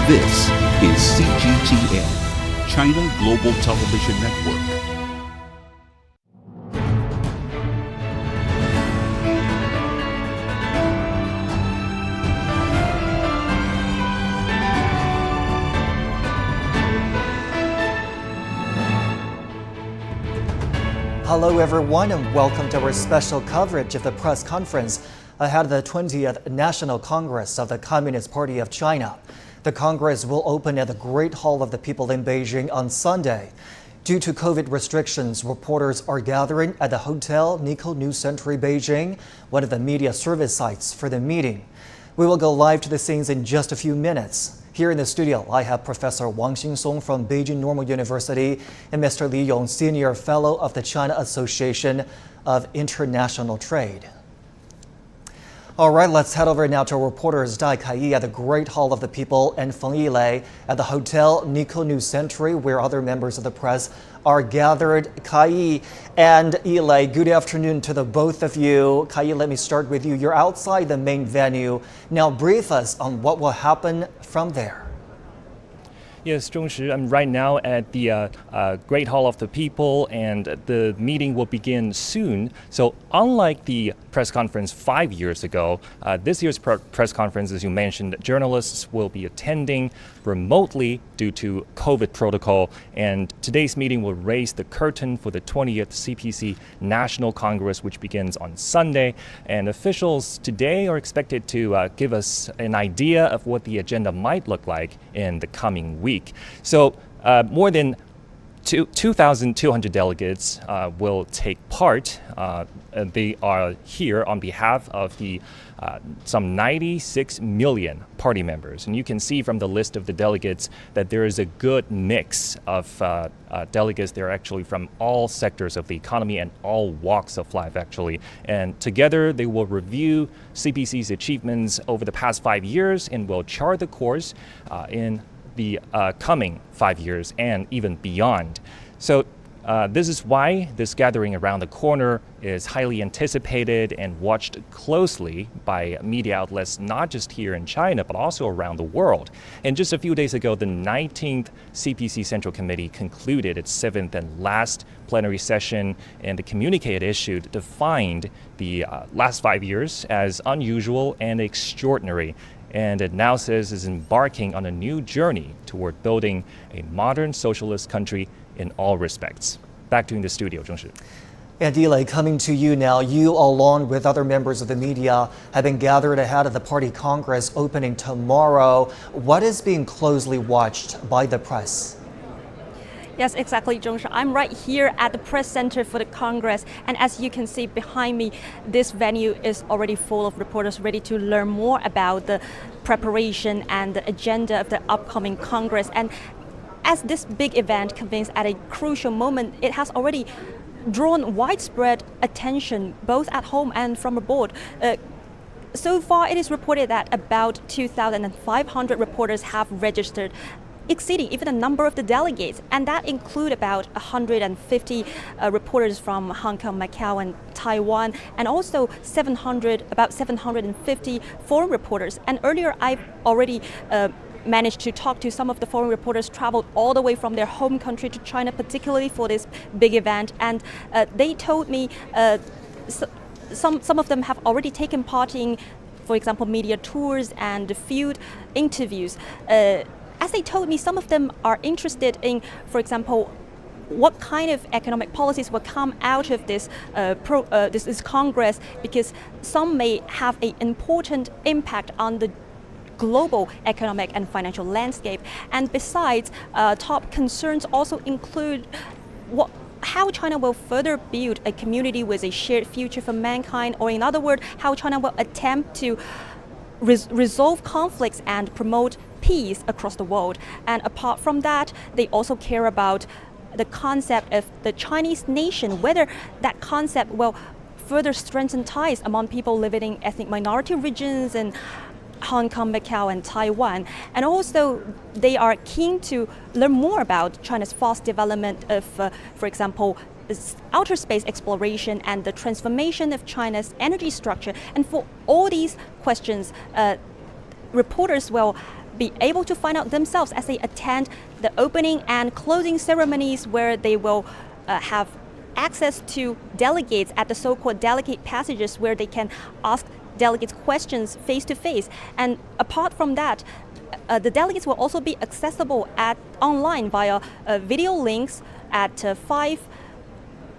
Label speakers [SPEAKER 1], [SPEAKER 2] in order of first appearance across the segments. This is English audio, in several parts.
[SPEAKER 1] This is CGTN, China Global Television Network.
[SPEAKER 2] Hello everyone and welcome to our special coverage of the press conference ahead of the 20th National Congress of the Communist Party of China. The Congress will open at the Great Hall of the People in Beijing on Sunday. Due to COVID restrictions, reporters are gathering at the Hotel Nico New Century Beijing, one of the media service sites for the meeting. We will go live to the scenes in just a few minutes. Here in the studio, I have Professor Wang Xingsong from Beijing Normal University and Mr. Li Yong, Senior Fellow of the China Association of International Trade. All right, let's head over now to reporters Dai Kai at the Great Hall of the People and Feng Yilei at the Hotel Nico New Century, where other members of the press are gathered. Kai and Yilei, good afternoon to the both of you. Kai, let me start with you. You're outside the main venue. Now brief us on what will happen from there.
[SPEAKER 3] Yes, Zhongshi, I'm right now at the Great Hall of the People, and the meeting will begin soon. So unlike the press conference 5 years ago, this year's press conference, as you mentioned, journalists will be attending remotely due to COVID protocol. And today's meeting will raise the curtain for the 20th CPC National Congress, which begins on Sunday. And officials today are expected to give us an idea of what the agenda might look like in the coming week. So more than 2,200 delegates will take part. They are here on behalf of the some 96 million party members. And you can see from the list of the delegates that there is a good mix of delegates. They're actually from all sectors of the economy and all walks of life, actually. And together they will review CPC's achievements over the past 5 years and will chart the course in the coming 5 years and even beyond. So this is why this gathering around the corner is highly anticipated and watched closely by media outlets, not just here in China, but also around the world. And just a few days ago, the 19th CPC Central Committee concluded its 7th and last plenary session, and the communique it issued defined the last 5 years as unusual and extraordinary. And it now says is embarking on a new journey toward building a modern socialist country in all respects. Back to you in the studio, Zhongshi.
[SPEAKER 2] And Yilei, coming to you now, you along with other members of the media have been gathered ahead of the party congress opening tomorrow. What is being closely watched by the press?
[SPEAKER 4] Yes, exactly, Zhongshi. I'm right here at the press center for the Congress, and as you can see behind me, this venue is already full of reporters ready to learn more about the preparation and the agenda of the upcoming Congress. And as this big event convenes at a crucial moment, it has already drawn widespread attention both at home and from abroad. So far, it is reported that about 2,500 reporters have registered, exceeding even the number of the delegates, and that include about 150 reporters from Hong Kong, Macau, and Taiwan, and also about 750 foreign reporters. And earlier, I've already managed to talk to some of the foreign reporters traveled all the way from their home country to China, particularly for this big event, and they told me some of them have already taken part in, for example, media tours and field interviews. As they told me, some of them are interested in, for example, what kind of economic policies will come out of this this Congress, because some may have an important impact on the global economic and financial landscape. And besides, top concerns also include how China will further build a community with a shared future for mankind, or in other words, how China will attempt to resolve conflicts and promote peace across the world. And apart from that, they also care about the concept of the Chinese nation, whether that concept will further strengthen ties among people living in ethnic minority regions in Hong Kong, Macau, and Taiwan. And also, they are keen to learn more about China's fast development of, for example, outer space exploration and the transformation of China's energy structure. And for all these questions, reporters will be able to find out themselves as they attend the opening and closing ceremonies, where they will have access to delegates at the so-called delegate passages, where they can ask delegates questions face to face. And apart from that, the delegates will also be accessible online via video links at 5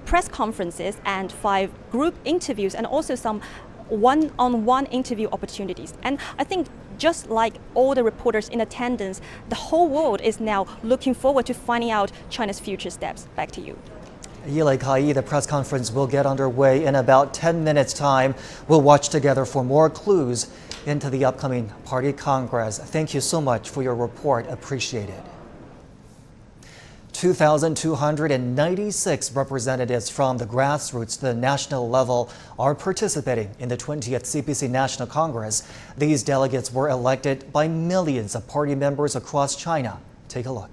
[SPEAKER 4] press conferences and 5 group interviews, and also some one-on-one interview opportunities. And I think just like all the reporters in attendance, the whole world is now looking forward to finding out China's future steps. Back to you.
[SPEAKER 2] Yilei Kai, the press conference will get underway in about 10 minutes' time. We'll watch together for more clues into the upcoming Party Congress. Thank you so much for your report. Appreciate it. 2,296 representatives from the grassroots to the national level are participating in the 20th CPC National Congress. These delegates were elected by millions of party members across China. Take a look.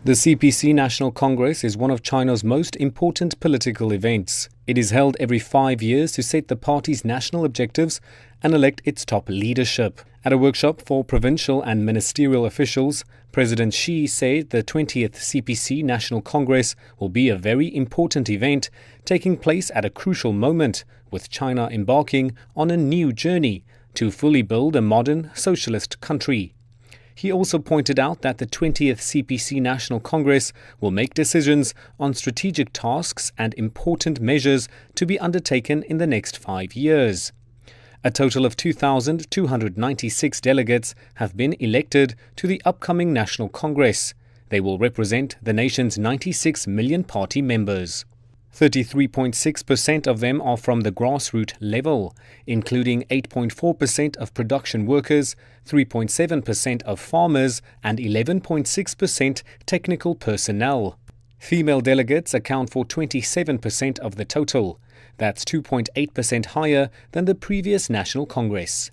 [SPEAKER 5] The CPC National Congress is one of China's most important political events. It is held every 5 years to set the party's national objectives and elect its top leadership. At a workshop for provincial and ministerial officials, President Xi said the 20th CPC National Congress will be a very important event, taking place at a crucial moment, with China embarking on a new journey to fully build a modern socialist country. He also pointed out that the 20th CPC National Congress will make decisions on strategic tasks and important measures to be undertaken in the next 5 years. A total of 2,296 delegates have been elected to the upcoming National Congress. They will represent the nation's 96 million party members. 33.6% of them are from the grassroots level, including 8.4% of production workers, 3.7% of farmers, and 11.6% technical personnel. Female delegates account for 27% of the total. That's 2.8% higher than the previous National Congress.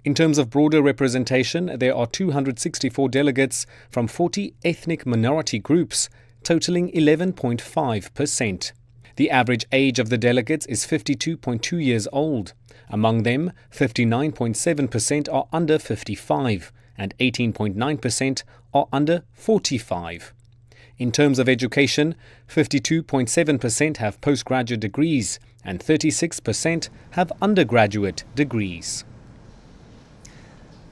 [SPEAKER 5] In terms of broader representation, there are 264 delegates from 40 ethnic minority groups, totaling 11.5%. The average age of the delegates is 52.2 years old. Among them, 59.7% are under 55 and 18.9% are under 45. In terms of education, 52.7% have postgraduate degrees and 36% have undergraduate degrees.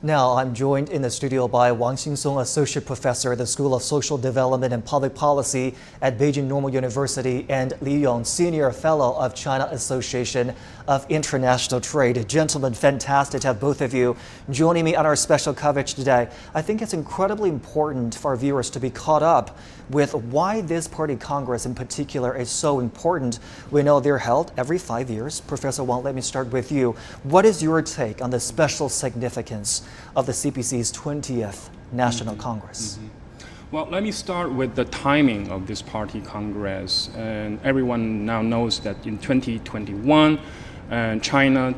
[SPEAKER 2] Now, I'm joined in the studio by Wang Xingsong, Associate Professor at the School of Social Development and Public Policy at Beijing Normal University, and Li Yong, Senior Fellow of China Association of International Trade. Gentlemen, fantastic to have both of you joining me on our special coverage today. I think it's incredibly important for our viewers to be caught up with why this Party Congress in particular is so important. We know they're held every 5 years. Professor Wang, let me start with you. What is your take on the special significance of the CPC's 20th National Congress?
[SPEAKER 6] Well, let me start with the timing of this Party Congress. And everyone now knows that in 2021, China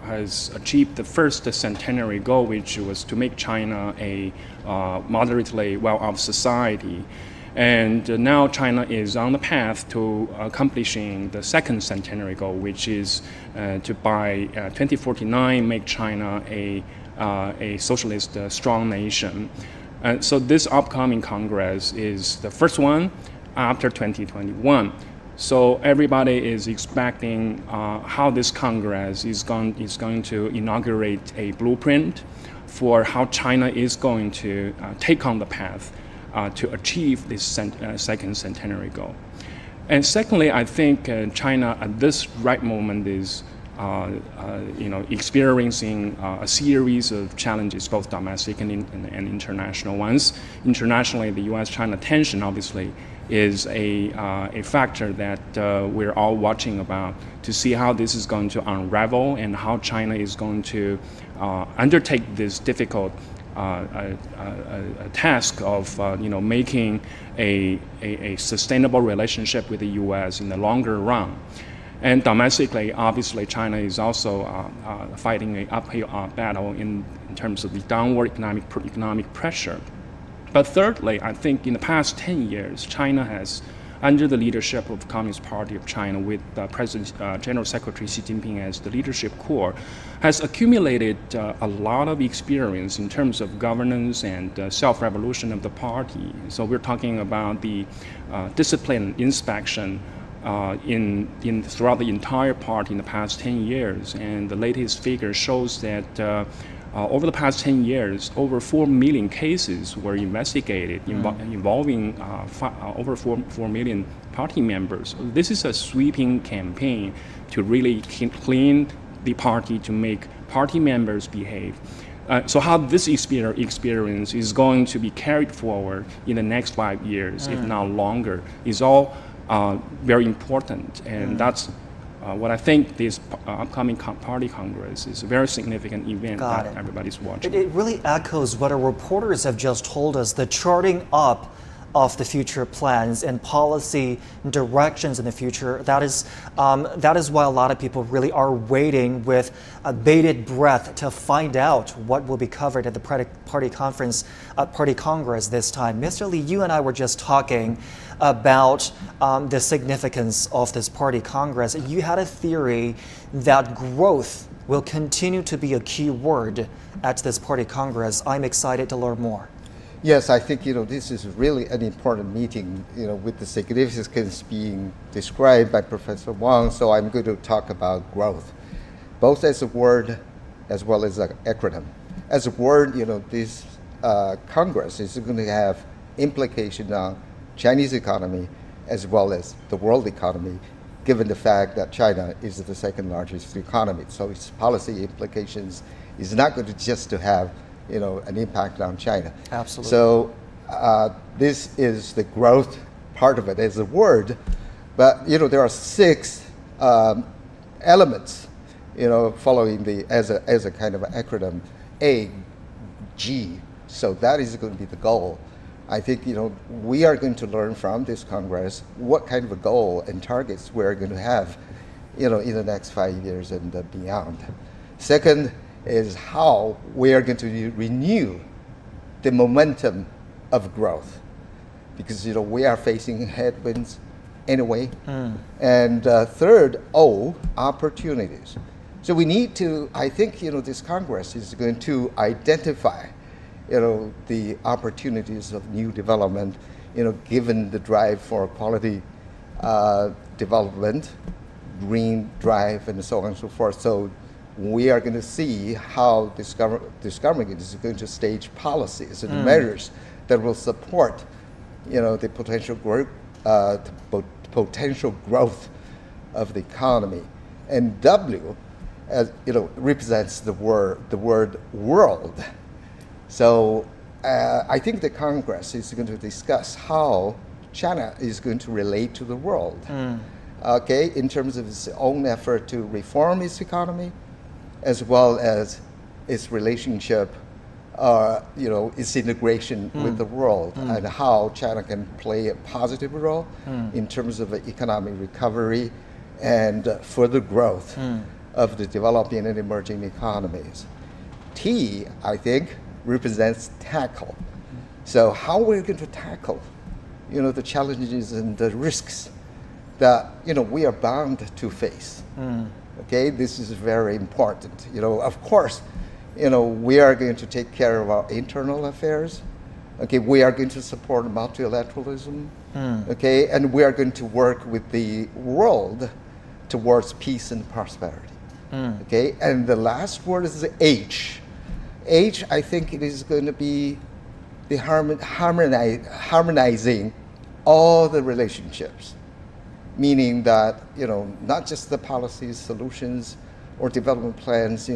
[SPEAKER 6] has achieved the first centenary goal, which was to make China a moderately well-off society. And now China is on the path to accomplishing the second centenary goal, which is to by 2049 make China a socialist strong nation. So this upcoming Congress is the first one after 2021. So everybody is expecting how this Congress is going to inaugurate a blueprint for how China is going to take on the path to achieve this second centenary goal. And secondly, I think China at this right moment is experiencing a series of challenges, both domestic and international ones. Internationally, the U.S.-China tension obviously is a factor that we're all watching about to see how this is going to unravel and how China is going to undertake this difficult task of making a sustainable relationship with the U.S. in the longer run. And domestically, obviously, China is also fighting an uphill battle in terms of the downward economic pressure. But thirdly, I think in the past 10 years, China has under the leadership of the Communist Party of China with President General Secretary Xi Jinping as the leadership core, has accumulated a lot of experience in terms of governance and self-revolution of the party. So we're talking about the discipline inspection throughout the entire party in the past 10 years. And the latest figure shows that over the past 10 years, over 4 million cases were investigated involving over 4 million party members. This is a sweeping campaign to really clean the party, to make party members behave. So how this experience is going to be carried forward in the next 5 years, if not longer, is all very important. And that's what I think this upcoming party congress is a very significant event that everybody's watching.
[SPEAKER 2] It really echoes what our reporters have just told us, the charting up of the future plans and policy directions in the future. That is why a lot of people really are waiting with bated breath to find out what will be covered at the party congress this time. Mr. Li, you and I were just talking about the significance of this party congress. You had a theory that growth will continue to be a key word at this party congress. I'm excited to learn more.
[SPEAKER 7] Yes, I think this is really an important meeting, with the significance being described by Professor Wang. So I'm going to talk about growth, both as a word as well as an acronym. As a word, this Congress is going to have implication on Chinese economy as well as the world economy, given the fact that China is the second largest economy. So its policy implications is not going to just to have an impact on China.
[SPEAKER 2] Absolutely.
[SPEAKER 7] So this is the growth part of it as a word, but there are 6 elements, following as a kind of an acronym, A, G. So that is going to be the goal. I think we are going to learn from this Congress what kind of a goal and targets we're going to have, in the next 5 years and beyond. Second is how we are going to renew the momentum of growth, because we are facing headwinds anyway. And third, O, opportunities. So we need to, I think, this Congress is going to identify, the opportunities of new development, given the drive for quality development, green drive, and so on and so forth. So we are going to see how this government is going to stage policies and measures that will support, the potential growth of the economy. And W, as represents the word world. So I think the Congress is going to discuss how China is going to relate to the world. Okay, in terms of its own effort to reform its economy, as well as its relationship, its integration with the world, and how China can play a positive role in terms of economic recovery and further growth of the developing and emerging economies. T, I think, represents tackle. So how we're going to tackle, the challenges and the risks that, we are bound to face. Okay, this is very important. Of course, we are going to take care of our internal affairs. Okay, we are going to support multilateralism. Okay, and we are going to work with the world towards peace and prosperity. Okay, and the last word is H. H, I think it is going to be the harmonizing all the relationships. Meaning that, not just the policies, solutions, or development plans,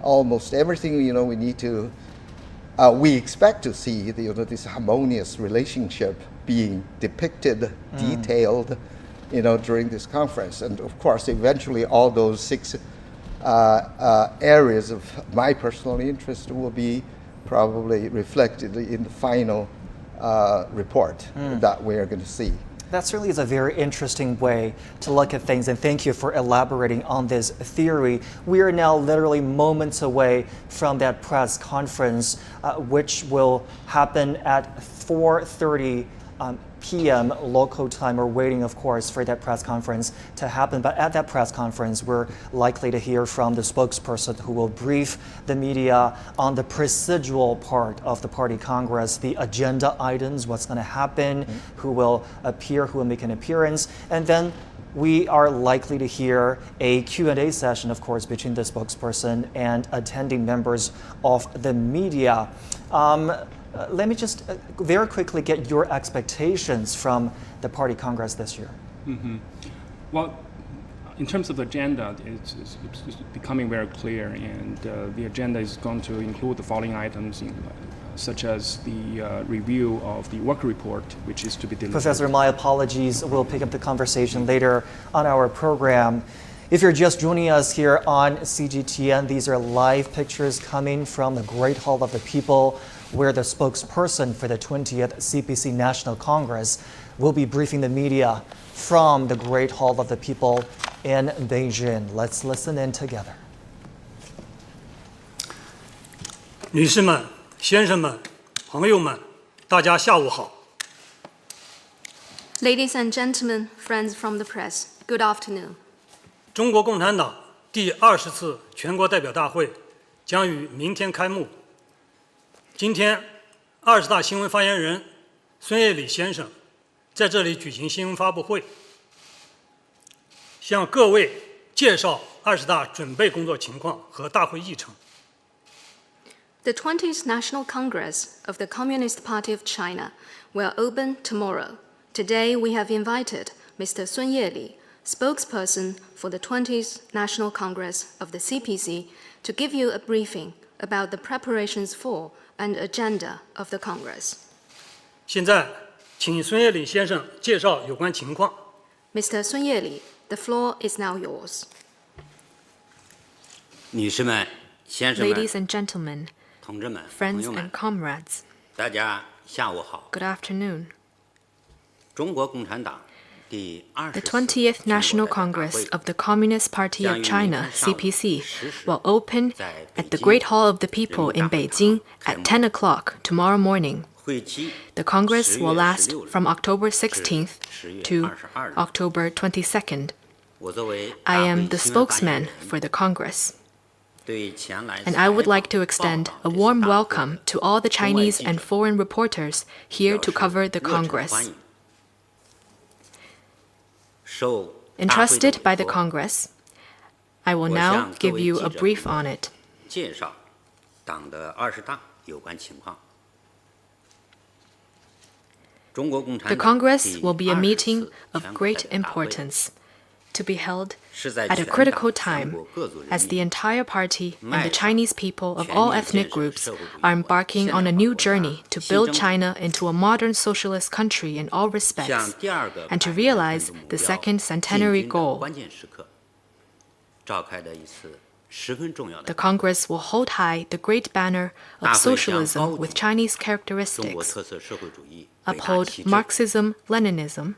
[SPEAKER 7] almost everything, we need to, we expect to see, this harmonious relationship being depicted, detailed, during this conference. And of course, eventually all those 6 areas of my personal interest will be probably reflected in the final report that we are going to see.
[SPEAKER 2] That certainly is a very interesting way to look at things, and thank you for elaborating on this theory. We are now literally moments away from that press conference, which will happen at 4:30 p.m. local time. We're waiting, of course, for that press conference to happen. But at that press conference, we're likely to hear from the spokesperson who will brief the media on the procedural part of the party congress, the agenda items, what's going to happen, who will appear, who will make an appearance. And then we are likely to hear a Q&A session, of course, between the spokesperson and attending members of the media. Let me just very quickly get your expectations from the party congress this year.
[SPEAKER 6] Well, in terms of agenda, it's becoming very clear, and the agenda is going to include the following items, such as the review of the work report, which is to be delivered.
[SPEAKER 2] Professor, my apologies. We'll pick up the conversation later on our program. If you're just joining us here on CGTN, these are live pictures coming from the Great Hall of the People, where the spokesperson for the 20th CPC National Congress will be briefing the media from the Great Hall of the People in Beijing. Let's listen in together.
[SPEAKER 8] 女士们、先生们、朋友们，大家下午好。
[SPEAKER 9] Ladies and gentlemen, friends from the press, good afternoon.
[SPEAKER 8] 中国共产党第20次全国代表大会将于明天开幕。今天，20大新闻发言人孙业礼先生在这里举行新闻发布会，向各位介绍20大准备工作情况和大会议程。
[SPEAKER 9] The 20th National Congress of the Communist Party of China will open tomorrow. Today we have invited Mr. Sun Yeli, spokesperson for the 20th National Congress of the CPC, to give you a briefing about the preparations for and agenda of the Congress.
[SPEAKER 8] 现在，请孙业礼先生介绍有关情况。
[SPEAKER 9] Mr. Sun Yeli, the floor is now yours.
[SPEAKER 10] 女士们、先生们、
[SPEAKER 9] Ladies and gentlemen,
[SPEAKER 10] 同志们、
[SPEAKER 9] friends
[SPEAKER 10] 朋友们
[SPEAKER 9] and，comrades,
[SPEAKER 10] 大家下午好。
[SPEAKER 9] good afternoon.
[SPEAKER 10] 中国共产党第
[SPEAKER 9] The 20th National Congress of the Communist Party of China, CPC, will open at the Great Hall of the People in Beijing at 10 o'clock tomorrow morning.
[SPEAKER 10] 会期
[SPEAKER 9] The Congress will
[SPEAKER 10] 10
[SPEAKER 9] last
[SPEAKER 10] 月16
[SPEAKER 9] from October 16th
[SPEAKER 10] 10
[SPEAKER 9] to
[SPEAKER 10] 月22日
[SPEAKER 9] October 22nd.
[SPEAKER 10] 我作为
[SPEAKER 9] I
[SPEAKER 10] 大
[SPEAKER 9] am
[SPEAKER 10] 会
[SPEAKER 9] the
[SPEAKER 10] 新闻发言
[SPEAKER 9] spokesman
[SPEAKER 10] 人
[SPEAKER 9] for the Congress,
[SPEAKER 10] 对前来
[SPEAKER 9] and I would like to
[SPEAKER 10] 采
[SPEAKER 9] extend
[SPEAKER 10] 访
[SPEAKER 9] a
[SPEAKER 10] 报道
[SPEAKER 9] warm
[SPEAKER 10] 这次大会
[SPEAKER 9] welcome to all the Chinese and foreign reporters here to
[SPEAKER 10] 表示
[SPEAKER 9] cover the
[SPEAKER 10] 热忱欢
[SPEAKER 9] Congress.
[SPEAKER 10] 迎。受大会的
[SPEAKER 9] Entrusted by the
[SPEAKER 10] 委托
[SPEAKER 9] Congress, I will
[SPEAKER 10] 我
[SPEAKER 9] now
[SPEAKER 10] 向各
[SPEAKER 9] give
[SPEAKER 10] 位
[SPEAKER 9] you
[SPEAKER 10] 记
[SPEAKER 9] a
[SPEAKER 10] 者
[SPEAKER 9] brief
[SPEAKER 10] 朋友
[SPEAKER 9] on it.
[SPEAKER 10] 介绍党的20大有关情况。中国共产
[SPEAKER 9] The
[SPEAKER 10] 党
[SPEAKER 9] Congress
[SPEAKER 10] 第
[SPEAKER 9] will be a
[SPEAKER 10] 20
[SPEAKER 9] meeting
[SPEAKER 10] 次
[SPEAKER 9] of
[SPEAKER 10] 全国代
[SPEAKER 9] great
[SPEAKER 10] 表大会
[SPEAKER 9] importance to be held
[SPEAKER 10] 是在
[SPEAKER 9] at a
[SPEAKER 10] 全
[SPEAKER 9] critical
[SPEAKER 10] 党全
[SPEAKER 9] time
[SPEAKER 10] 国各族人
[SPEAKER 9] as the
[SPEAKER 10] 民
[SPEAKER 9] entire party and the
[SPEAKER 10] 迈上
[SPEAKER 9] Chinese people of
[SPEAKER 10] 全
[SPEAKER 9] all
[SPEAKER 10] 面
[SPEAKER 9] ethnic
[SPEAKER 10] 建设
[SPEAKER 9] groups
[SPEAKER 10] 社会主义
[SPEAKER 9] are
[SPEAKER 10] 国
[SPEAKER 9] embarking
[SPEAKER 10] 现
[SPEAKER 9] on
[SPEAKER 10] 代
[SPEAKER 9] a
[SPEAKER 10] 化
[SPEAKER 9] new
[SPEAKER 10] 国家
[SPEAKER 9] journey to
[SPEAKER 10] 新
[SPEAKER 9] build
[SPEAKER 10] 征途
[SPEAKER 9] China into a modern socialist country in all
[SPEAKER 10] 向
[SPEAKER 9] respects
[SPEAKER 10] 第二个
[SPEAKER 9] and to
[SPEAKER 10] 百年奋
[SPEAKER 9] realize
[SPEAKER 10] 斗目
[SPEAKER 9] the
[SPEAKER 10] 标
[SPEAKER 9] second
[SPEAKER 10] 进
[SPEAKER 9] centenary
[SPEAKER 10] 军的
[SPEAKER 9] goal.
[SPEAKER 10] 关键时刻，召开的一次十分重要
[SPEAKER 9] The
[SPEAKER 10] 的
[SPEAKER 9] Congress will hold high the great banner
[SPEAKER 10] 大
[SPEAKER 9] of
[SPEAKER 10] 会将
[SPEAKER 9] socialism
[SPEAKER 10] 高
[SPEAKER 9] with
[SPEAKER 10] 举
[SPEAKER 9] Chinese
[SPEAKER 10] 中国
[SPEAKER 9] characteristics,
[SPEAKER 10] 特色社会主义伟大
[SPEAKER 9] uphold
[SPEAKER 10] 旗帜，
[SPEAKER 9] Marxism, Leninism,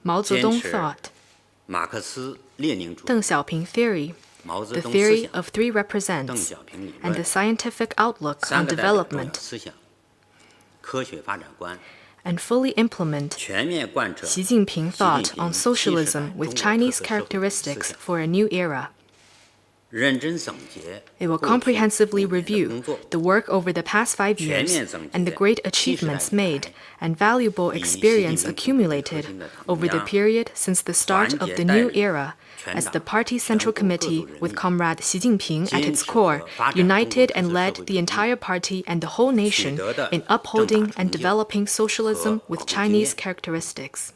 [SPEAKER 9] Mao
[SPEAKER 10] 坚
[SPEAKER 9] Zedong
[SPEAKER 10] 持
[SPEAKER 9] thought,
[SPEAKER 10] 马克思列宁主义、
[SPEAKER 9] Deng Xiaoping theory,
[SPEAKER 10] 毛泽
[SPEAKER 9] the
[SPEAKER 10] 东思
[SPEAKER 9] theory
[SPEAKER 10] 想、
[SPEAKER 9] of three
[SPEAKER 10] 邓
[SPEAKER 9] represents,
[SPEAKER 10] 小平理
[SPEAKER 9] and the
[SPEAKER 10] 论
[SPEAKER 9] scientific outlook
[SPEAKER 10] 三
[SPEAKER 9] on
[SPEAKER 10] 个代表重要
[SPEAKER 9] development,
[SPEAKER 10] 思想、科学发展观，
[SPEAKER 9] and fully implement
[SPEAKER 10] 全面贯彻
[SPEAKER 9] Xi Jinping thought
[SPEAKER 10] 习近平
[SPEAKER 9] on
[SPEAKER 10] 70 代
[SPEAKER 9] socialism
[SPEAKER 10] 中
[SPEAKER 9] with
[SPEAKER 10] 国特
[SPEAKER 9] Chinese
[SPEAKER 10] 色社会主义思
[SPEAKER 9] characteristics
[SPEAKER 10] 想
[SPEAKER 9] for a new era.
[SPEAKER 10] 认真总结
[SPEAKER 9] It will
[SPEAKER 10] 过去
[SPEAKER 9] comprehensively
[SPEAKER 10] 5年的
[SPEAKER 9] review
[SPEAKER 10] 工作，
[SPEAKER 9] the work over the past 5
[SPEAKER 10] 全
[SPEAKER 9] years
[SPEAKER 10] 面总结
[SPEAKER 9] and the great
[SPEAKER 10] 70代
[SPEAKER 9] achievements
[SPEAKER 10] 以来
[SPEAKER 9] made and valuable
[SPEAKER 10] 以习近
[SPEAKER 9] experience
[SPEAKER 10] 平主席
[SPEAKER 9] accumulated
[SPEAKER 10] 核心的党
[SPEAKER 9] over the
[SPEAKER 10] 中央
[SPEAKER 9] period since the start
[SPEAKER 10] 团
[SPEAKER 9] of
[SPEAKER 10] 结
[SPEAKER 9] the
[SPEAKER 10] 带
[SPEAKER 9] new
[SPEAKER 10] 领
[SPEAKER 9] era,
[SPEAKER 10] 全
[SPEAKER 9] as
[SPEAKER 10] 党
[SPEAKER 9] the party
[SPEAKER 10] 全
[SPEAKER 9] central
[SPEAKER 10] 国各族
[SPEAKER 9] committee
[SPEAKER 10] 人
[SPEAKER 9] with
[SPEAKER 10] 民
[SPEAKER 9] Comrade Xi Jinping at
[SPEAKER 10] 坚
[SPEAKER 9] its
[SPEAKER 10] 持
[SPEAKER 9] core
[SPEAKER 10] 和发展中国
[SPEAKER 9] united
[SPEAKER 10] 特
[SPEAKER 9] and
[SPEAKER 10] 色
[SPEAKER 9] led
[SPEAKER 10] 社会主
[SPEAKER 9] the
[SPEAKER 10] 义
[SPEAKER 9] entire party and the whole nation
[SPEAKER 10] 取得的
[SPEAKER 9] in
[SPEAKER 10] 政
[SPEAKER 9] upholding
[SPEAKER 10] 法
[SPEAKER 9] and
[SPEAKER 10] 成就
[SPEAKER 9] developing socialism
[SPEAKER 10] 和
[SPEAKER 9] with
[SPEAKER 10] 宝贵经
[SPEAKER 9] Chinese
[SPEAKER 10] 验
[SPEAKER 9] characteristics.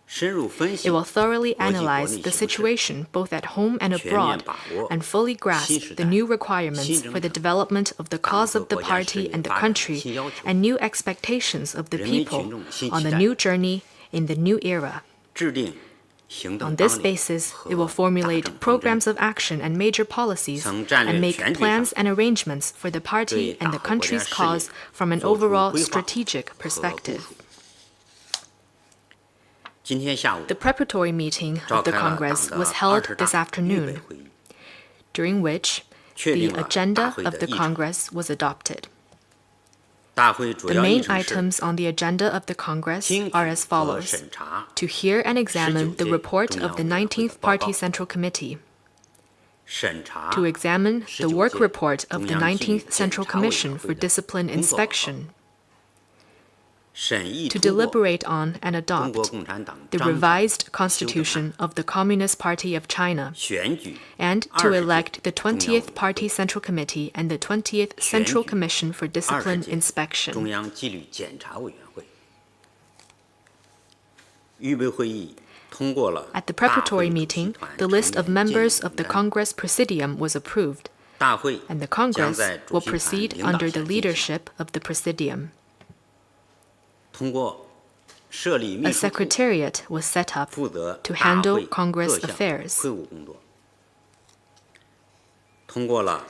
[SPEAKER 10] 深入分析
[SPEAKER 9] It will thoroughly
[SPEAKER 10] 国际国
[SPEAKER 9] analyze
[SPEAKER 10] 内
[SPEAKER 9] the
[SPEAKER 10] 形势，
[SPEAKER 9] situation both at home and
[SPEAKER 10] 全面
[SPEAKER 9] abroad
[SPEAKER 10] 把握
[SPEAKER 9] and fully
[SPEAKER 10] 新
[SPEAKER 9] grasp
[SPEAKER 10] 时
[SPEAKER 9] the
[SPEAKER 10] 代
[SPEAKER 9] new requirements
[SPEAKER 10] 新征
[SPEAKER 9] for the
[SPEAKER 10] 程
[SPEAKER 9] development of the
[SPEAKER 10] 党
[SPEAKER 9] cause
[SPEAKER 10] 和
[SPEAKER 9] of the
[SPEAKER 10] 国家事
[SPEAKER 9] party
[SPEAKER 10] 业
[SPEAKER 9] and the
[SPEAKER 10] 发展
[SPEAKER 9] country
[SPEAKER 10] 新要求，
[SPEAKER 9] and new expectations of the
[SPEAKER 10] 人民
[SPEAKER 9] people
[SPEAKER 10] 群众新
[SPEAKER 9] on
[SPEAKER 10] 期
[SPEAKER 9] the
[SPEAKER 10] 待，
[SPEAKER 9] new journey in the new era.
[SPEAKER 10] 制定行动
[SPEAKER 9] On
[SPEAKER 10] 纲
[SPEAKER 9] this
[SPEAKER 10] 领
[SPEAKER 9] basis,
[SPEAKER 10] 和
[SPEAKER 9] it will
[SPEAKER 10] 大
[SPEAKER 9] formulate
[SPEAKER 10] 政方针，
[SPEAKER 9] programs of action and major policies
[SPEAKER 10] 从战略
[SPEAKER 9] and make
[SPEAKER 10] 全局
[SPEAKER 9] plans
[SPEAKER 10] 上
[SPEAKER 9] and arrangements for the
[SPEAKER 10] 对
[SPEAKER 9] party
[SPEAKER 10] 党
[SPEAKER 9] and the
[SPEAKER 10] 和国家
[SPEAKER 9] country's
[SPEAKER 10] 事业
[SPEAKER 9] cause from an
[SPEAKER 10] 做出
[SPEAKER 9] overall
[SPEAKER 10] 规划
[SPEAKER 9] strategic
[SPEAKER 10] 和部
[SPEAKER 9] perspective.
[SPEAKER 10] 署。今天下午
[SPEAKER 9] The preparatory meeting
[SPEAKER 10] 召
[SPEAKER 9] of the
[SPEAKER 10] 开了党
[SPEAKER 9] Congress
[SPEAKER 10] 的
[SPEAKER 9] was held
[SPEAKER 10] 20
[SPEAKER 9] this
[SPEAKER 10] 大预备
[SPEAKER 9] afternoon,
[SPEAKER 10] 会议，
[SPEAKER 9] during which
[SPEAKER 10] 确
[SPEAKER 9] the
[SPEAKER 10] 定了大
[SPEAKER 9] agenda
[SPEAKER 10] 会
[SPEAKER 9] of
[SPEAKER 10] 的
[SPEAKER 9] the
[SPEAKER 10] 议程。
[SPEAKER 9] Congress was adopted. The main items on the agenda of the Congress are as follows: to hear and examine the report of the 19th Party Central Committee, to examine the work report of the 19th Central Commission for Discipline Inspection, to deliberate on and adopt the revised Constitution of the Communist Party of China, and to elect the 20th Party Central Committee and the 20th Central Commission for Discipline Inspection. At the preparatory meeting, the list of members of the Congress Presidium was approved, and the Congress will proceed under the leadership of the Presidium. A secretariat was set up to handle Congress affairs. Comrade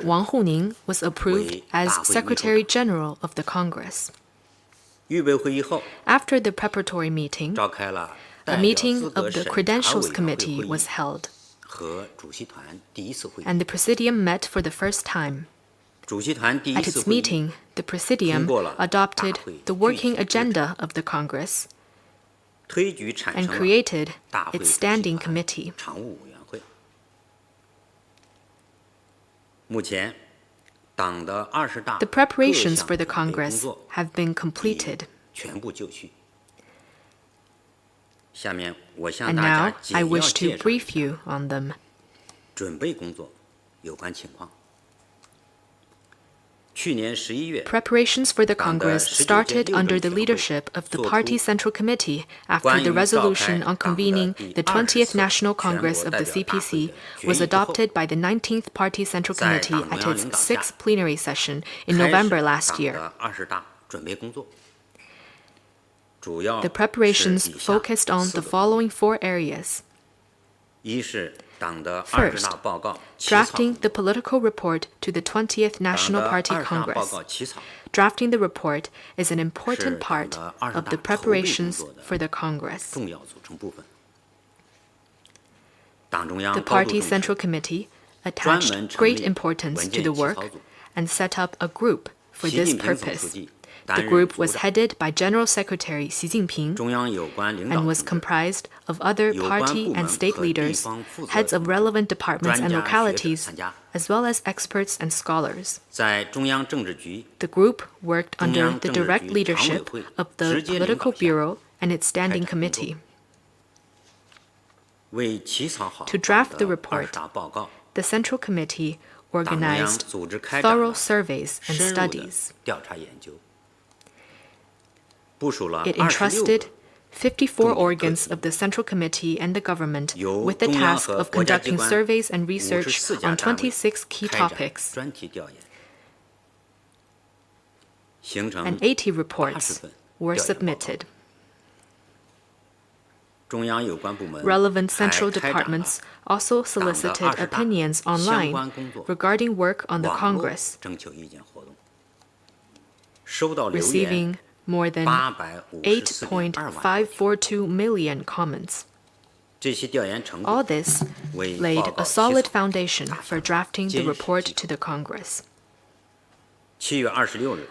[SPEAKER 9] Wang Huning was approved as Secretary General of the Congress. After the preparatory meeting, a meeting of the Credentials Committee was held, and the Presidium met for the first time. At its meeting, the Presidium adopted the working agenda of the Congress and created its standing committee. The preparations for the Congress have been completed. And now I wish to brief you on them. Preparations for the Congress started under the leadership of the Party Central Committee after the resolution on convening the 20th National Congress of the CPC was adopted by the 19th Party Central Committee at its 6th plenary session in November last year. The preparations focused on the following 4 areas. First, drafting the political report to the 20th National Party Congress. Drafting the report is an important part of the preparations for the Congress. The Party Central Committee attached great importance to the work and set up a group for this purpose. The group was headed by General Secretary Xi Jinping and was comprised of other party and state leaders, heads of relevant departments and localities, as well as experts and scholars. The group worked under the direct leadership of the Political Bureau and its Standing Committee. To draft the report, the Central Committee organized thorough surveys and studies. It entrusted 54 organs of the Central Committee and the government with the task of conducting surveys and research on 26 key topics, and 80 reports were submitted. Relevant central departments also solicited opinions online regarding work on the Congress, receiving more than 8.542 million comments. All this laid a solid foundation for drafting the report to the Congress.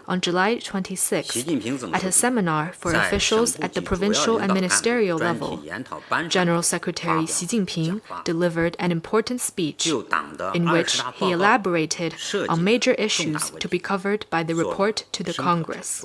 [SPEAKER 9] On July 26, at a seminar for officials at the provincial and ministerial level, General Secretary Xi Jinping delivered an important speech in which he elaborated on major issues to be covered by the report to the Congress.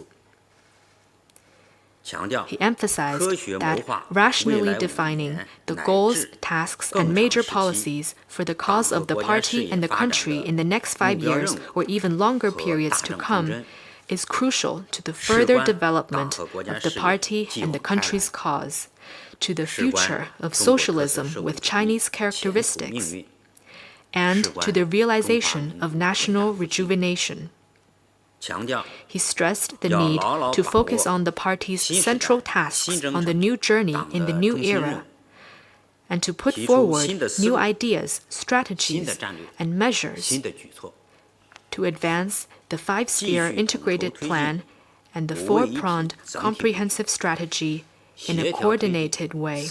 [SPEAKER 9] He emphasized that rationally defining the goals, tasks, and major policies for the cause of the party and the country in the next 5 years or even longer periods to come is crucial to the further development of the party and the country's cause, to the future of socialism with Chinese characteristics, and to the realization of national rejuvenation. He stressed the need to focus on the party's central tasks on the new journey in the new era, and to put forward new ideas, strategies, and measures to advance the 5-sphere integrated plan and the 4-pronged comprehensive strategy in a coordinated way.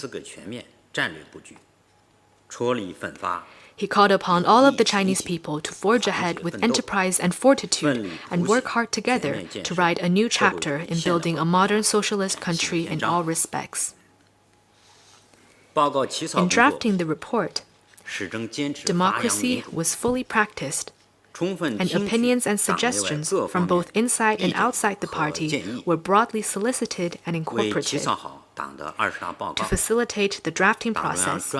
[SPEAKER 9] He called upon all of the Chinese people to forge ahead with enterprise and fortitude and work hard together to write a new chapter in building a modern socialist country in all respects. In drafting the report, democracy was fully practiced, and opinions and suggestions from both inside and outside the party were broadly solicited and incorporated. To facilitate the drafting process,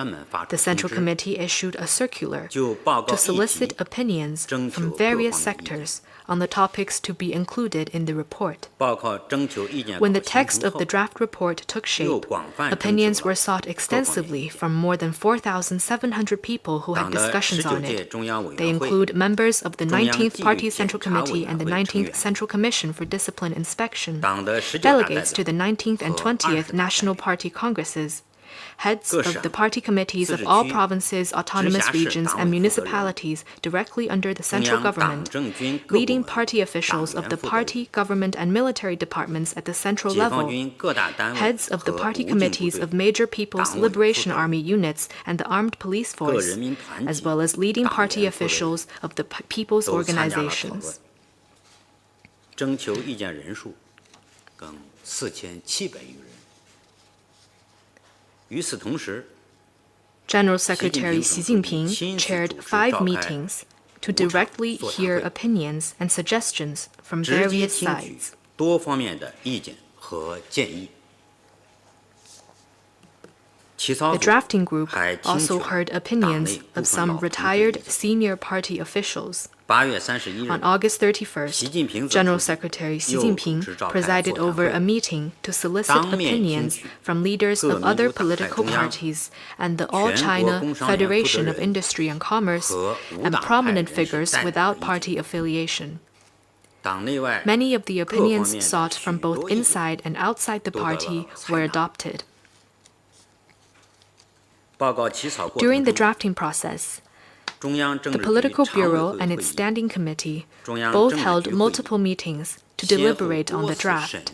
[SPEAKER 9] the Central Committee issued a circular to solicit opinions from various sectors on the topics to be included in the report. When the text of the draft report took shape, opinions were sought extensively from more than 4,700 people who had discussions on it. They include members of the 19th Party Central Committee and the 19th Central Commission for Discipline Inspection, delegates to the 19th and 20th National Party Congresses, heads of the party committees of all provinces, autonomous regions, and municipalities directly under the central government, leading party officials of the party, government, and military departments at the central level, heads of the party committees of major People's Liberation Army units and the armed police force, as well as leading party officials of the people's organizations.
[SPEAKER 10] 征求意见人数更4700余人。
[SPEAKER 9] General Secretary Xi Jinping chaired 5 meetings to directly hear opinions and suggestions from various sides. The drafting group also heard opinions of some retired senior party officials. On August 31st, General Secretary Xi Jinping presided over a meeting to solicit opinions from leaders of other political parties and the All China Federation of Industry and Commerce and prominent figures without party affiliation. Many of the opinions sought from both inside and outside the party were adopted. During the drafting process, the Political Bureau and its Standing Committee both held multiple meetings to deliberate on the draft.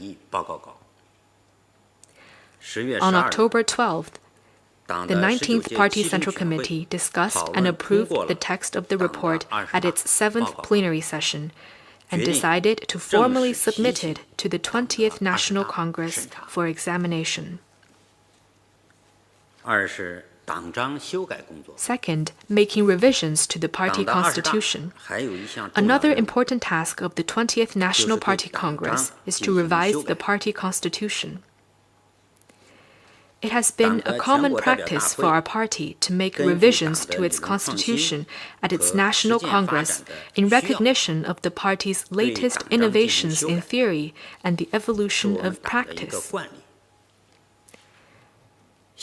[SPEAKER 9] On October 12th, the 19th Party Central Committee discussed and approved the text of the report at its 7th plenary session and decided to formally submit it to the 20th National Congress for examination. Second, making revisions to the party constitution. Another important task of the 20th National Party Congress is to revise the party constitution. It has been a common practice for our party to make revisions to its constitution at its National Congress in recognition of the party's latest innovations in theory and the evolution of practice.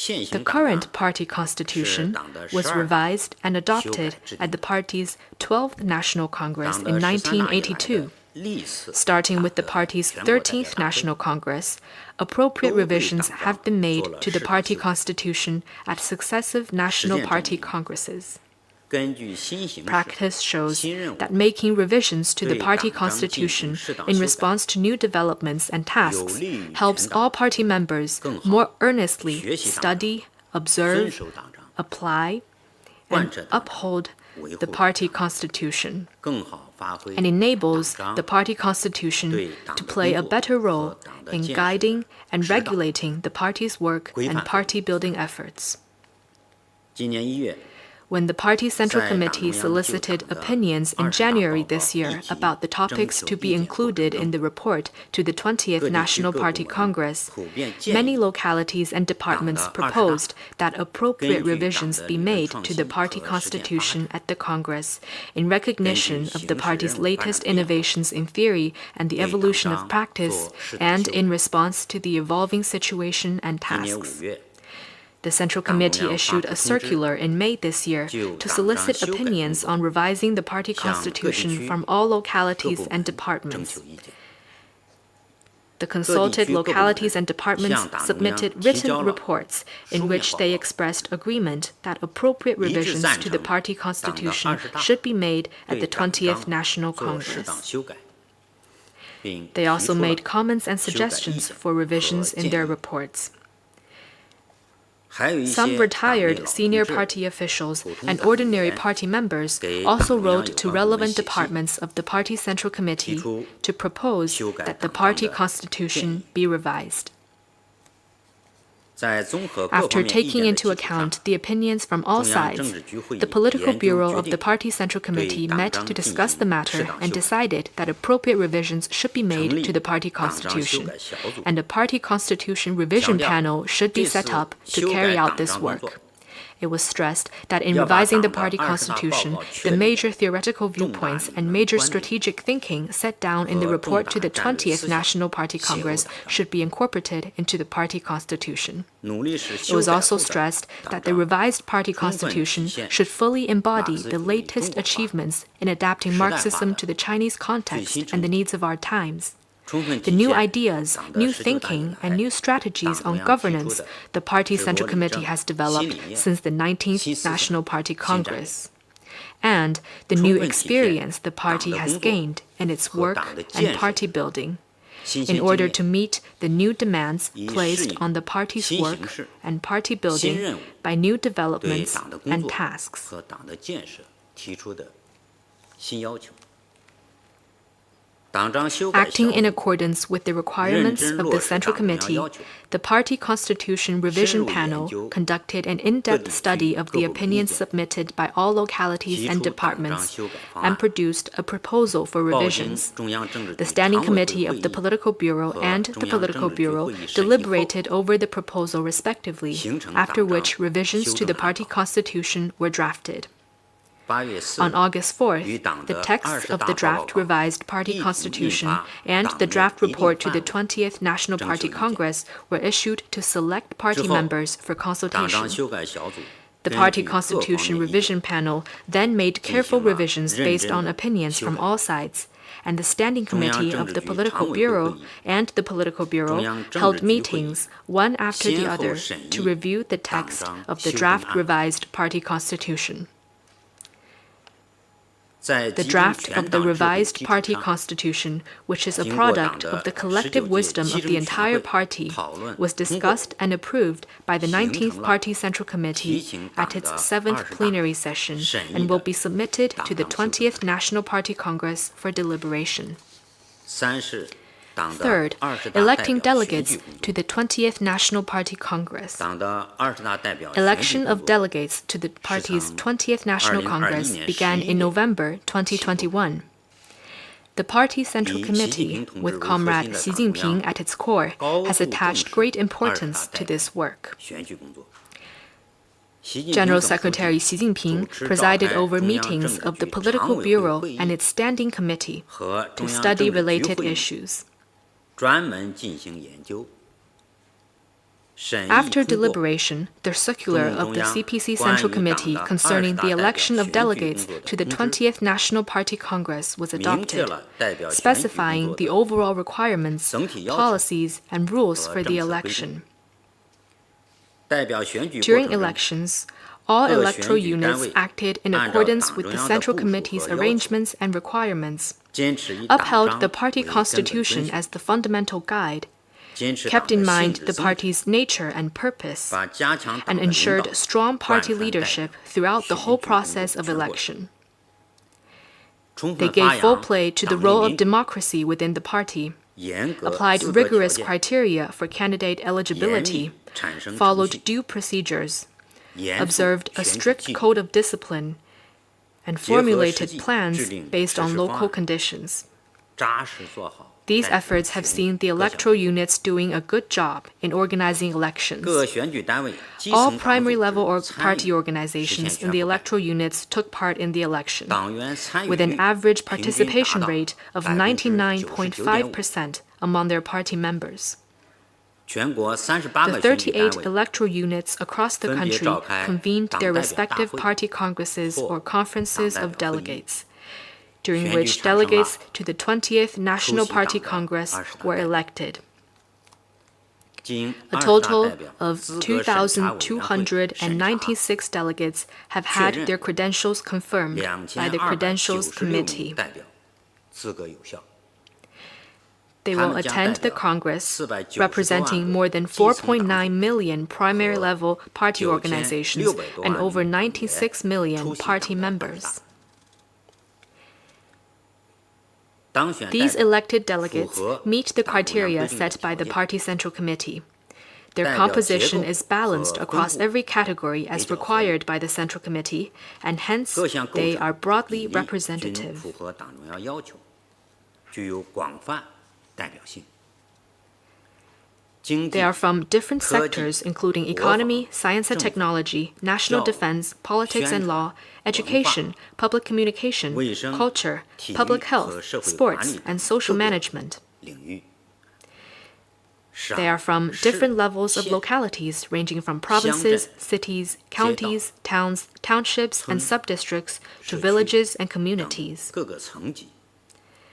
[SPEAKER 9] The current party constitution was revised and adopted at the party's 12th National Congress in 1982. Starting with the party's 13th National Congress, appropriate revisions have been made to the party constitution at successive National Party Congresses. Practice shows that making revisions to the party constitution in response to new developments and tasks helps all party members more earnestly study, observe, apply, and uphold the party constitution, and enables the party constitution to play a better role in guiding and regulating the party's work and party-building efforts. When the Party Central Committee solicited opinions in January this year about the topics to be included in the report to the 20th National Party Congress, many localities and departments proposed that appropriate revisions be made to the party constitution at the Congress in recognition of the party's latest innovations in theory and the evolution of practice, and in response to the evolving situation and tasks. The Central Committee issued a circular in May this year to solicit opinions on revising the party constitution from all localities and departments. The consulted localities and departments submitted written reports in which they expressed agreement that appropriate revisions to the party constitution should be made at the 20th National Congress. They also made comments and suggestions for revisions in their reports. Some retired senior party officials and ordinary party members also wrote to relevant departments of the Party Central Committee to propose that the party constitution be revised. After taking into account the opinions from all sides, the Political Bureau of the Party Central Committee met to discuss the matter and decided that appropriate revisions should be made to the party constitution, and a party constitution revision panel should be set up to carry out this work. It was stressed that in revising the party constitution, the major theoretical viewpoints and major strategic thinking set down in the report to the 20th National Party Congress should be incorporated into the party constitution. It was also stressed that the revised party constitution should fully embody the latest achievements in adapting Marxism to the Chinese context and the needs of our times. The new ideas, new thinking, and new strategies on governance the Party Central Committee has developed since the 19th National Party Congress, and the new experience the party has gained in its work and party building, in order to meet the new demands placed on the party's work and party building by new developments and tasks. Acting in accordance with the requirements of the Central Committee, the Party Constitution Revision Panel conducted an in-depth study of the opinions submitted by all localities and departments and produced a proposal for revisions. The Standing Committee of the Political Bureau and the Political Bureau deliberated over the proposal respectively, after which revisions to the Party Constitution were drafted. On August 4th, the texts of the draft revised Party Constitution and the draft report to the 20th National Party Congress were issued to select party members for consultation. The Party Constitution Revision Panel then made careful revisions based on opinions from all sides, and the Standing Committee of the Political Bureau and the Political Bureau held meetings, one after the other, to review the text of the draft revised Party Constitution. The draft of the revised party constitution, which is a product of the collective wisdom of the entire party, was discussed and approved by the 19th Party Central Committee at its 7th plenary session and will be submitted to the 20th National Party Congress for deliberation. Third, electing delegates to the 20th National Party Congress. Election of delegates to the party's 20th National Congress began in November 2021. The Party Central Committee, with Comrade Xi Jinping at its core, has attached great importance to this work. General Secretary Xi Jinping presided over meetings of the Political Bureau and its Standing Committee to study related issues. After deliberation, the circular of the CPC Central Committee concerning the election of delegates to the 20th National Party Congress was adopted, specifying the overall requirements, policies, and rules for the election. During elections, all electoral units acted in accordance with the Central Committee's arrangements and requirements, upheld the party constitution as the fundamental guide, kept in mind the party's nature and purpose, and ensured strong party leadership throughout the whole process of election. They gave full play to the role of democracy within the party, applied rigorous criteria for candidate eligibility, followed due procedures, observed a strict code of discipline, and formulated plans based on local conditions. These efforts have seen the electoral units doing a good job in organizing elections. All primary level party organizations in the electoral units took part in the election, with an average participation rate of 99.5% among their party members. The 38 electoral units across the country convened their respective party congresses or conferences of delegates, during which delegates to the 20th National Party Congress were elected. A total of 2,296 delegates have had their credentials confirmed by the Credentials Committee. They will attend the Congress representing more than 4.9 million primary level party organizations and over 96 million party members. These elected delegates meet the criteria set by the Party Central Committee. Their composition is balanced across every category as required by the Central Committee, and hence they are broadly representative. They are from different sectors including economy, science and technology, national defense, politics and law, education, public communication, culture, public health, sports, and social management. They are from different levels of localities ranging from provinces, cities, counties, towns, townships, and subdistricts to villages and communities.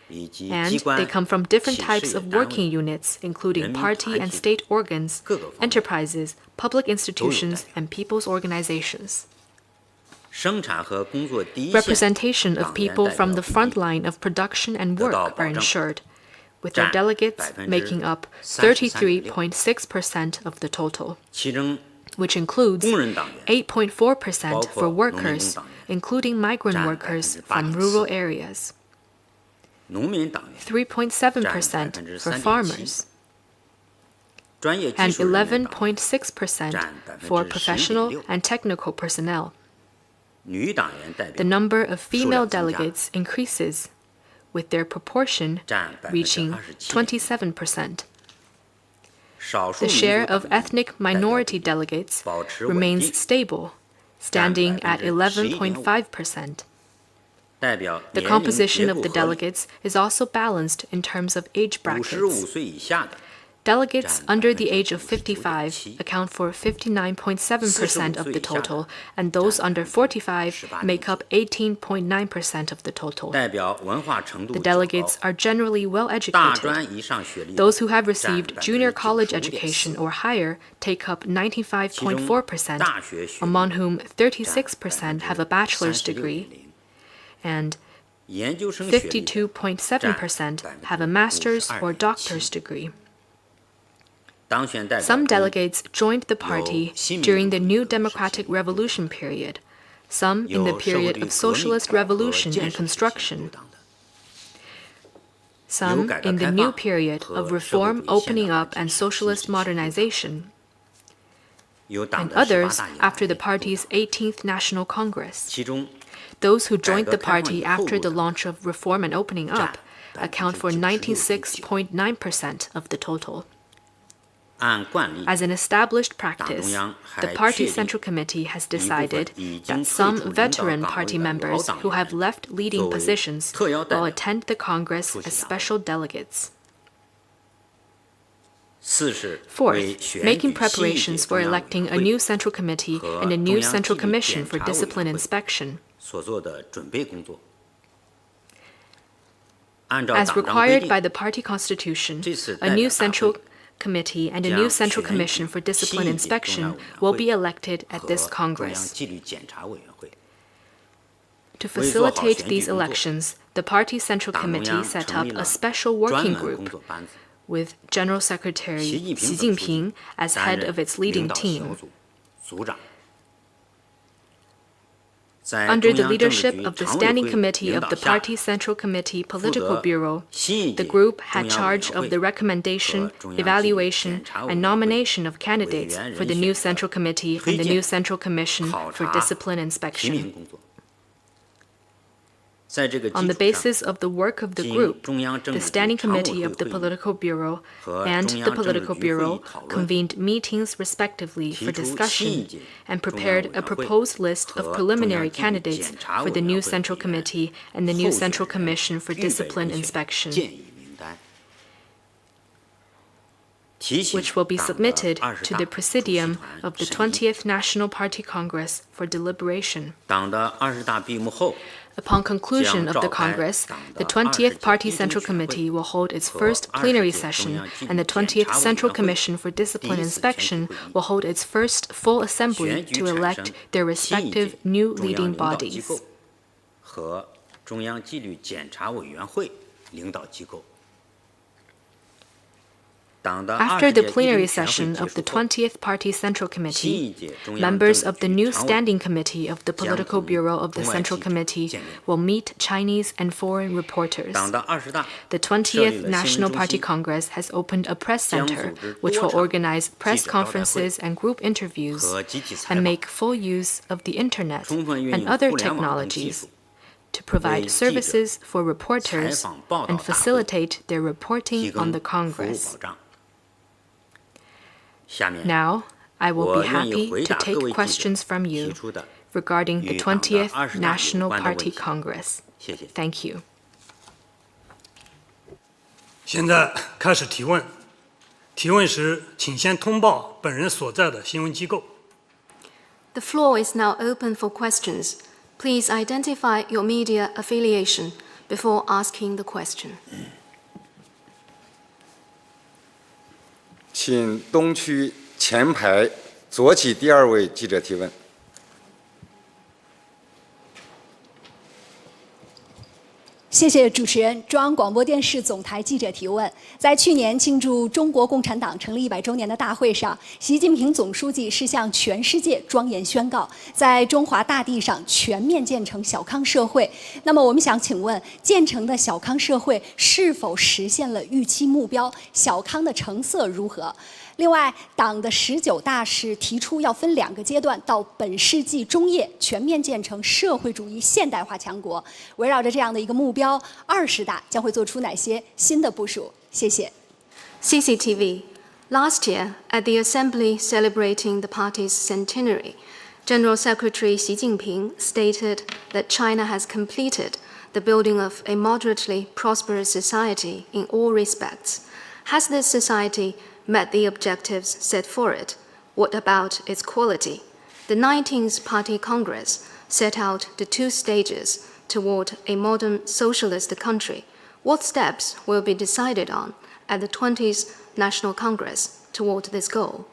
[SPEAKER 9] And they come from different types of working units, including party and state organs, enterprises, public institutions, and people's organizations. Representation of people from the front line of production and work are ensured, with their delegates making up 33.6% of the total, which includes 8.4% for workers, including migrant workers from rural areas, 3.7% for farmers, and 11.6% for professional and technical personnel. The number of female delegates increases, with their proportion reaching 27%. The share of ethnic minority delegates remains stable, standing at 11.5%. The composition of the delegates is also balanced in terms of age brackets. Delegates under the age of 55 account for 59.7% of the total, and those under 45 make up 18.9% of the total. The delegates are generally well educated. Those who have received junior college education or higher take up 95.4%, among whom 36% have a bachelor's degree, and 52.7% have a master's or doctor's degree. Some delegates joined the party during the New Democratic Revolution period, some in the period of Socialist Revolution and Construction, some in the new period of reform, opening up, and socialist modernization, and others after the party's 18th National Congress. Those who joined the party after the launch of reform and opening up account for 96.9% of the total. As an established practice, the Party Central Committee has decided that some veteran party members who have left leading positions will attend the Congress as special delegates. Fourth, making preparations for electing a new Central Committee and a new Central Commission for Discipline Inspection. As required by the party constitution, a new Central Committee and a new Central Commission for Discipline Inspection will be elected at this Congress. To facilitate these elections, the Party Central Committee set up a special working group with General Secretary Xi Jinping as head of its leading team. Under the leadership of the Standing Committee of the Party Central Committee Political Bureau, the group had charge of the recommendation, evaluation, and nomination of candidates for the new Central Committee and the new Central Commission for Discipline Inspection. On the basis of the work of the group, the Standing Committee of the Political Bureau and the Political Bureau convened meetings respectively for discussion and prepared a proposed list of preliminary candidates for the new Central Committee and the new Central Commission for Discipline Inspection, which will be submitted to the Presidium of the 20th National Party Congress for deliberation. Upon conclusion of the Congress, the 20th Party Central Committee will hold its first plenary session, and the 20th Central Commission for Discipline Inspection will hold its first full assembly to elect their respective new leading bodies. After the plenary session of the 20th Party Central Committee, members of the new Standing Committee of the Political Bureau of the Central Committee will meet Chinese and foreign reporters. The 20th National Party Congress has opened a press center, which will organize press conferences and group interviews and make full use of the internet and other technologies to provide services for reporters and facilitate their reporting on the Congress. Now, I will be happy to take questions from you regarding the 20th National Party Congress. Thank you.
[SPEAKER 8] 现在开始提问。提问时，请先通报本人所在的新闻机构。
[SPEAKER 9] The floor is now open for questions. Please identify your media affiliation before asking the question.
[SPEAKER 11] 请东区前排左起第2位记者提问。
[SPEAKER 12] 谢谢主持人。中央广播电视总台记者提问：在去年庆祝中国共产党成立100周年的大会上，习近平总书记是向全世界庄严宣告，在中华大地上全面建成小康社会。那么，我们想请问，建成的小康社会是否实现了预期目标？小康的成色如何？ 另外，党的19大是提出要分2个阶段，到本世纪中叶全面建成社会主义现代化强国。围绕着这样的一个目标，20大将会做出哪些新的部署？谢谢。
[SPEAKER 9] CCTV. Last year, at the assembly celebrating the party's centenary, General Secretary Xi Jinping stated that China has completed the building of a moderately prosperous society in all respects. Has this society met the objectives set for it? What about its quality? The 19th Party Congress set out the 2 stages toward a modern socialist country. What steps will be decided on at the 20th National Congress toward this goal?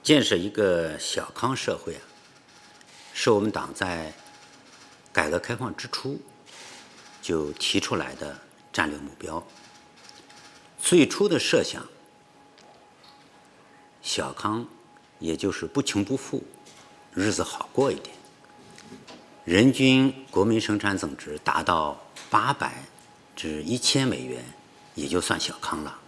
[SPEAKER 10] 建设一个小康社会是我们党在改革开放之初就提出来的 战略目标，最初的设想，小康也就是不穷不富，日子好过一点，人均国民生产总值达到800至1000美元，也就算小康了。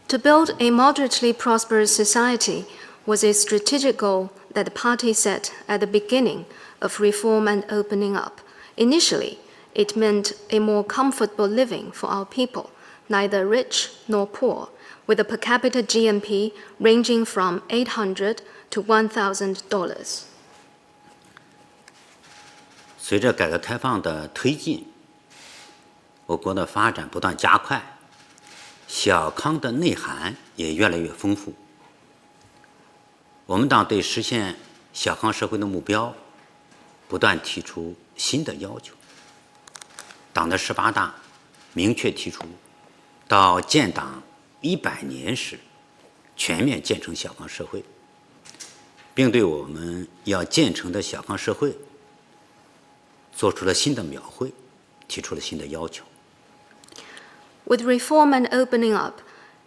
[SPEAKER 9] To build a moderately prosperous society was a strategic goal that the party set at the beginning of reform and opening up. Initially, it meant a more comfortable living for our people, neither rich nor poor, with a per capita GNP ranging from $800 to $1,000.
[SPEAKER 10] 随着改革开放的推进，我国的发展不断加快，小康的内涵也越来越丰富。我们党对实现小康社会的目标，不断提出新的要求。 党的18大明确提出，到建党100年时，全面建成小康社会，并对我们要建成的小康社会做出了新的描绘，提出了新的要求。
[SPEAKER 9] With reform and opening up,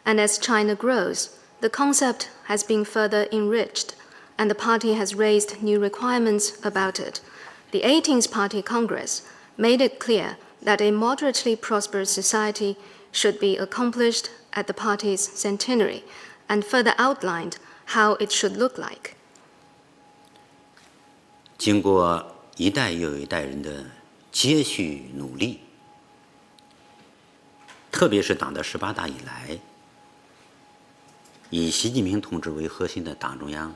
[SPEAKER 9] and as China grows, the concept has been further enriched, and the party has raised new requirements about it. The 18th Party Congress made it clear that a moderately prosperous society should be accomplished at the party's centenary, and further outlined how it should look like.
[SPEAKER 10] 经过一代又一代人的接续努力，特别是党的18大以来，以习近平同志为核心的党中央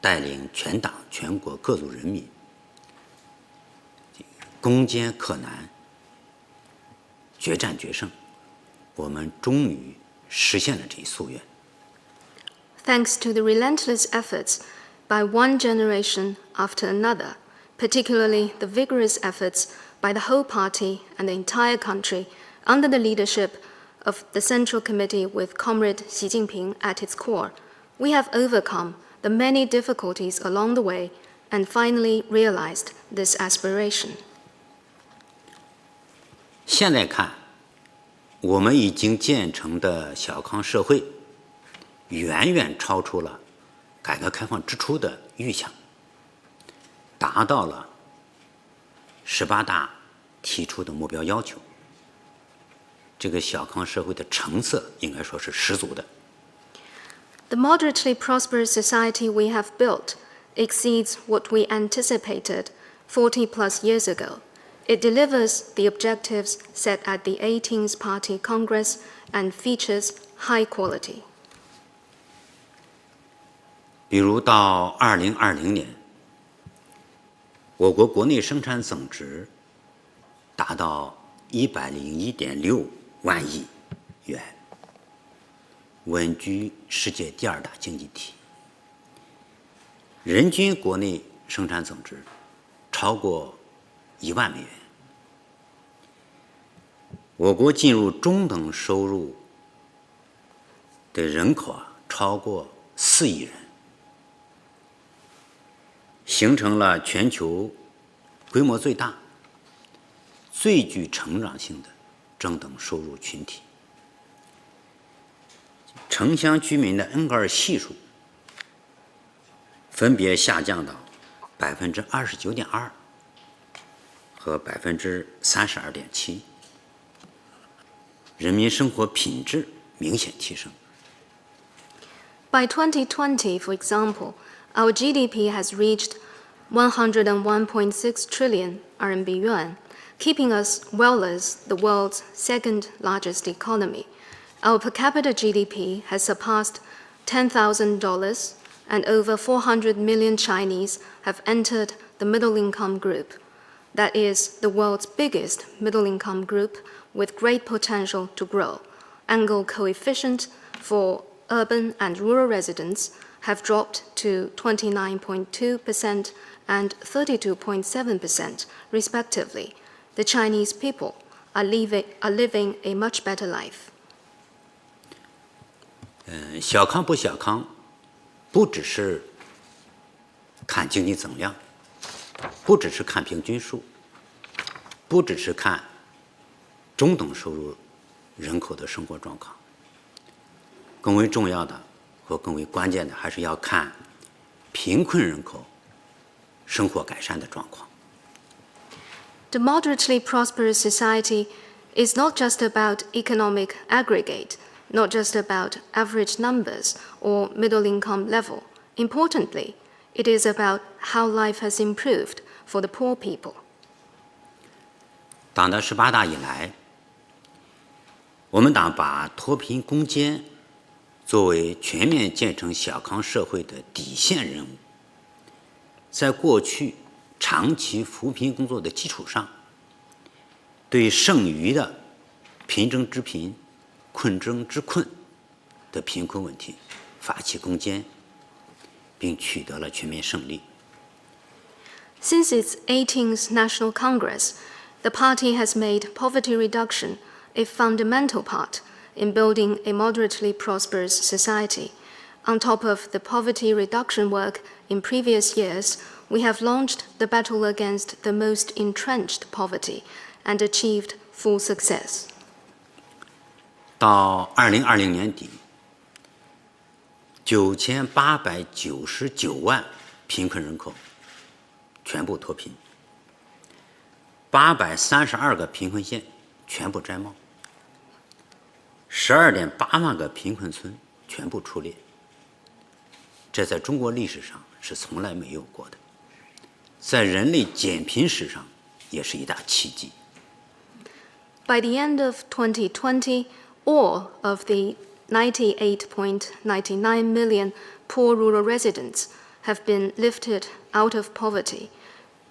[SPEAKER 10] 带领全党全国各族人民攻坚克难， 决战决胜，我们终于实现了这一夙愿。
[SPEAKER 9] Thanks to the relentless efforts by one generation after another, particularly the vigorous efforts by the whole party and the entire country under the leadership of the Central Committee with Comrade Xi Jinping at its core, we have overcome the many difficulties along the way and finally realized this aspiration.
[SPEAKER 10] 现在看，我们已经建成的小康社会，远远超出了改革开放之初的预想，达到了18大提出的目标要求。这个小康社会的成色应该说是十足的。
[SPEAKER 9] The moderately prosperous society we have built exceeds what we anticipated 40 plus years ago. It delivers the objectives set at the 18th Party Congress and features high quality.
[SPEAKER 10] 比如到2020年，我国国内生产总值达到101.6万亿元，稳居世界第2大经济体，人均国内生产总值超过1万美元。我国进入中等收入的人口超过4亿人，形成了全球规模最大、最具成长性的中等收入群体。城乡居民的 N2系数分别下降到29.2%和32.7%，人民生活品质明显提升。
[SPEAKER 9] By 2020, for example, our GDP has reached 101.6 trillion RMB yuan, keeping us well as the world's second largest economy. Our per capita GDP has surpassed $10,000, and over 400 million Chinese have entered the middle-income group. That is the world's biggest middle-income group with great potential to grow. Angle coefficient for urban and rural residents have dropped to 29.2% and 32.7%, respectively. The Chinese people are living a much better life.
[SPEAKER 10] 小康不小康，不只是看经济总量，不只是看平均数，不只是看中等收入人口的生活状况，更为重要的和更为关键的，还是要看贫困人口生活改善的状况。
[SPEAKER 9] The moderately prosperous society is not just about economic aggregate, not just about average numbers or middle income level. Importantly, it is about how life has improved for the poor people.
[SPEAKER 10] 党的18大以来，我们党把脱贫攻坚作为全面建成小康社会的底线任务，在过去长期扶贫工作的基础上，对剩余的贫中之贫、困中之困的贫困问题发起攻坚，并取得了全面胜利。
[SPEAKER 9] Since its 18th National Congress, the party has made poverty reduction a fundamental part in building a moderately prosperous society. On top of the poverty reduction work in previous years, we have launched the battle against the most entrenched poverty and achieved full success.
[SPEAKER 10] 到2020年底，9899万贫困人口全部脱贫，832个贫困县全部摘帽，12.8万个贫困村全部出列。这在中国历史上是从来没有过的，在人类减贫史上也是一大奇迹。
[SPEAKER 9] By the end of 2020, all of the 98.99 million poor rural residents have been lifted out of poverty.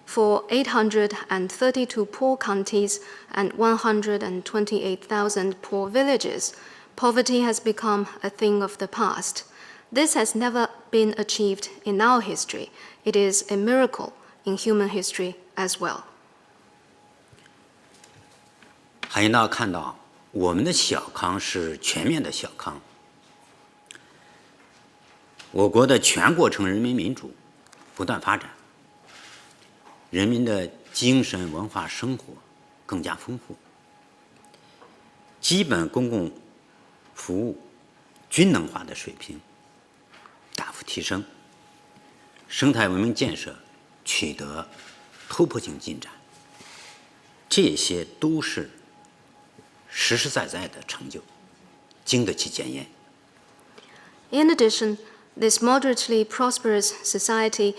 [SPEAKER 9] For 832 poor counties and 128,000 poor villages, poverty has become a thing of the past. This has never been achieved in our history. It is a miracle in human history as well.
[SPEAKER 10] 还应当看到，我们的小康是全面的小康。我国的全过程人民民主不断发展，人民的精神文化生活更加丰富，基本公共服务均能化的水平大幅提升，生态文明建设取得突破性进展，这些都是实实在在的成就，经得起检验。
[SPEAKER 9] In addition, this moderately prosperous society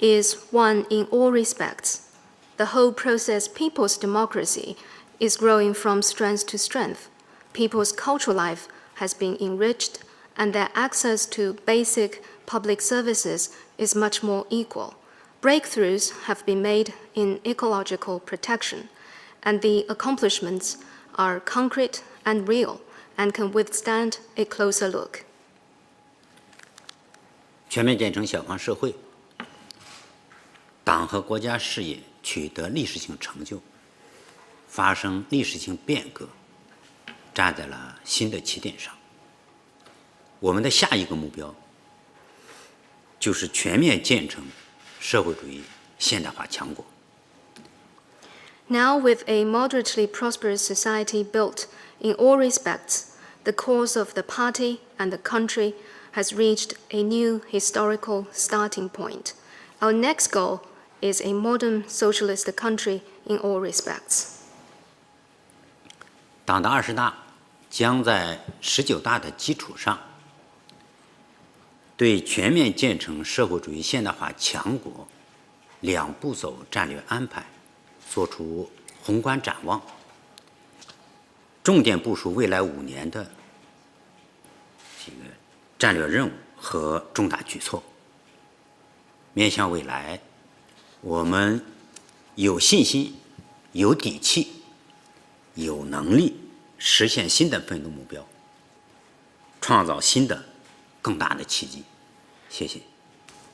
[SPEAKER 9] is one in all respects. The whole process, people's democracy, is growing from strength to strength. People's cultural life has been enriched, and their access to basic public services is much more equal. Breakthroughs have been made in ecological protection, and the accomplishments are concrete and real and can withstand a closer look.
[SPEAKER 10] 全面建成小康社会，党和国家事业取得历史性成就，发生历史性变革，站在了新的起点上。我们的下一个目标就是全面建成社会主义现代化强国。
[SPEAKER 9] Now, with a moderately prosperous society built in all respects, the cause of the party and the country has reached a new historical starting point. Our next goal is a modern socialist country in all respects.
[SPEAKER 10] 党的20大将在19大的基础上，对全面建成社会主义现代化强国2步走战略安排作出宏观展望，重点部署未来5年的战略任务和重大举措。面向未来，我们有信心、有底气、有能力实现新的奋斗目标，创造新的更大的奇迹。谢谢。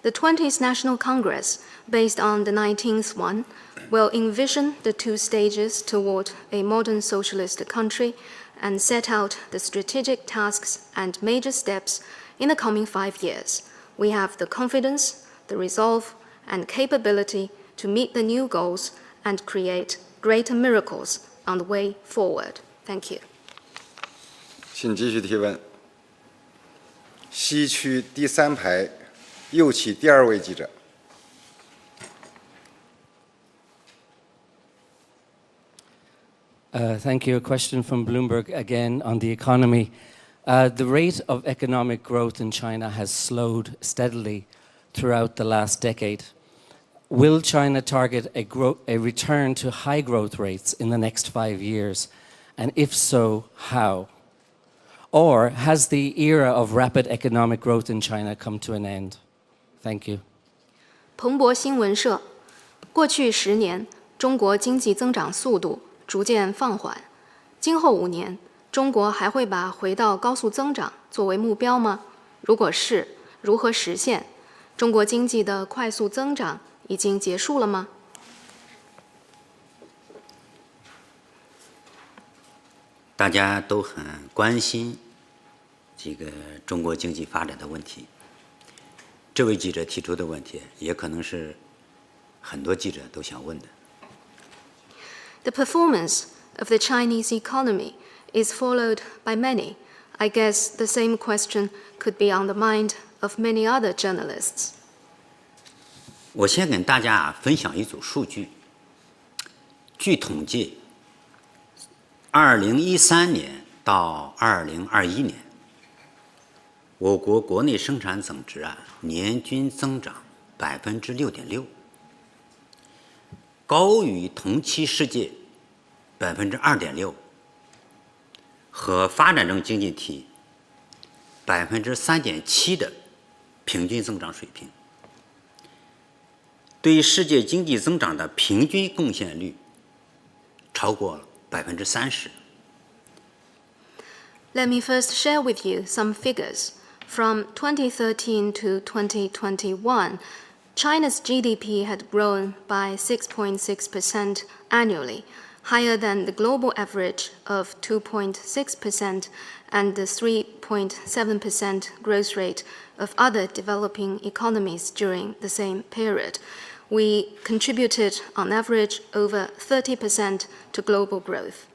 [SPEAKER 9] The 20th National Congress, based on the 19th one, will envision the 2 stages toward a modern socialist country and set out the strategic tasks and major steps in the coming 5 years. We have the confidence, the resolve, and capability to meet the new goals and create greater miracles on the way forward. Thank you.
[SPEAKER 11] 请继续提问。西区第3排右起第2位记者。
[SPEAKER 13] Thank you. A question from Bloomberg again on the economy. The rate of economic growth in China has slowed steadily throughout the last decade. Will China target a return to high growth rates in the next 5 years? And if so, how? Or has the era of rapid economic growth in China come to an end? Thank you.
[SPEAKER 9] 彭博新闻社，过去10年，中国经济增长速度逐渐放缓。今后5年，中国还会把回到高速增长作为目标吗？如果是，如何实现？中国经济的快速增长已经结束了吗？
[SPEAKER 10] 大家都很关心这个中国经济发展的问题。这位记者提出的问题，也可能是很多记者都想问的。
[SPEAKER 9] The performance of the Chinese economy is followed by many. I guess the same question could be on the mind of many other journalists.
[SPEAKER 10] 我先跟大家分享一组数据。据统计，2013年到2021年，我国国内生产总值年均增长6.6%，高于同期世界2.6%和发展中经济体3.7%的平均增长水平，对世界经济增长的平均贡献率超过30%。
[SPEAKER 9] Let me first share with you some figures. From 2013 to 2021, China's GDP had grown by 6.6% annually, higher than the global average of 2.6% and the 3.7% growth rate of other developing economies during the same period. We contributed on average over 30% to global growth.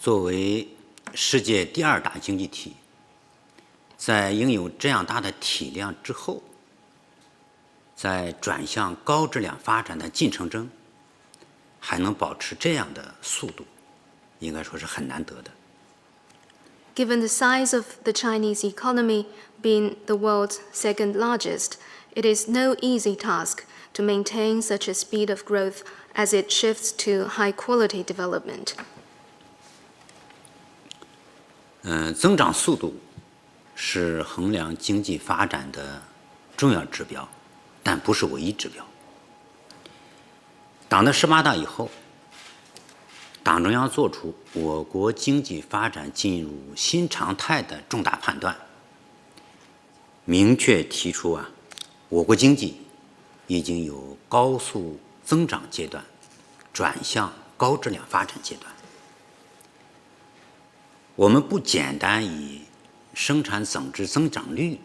[SPEAKER 10] 作为世界第2大经济体，在拥有这样大的体量之后，在转向高质量发展的进程中，还能保持这样的速度，应该说是很难得的。
[SPEAKER 9] Given the size of the Chinese economy being the world's second largest, it is no easy task to maintain such a speed of growth as it shifts to high-quality development.
[SPEAKER 10] 增长速度是衡量经济发展的重要指标，但不是唯一指标。党的18大以后，党中央作出我国经济发展进入新常态的重大判断，明确提出我国经济已经由高速增长阶段转向高质量发展阶段。我们不简单以生产总值增长率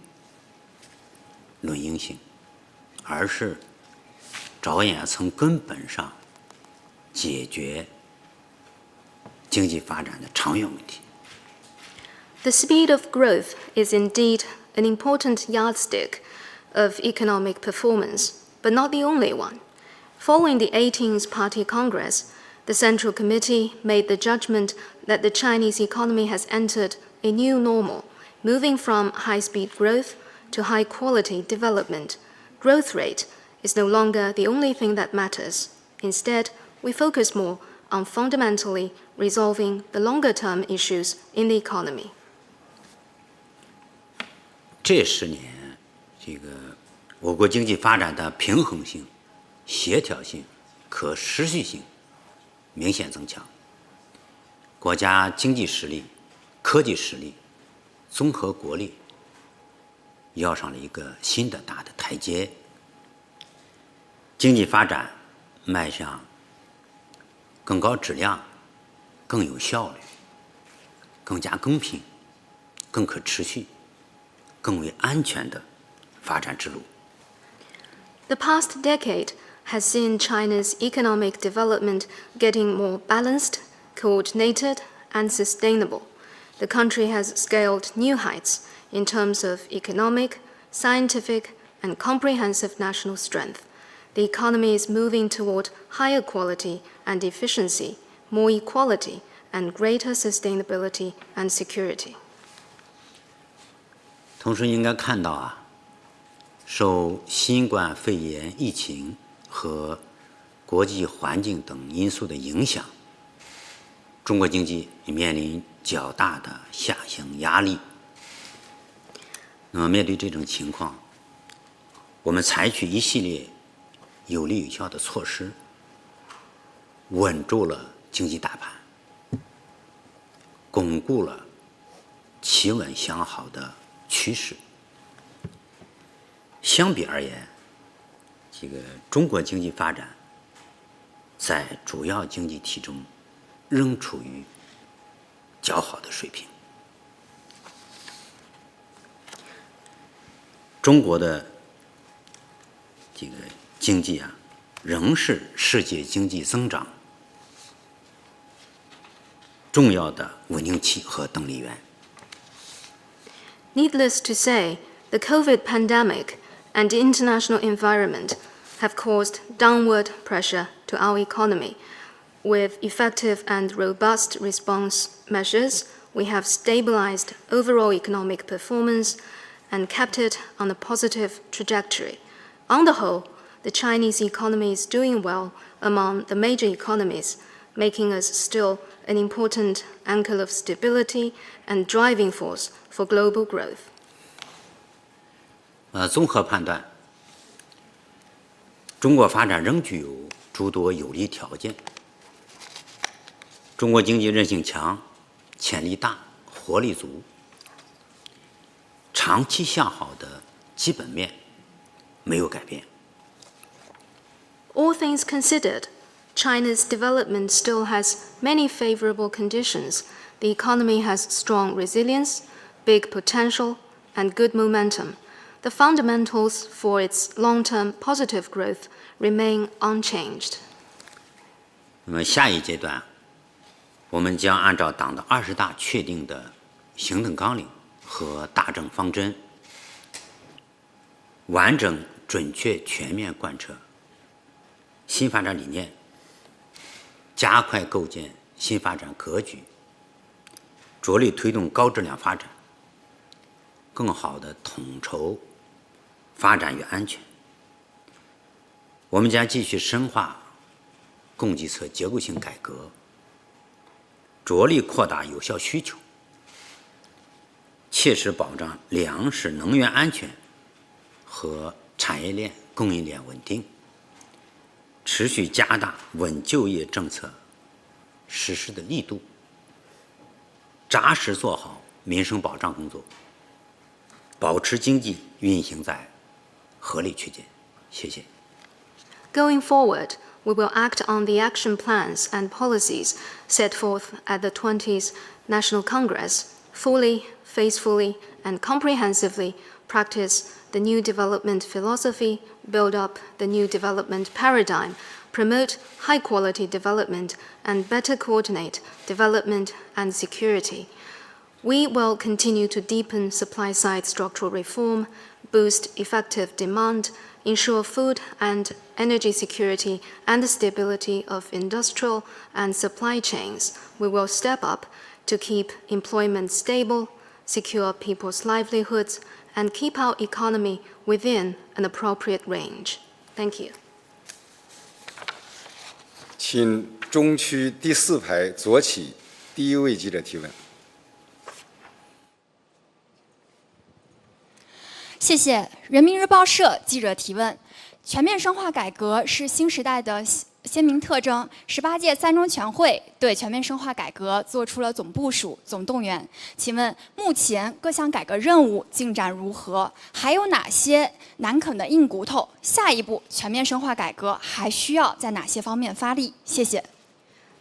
[SPEAKER 10] 论英性，而是着眼从根本上解决经济发展的长远问题。
[SPEAKER 9] The speed of growth is indeed an important yardstick of economic performance, but not the only one. Following the 18th Party Congress, the Central Committee made the judgment that the Chinese economy has entered a new normal, moving from high-speed growth to high-quality development. Growth rate is no longer the only thing that matters. Instead, we focus more on fundamentally resolving the longer-term issues in the economy.
[SPEAKER 10] 这10年，我国经济发展的平衡性、协调性、可持续性明显增强，国家经济实力、科技实力、综合国力要上了一个新的大的台阶，经济发展迈向更高质量、更有效率、更加公平、更可持续、更为安全的发展之路。
[SPEAKER 9] The past decade has seen China's economic development getting more balanced, coordinated, and sustainable. The country has scaled new heights in terms of economic, scientific, and comprehensive national strength. The economy is moving toward higher quality and efficiency, more equality, and greater sustainability and security.
[SPEAKER 10] 同时应该看到受新冠肺炎疫情和国际环境等因素的影响，中国经济面临较大的下行压力。那么面对这种情况，我们采取一系列有力有效的措施，稳住了经济大盘，巩固了企稳向好的趋势。相比而言，中国经济发展在主要经济体中仍处于较好的水平。中国的经济仍是世界经济增长重要的稳定器和动力源。
[SPEAKER 9] Needless to say, the COVID pandemic and the international environment have caused downward pressure to our economy. With effective and robust response measures, we have stabilized overall economic performance and kept it on a positive trajectory. On the whole, the Chinese economy is doing well among the major economies, making us still an important anchor of stability and driving force for global growth.
[SPEAKER 10] 综合判断，中国发展仍具有诸多有利条件。中国经济韧性强，潜力大，活力足，长期向好的基本面没有改变。
[SPEAKER 9] All things considered, China's development still has many favorable conditions. The economy has strong resilience, big potential, and good momentum. The fundamentals for its long-term positive growth remain unchanged.
[SPEAKER 10] 那么下一阶段，我们将按照党的20大确定的行政纲领和大政方针，完整、准确、全面贯彻新发展理念，加快构建新发展格局，着力推动高质量发展，更好地统筹发展与安全。我们将继续深化供给侧结构性改革，着力扩大有效需求，切实保障粮食能源安全和产业链供应链稳定，持续加大稳就业政策实施的力度，扎实做好民生保障工作，保持经济运行在合理区间。谢谢。
[SPEAKER 9] Going forward, we will act on the action plans and policies set forth at the 20th National Congress, fully, faithfully, and comprehensively practice the new development philosophy, build up the new development paradigm, promote high-quality development, and better coordinate development and security. We will continue to deepen supply-side structural reform, boost effective demand, ensure food and energy security and the stability of industrial and supply chains. We will step up to keep employment stable, secure people's livelihoods, and keep our economy within an appropriate range. Thank you.
[SPEAKER 11] 请中区第4排左起第1位记者提问。
[SPEAKER 14] 谢谢。人民日报社记者提问：全面深化改革是新时代的鲜明特征。18届3中全会对全面深化改革做出了总部署、总动员。请问目前各项改革任务进展如何？还有哪些难啃的硬骨头？下一步全面深化改革还需要在哪些方面发力？谢谢。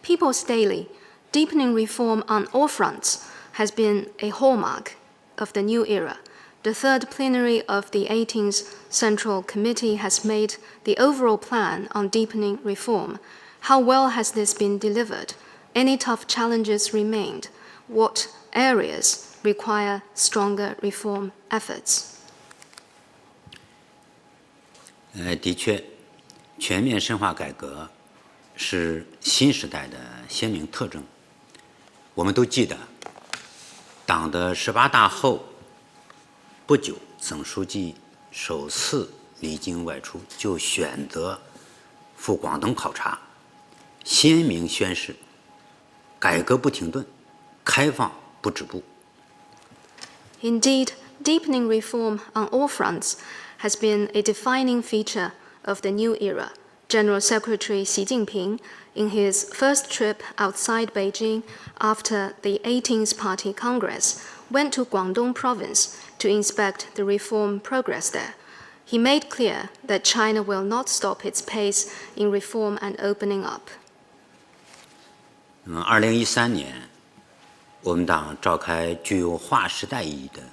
[SPEAKER 9] People's Daily, deepening reform on all fronts has been a hallmark of the new era. The third plenary of the 18th Central Committee has made the overall plan on deepening reform. How well has this been delivered? Any tough challenges remained? What areas require stronger reform efforts?
[SPEAKER 10] 的确，全面深化改革是新时代的鲜明特征。我们都记得，党的18大后不久，总书记首次离京外出，就选择赴广东考察，鲜明宣示改革不停顿，开放不止步。
[SPEAKER 9] Indeed, deepening reform on all fronts has been a defining feature of the new era. General Secretary Xi Jinping, in his first trip outside Beijing after the 18th Party Congress, went to Guangdong Province to inspect the reform progress there. He made clear that China will not stop its pace in reform and opening up.
[SPEAKER 10] 2013年，我们党召开具有划时代意义的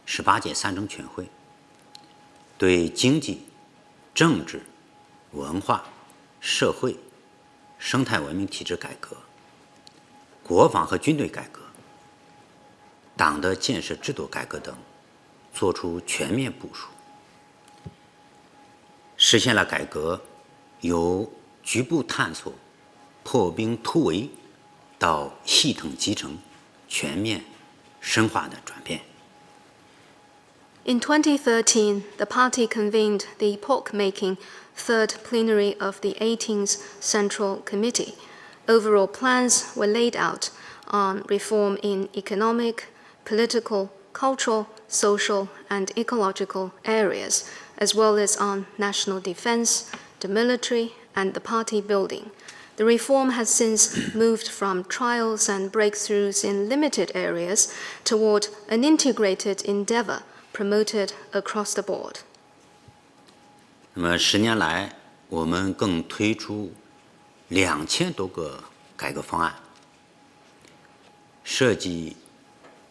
[SPEAKER 10] 18届3中全会，对经济、政治、文化、社会、生态文明体制改革、国防和军队改革、党的建设制度改革等作出全面部署，实现了改革由局部探索、破冰突围到系统集成、全面深化的转变。
[SPEAKER 9] In 2013, the party convened the epoch-making third plenary of the 18th Central Committee. Overall plans were laid out on reform in economic, political, cultural, social, and ecological areas, as well as on national defense, the military, and the party building. The reform has since moved from trials and breakthroughs in limited areas toward an integrated endeavor promoted across the board.
[SPEAKER 10] 那么10年来，我们更推出2000多个改革方案，涉及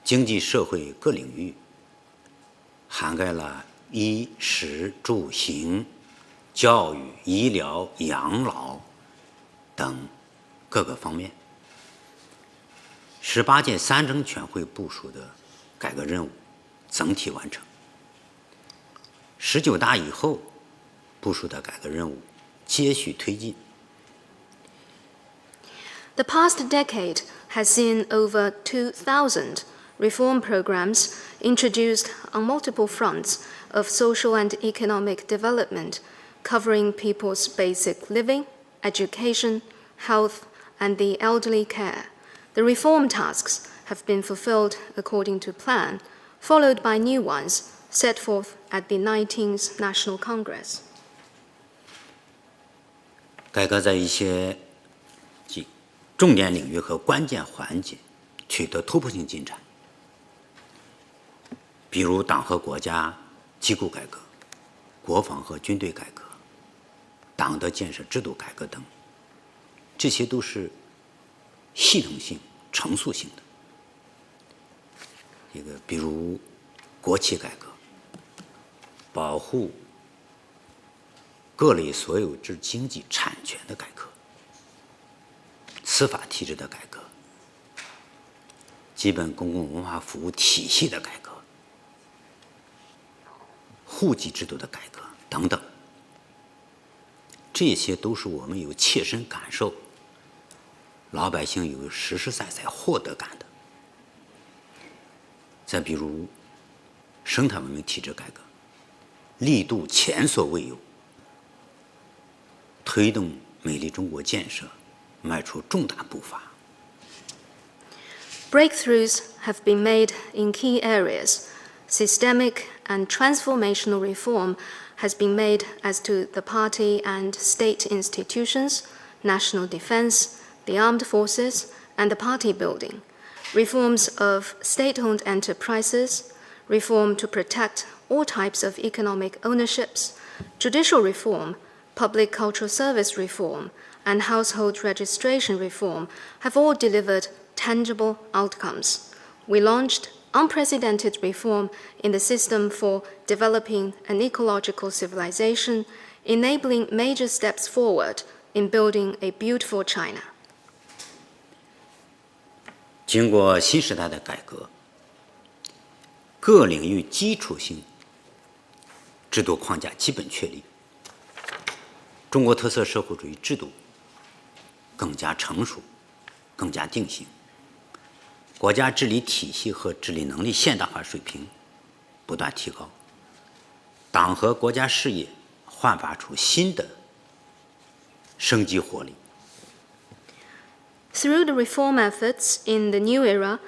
[SPEAKER 10] 经济社会各领域，涵盖了衣食住行、教育、医疗、养老等各个方面。18届3中全会部署的改革任务整体完成，19大以后部署的改革任务接续推进。
[SPEAKER 9] The past decade has seen over 2,000 reform programs introduced on multiple fronts of social and economic development, covering people's basic living, education, health, and the elderly care. The reform tasks have been fulfilled according to plan, followed by new ones set forth at the 19th National Congress.
[SPEAKER 10] 改革在一些重点领域和关键环节取得突破性进展，比如党和国家机构改革、国防和军队改革、党的建设制度改革等，这些都是系统性、乘数性的。比如国企改革，保护各类所有制经济产权的改革，司法体制的改革，基本公共文化服务体系的改革，户籍制度的改革等等，这些都是我们有切身感受，老百姓有实实在在获得感的。再比如生态文明体制改革，力度前所未有，推动美丽中国建设迈出重大步伐。
[SPEAKER 9] Breakthroughs have been made in key areas. Systemic and transformational reform has been made as to the party and state institutions, national defense, the armed forces, and the party building. Reforms of state-owned enterprises, reform to protect all types of economic ownerships, judicial reform, public cultural service reform, and household registration reform have all delivered tangible outcomes. We launched unprecedented reform in the system for developing an ecological civilization, enabling major steps forward in building a beautiful China.
[SPEAKER 10] 经过新时代的改革，各领域基础性制度框架基本确立，中国特色社会主义制度更加成熟，更加定型，国家治理体系和治理能力现代化水平不断提高，党和国家事业焕发出新的生机活力。
[SPEAKER 9] Through the reform efforts in the new era,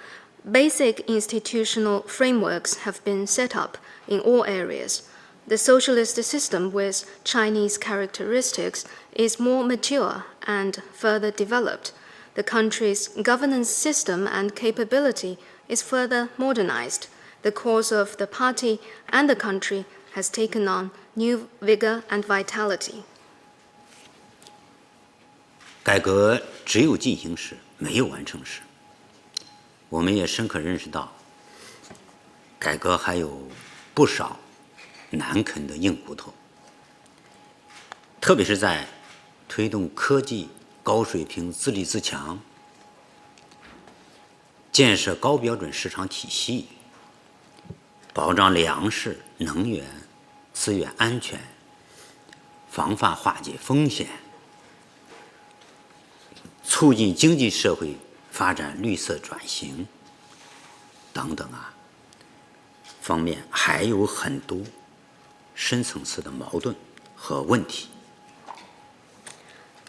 [SPEAKER 9] basic institutional frameworks have been set up in all areas. The socialist system with Chinese characteristics is more mature and further developed. The country's governance system and capability is further modernized. The cause of the party and the country has taken on new vigor and vitality.
[SPEAKER 10] 改革只有进行时，没有完成时。我们也深刻认识到，改革还有不少难啃的硬骨头，特别是在推动科技高水平自立自强、建设高标准市场体系、保障粮食、能源、资源安全、防范化解风险、促进经济社会发展绿色转型等等方面，还有很多深层次的矛盾和问题。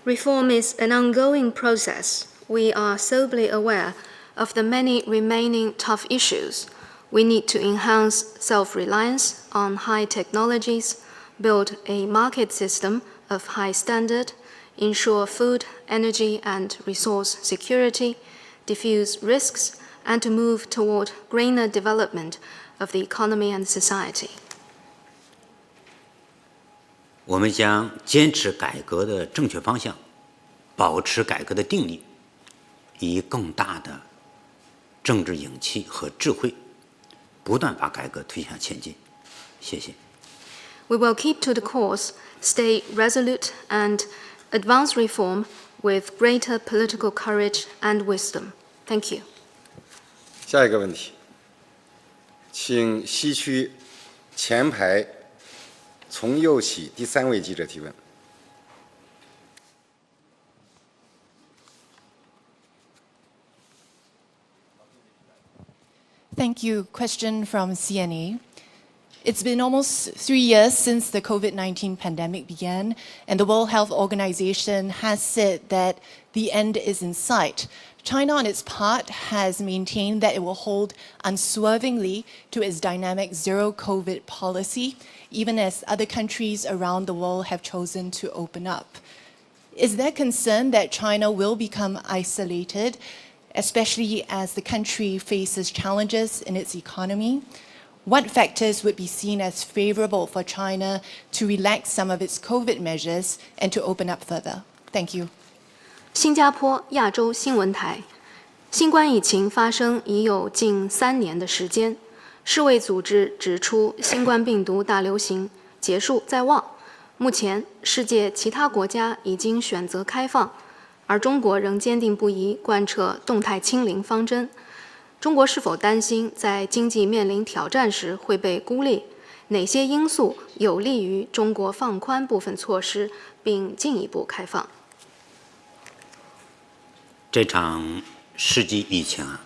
[SPEAKER 9] Reform is an ongoing process. We are soberly aware of the many remaining tough issues. We need to enhance self-reliance on high technologies, build a market system of high standard, ensure food, energy, and resource security, diffuse risks, and to move toward greener development of the economy and society.
[SPEAKER 10] 我们将坚持改革的正确方向，保持改革的定力，以更大的政治勇气和智慧，不断把改革推向前进。谢谢。
[SPEAKER 9] We will keep to the course, stay resolute, and advance reform with greater political courage and wisdom. Thank you.
[SPEAKER 11] 下一个问题，请西区前排从右起第3位记者提问。
[SPEAKER 15] Thank you. Question from CNA. It's been almost 3 years since the COVID-19 pandemic began, and the World Health Organization has said that the end is in sight. China, on its part, has maintained that it will hold unswervingly to its dynamic zero-COVID policy, even as other countries around the world have chosen to open up. Is there concern that China will become isolated, especially as the country faces challenges in its economy? What factors would be seen as favorable for China to relax some of its COVID measures and to open up further? Thank you.
[SPEAKER 9] 新加坡亚洲新闻台，新冠疫情发生已有近3年的时间，世卫组织指出，新冠病毒大流行结束在望。目前，世界其他国家已经选择开放，而中国仍坚定不移贯彻动态清零方针。中国是否担心在经济面临挑战时会被孤立？哪些因素有利于中国放宽部分措施并进一步开放？
[SPEAKER 10] 这场世纪疫情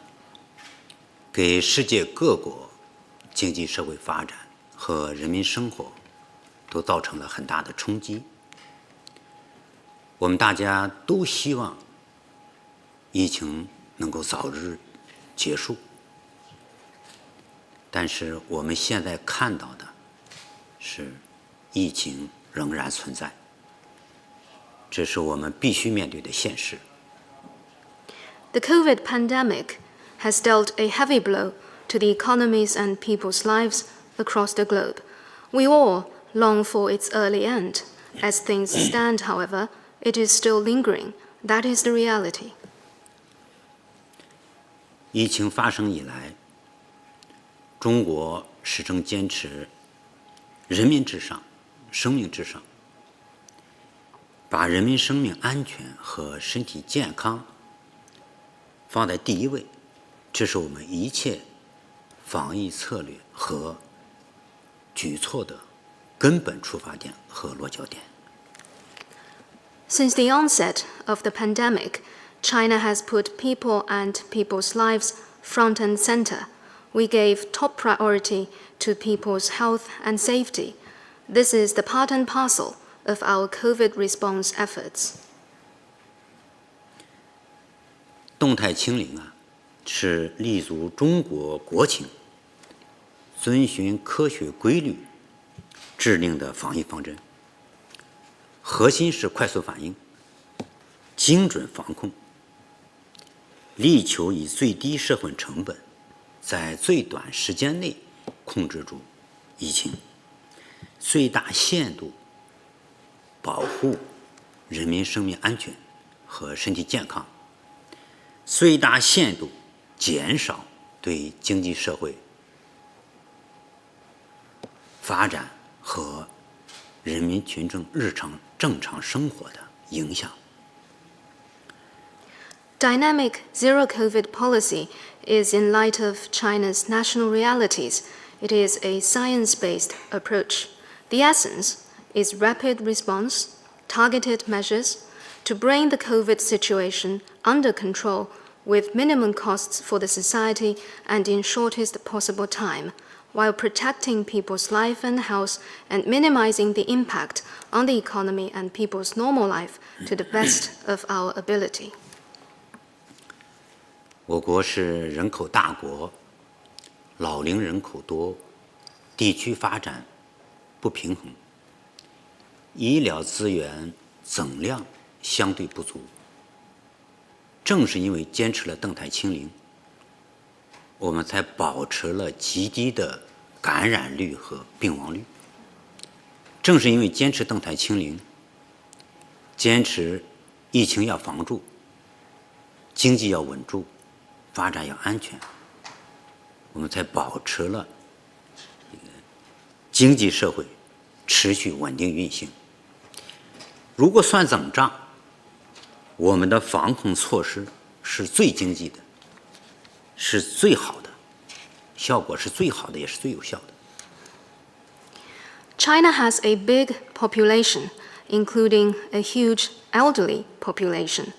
[SPEAKER 10] 给世界各国经济社会发展和人民生活都造成了很大的冲击。我们大家都希望疫情能够早日结束，但是我们现在看到的是疫情仍然存在，这是我们必须面对的现实。
[SPEAKER 9] The COVID pandemic has dealt a heavy blow to the economies and people's lives across the globe. We all long for its early end. As things stand, however, it is still lingering. That is the reality.
[SPEAKER 10] 疫情发生以来，中国始终坚持人民至上、生命至上，把人民生命安全和身体健康放在第一位，这是我们一切防疫策略和举措的根本出发点和落脚点。
[SPEAKER 9] Since the onset of the pandemic, China has put people and people's lives front and center. We gave top priority to people's health and safety. This is the part and parcel of our COVID response efforts.
[SPEAKER 10] 动态清零是立足中国国情，遵循科学规律制定的防疫方针，核心是快速反应、精准防控，力求以最低社会成本，在最短时间内控制住疫情，最大限度保护人民生命安全和身体健康，最大限度减少对经济社会发展和人民群众日常正常生活的影响。
[SPEAKER 9] Dynamic zero-COVID policy is in light of China's national realities. It is a science-based approach. The essence is rapid response, targeted measures to bring the COVID situation under control with minimum costs for the society and in shortest possible time, while protecting people's life and health and minimizing the impact on the economy and people's normal life to the best of our ability.
[SPEAKER 10] 我国是人口大国，老龄人口多，地区发展不平衡，医疗资源总量相对不足。正是因为坚持了动态清零，我们才保持了极低的感染率和病亡率。正是因为坚持动态清零，坚持疫情要防住，经济要稳住，发展要安全，我们才保持了经济社会持续稳定运行。如果算总账，我们的防控措施是最经济的，是最好的，效果是最好的，也是最有效的。
[SPEAKER 9] China has a big population, including a huge elderly population.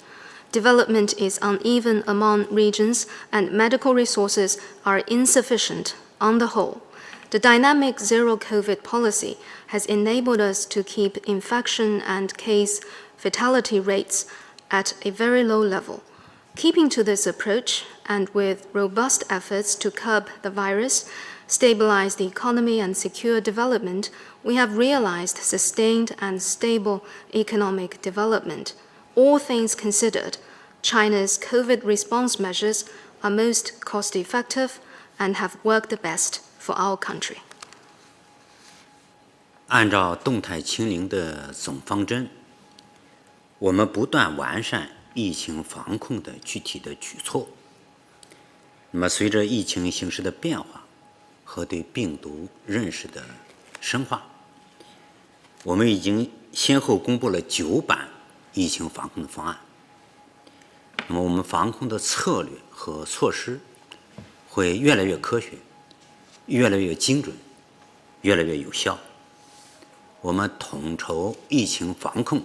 [SPEAKER 9] Development is uneven among regions, and medical resources are insufficient on the whole. The dynamic zero-COVID policy has enabled us to keep infection and case fatality rates at a very low level. Keeping to this approach, and with robust efforts to curb the virus, stabilize the economy and secure development, we have realized sustained and stable economic development. All things considered, China's COVID response measures are most cost-effective and have worked best for our country.
[SPEAKER 10] 按照动态清零的总方针，我们不断完善疫情防控的具体的举措。那么，随着疫情形势的变化和对病毒认识的深化，我们已经先后公布了9版疫情防控的方案。那么，我们防控的策略和措施会越来越科学，越来越精准，越来越有效。我们统筹疫情防控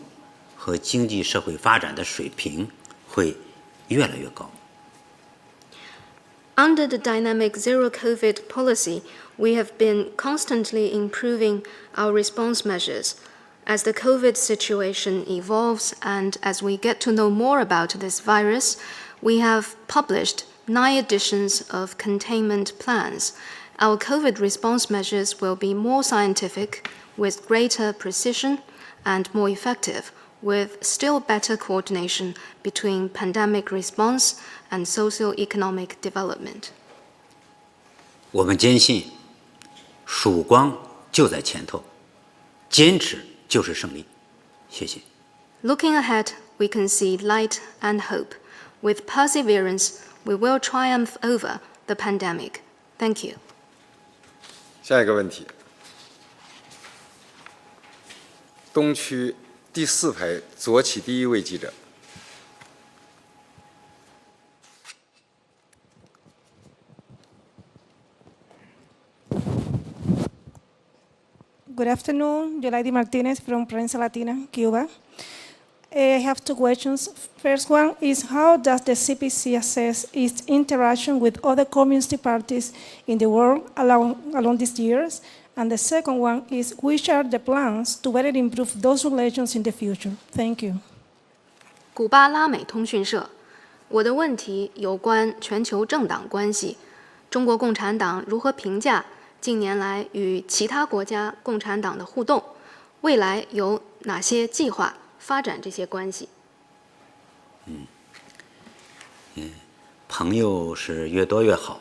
[SPEAKER 10] 和经济社会发展的水平会越来越高。
[SPEAKER 9] Under the dynamic zero-COVID policy, we have been constantly improving our response measures. As the COVID situation evolves and as we get to know more about this virus, we have published 9 editions of containment plans. Our COVID response measures will be more scientific, with greater precision, and more effective, with still better coordination between pandemic response and socio-economic development.
[SPEAKER 10] 我们坚信，曙光就在前头，坚持就是胜利。谢谢。
[SPEAKER 9] Looking ahead, we can see light and hope. With perseverance, we will triumph over the pandemic. Thank you.
[SPEAKER 11] 下一个问题，东区第4排左起第1位记者。
[SPEAKER 16] Good afternoon, Yolandi Martinez from Prensa Latina, Cuba. I have 2 questions. First one is, how does the CPC assess its interaction with other communist parties in the world along these years? And the second one is, which are the plans to better improve those relations in the future? Thank you.
[SPEAKER 9] 古巴拉美通讯社，我的问题有关全球政党关系，中国共产党如何评价近年来与其他国家共产党的互动？未来有哪些计划发展这些关系？
[SPEAKER 10] 朋友是越多越好。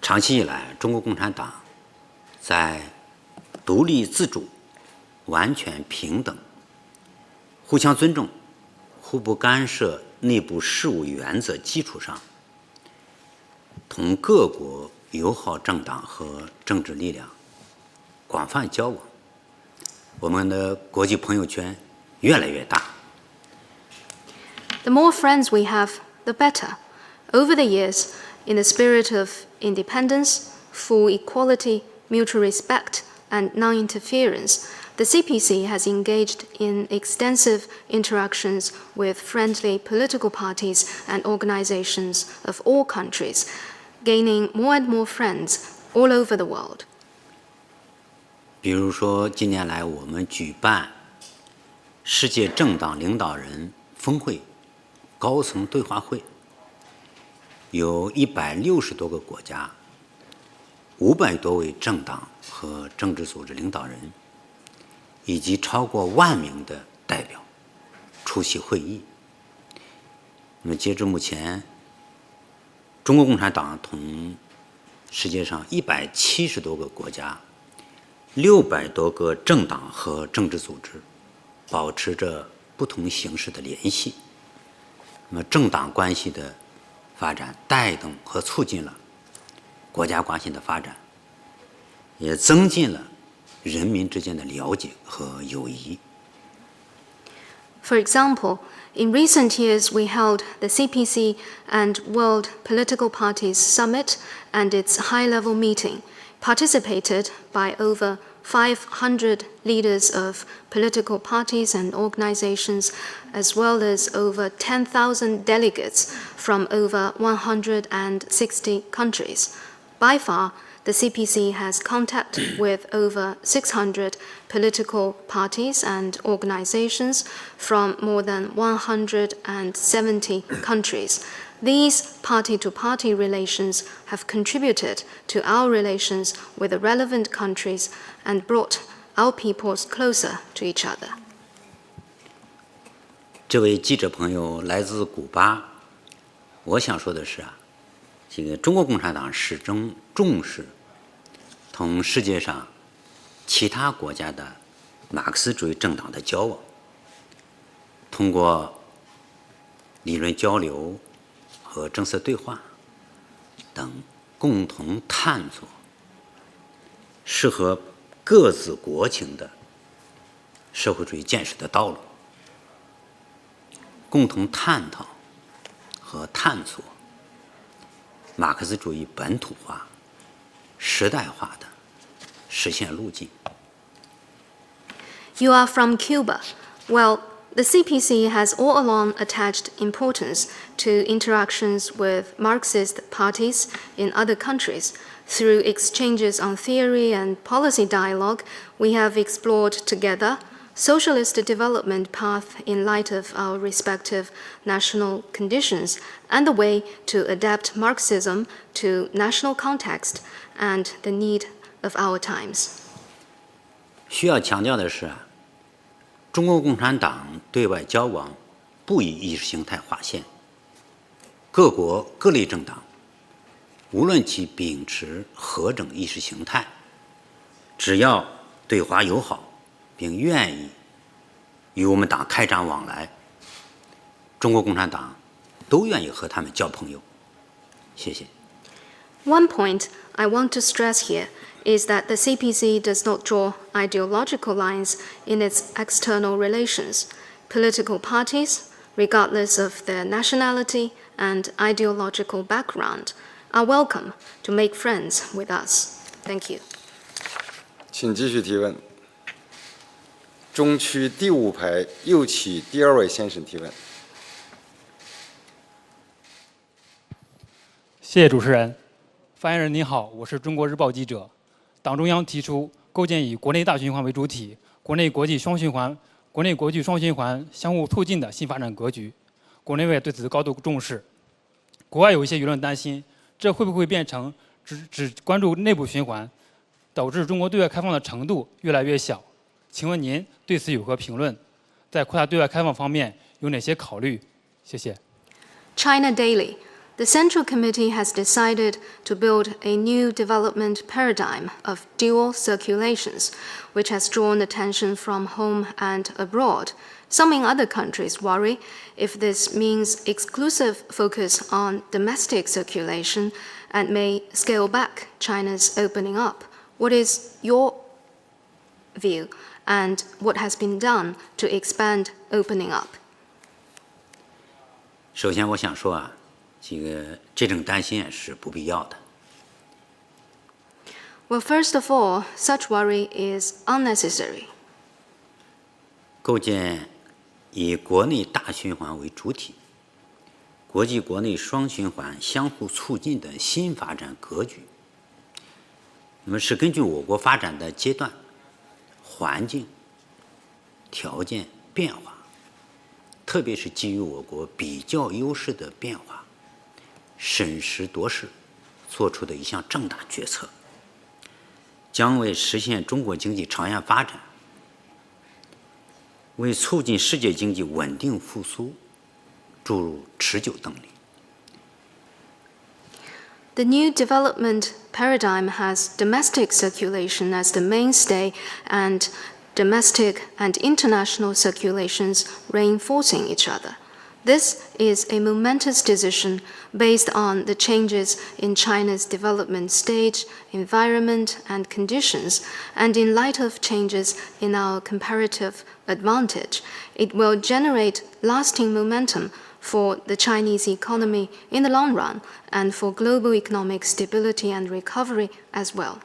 [SPEAKER 10] 长期以来，中国共产党在独立自主、完全平等、互相尊重、互不干涉内部事务原则基础上，同各国友好政党和政治力量广泛交往，我们的国际朋友圈越来越大。
[SPEAKER 9] The more friends we have, the better. Over the years, in the spirit of independence, full equality, mutual respect, and non-interference, the CPC has engaged in extensive interactions with friendly political parties and organizations of all countries, gaining more and more friends all over the world.
[SPEAKER 10] 比如说，近年来我们举办世界政党领导人峰会、高层对话会，有160多个国家、500多位政党和政治组织领导人，以及超过1万名的代表出席会议。那么，截至目前，中国共产党同世界上170多个国家、600多个政党和政治组织保持着不同形式的联系。那么，政党关系的发展带动和促进了国家关系的发展，也增进了人民之间的了解和友谊。
[SPEAKER 9] For example, In recent years, we held the CPC and World Political Parties Summit and its high-level meeting, participated by over 500 leaders of political parties and organizations, as well as over 10,000 delegates from over 160 countries. By far, the CPC has contact with over 600 political parties and organizations from more than 170 countries. These party-to-party relations have contributed to our relations with the relevant countries and brought our peoples closer to each other.
[SPEAKER 10] 这位记者朋友来自古巴，我想说的是啊，这个中国共产党始终重视同世界上其他国家的马克思主义政党的交往，通过理论交流和政策对话等，共同探索适合各自国情的社会主义建设的道路，共同探讨和探索马克思主义本土化、时代化的实现路径。
[SPEAKER 9] You are from Cuba. Well, the CPC has all along attached importance to interactions with Marxist parties in other countries. Through exchanges on theory and policy dialogue, we have explored together socialist development path in light of our respective national conditions and the way to adapt Marxism to national context and the need of our times.
[SPEAKER 10] 需要强调的是啊，中国共产党对外交往不以意识形态划线，各国各类政党无论其秉持何种意识形态，只要对华友好并愿意与我们党开展往来，中国共产党都愿意和他们交朋友。谢谢。
[SPEAKER 9] One point I want to stress here is that the CPC does not draw ideological lines in its external relations. Political parties, regardless of their nationality and ideological background, are welcome to make friends with us. Thank you.
[SPEAKER 11] 请继续提问。中区第5排右起第2位先生提问。
[SPEAKER 17] 谢谢主持人。发言人您好，我是中国日报记者。党中央提出构建以国内大循环为主体、国内国际双循环相互促进的新发展格局。国内外对此高度重视。国外有一些舆论担心，这会不会变成只关注内部循环，导致中国对外开放的程度越来越小？请问您对此有何评论？在扩大对外开放方面有哪些考虑？谢谢。
[SPEAKER 9] China Daily. The Central Committee has decided to build a new development paradigm of dual circulations, which has drawn attention from home and abroad. Some in other countries worry if this means exclusive focus on domestic circulation and may scale back China's opening up. What is your view, and what has been done to expand opening up?
[SPEAKER 10] 首先我想说啊，这种担心是不必要的。
[SPEAKER 9] Well, first of all, such worry is unnecessary.
[SPEAKER 10] 构建以国内大循环为主体、国际国内双循环相互促进的新发展格局，那么是根据我国发展的阶段、环境、条件变化，特别是基于我国比较优势的变化，审时度势做出的一项重大决策，将为实现中国经济长远发展，为促进世界经济稳定复苏注入持久动力。
[SPEAKER 9] The new development paradigm has domestic circulation as the mainstay and domestic and international circulations reinforcing each other. This is a momentous decision based on the changes in China's development stage, environment, and conditions, and in light of changes in our comparative advantage. It will generate lasting momentum for the Chinese economy in the long run and for global economic stability and recovery as well.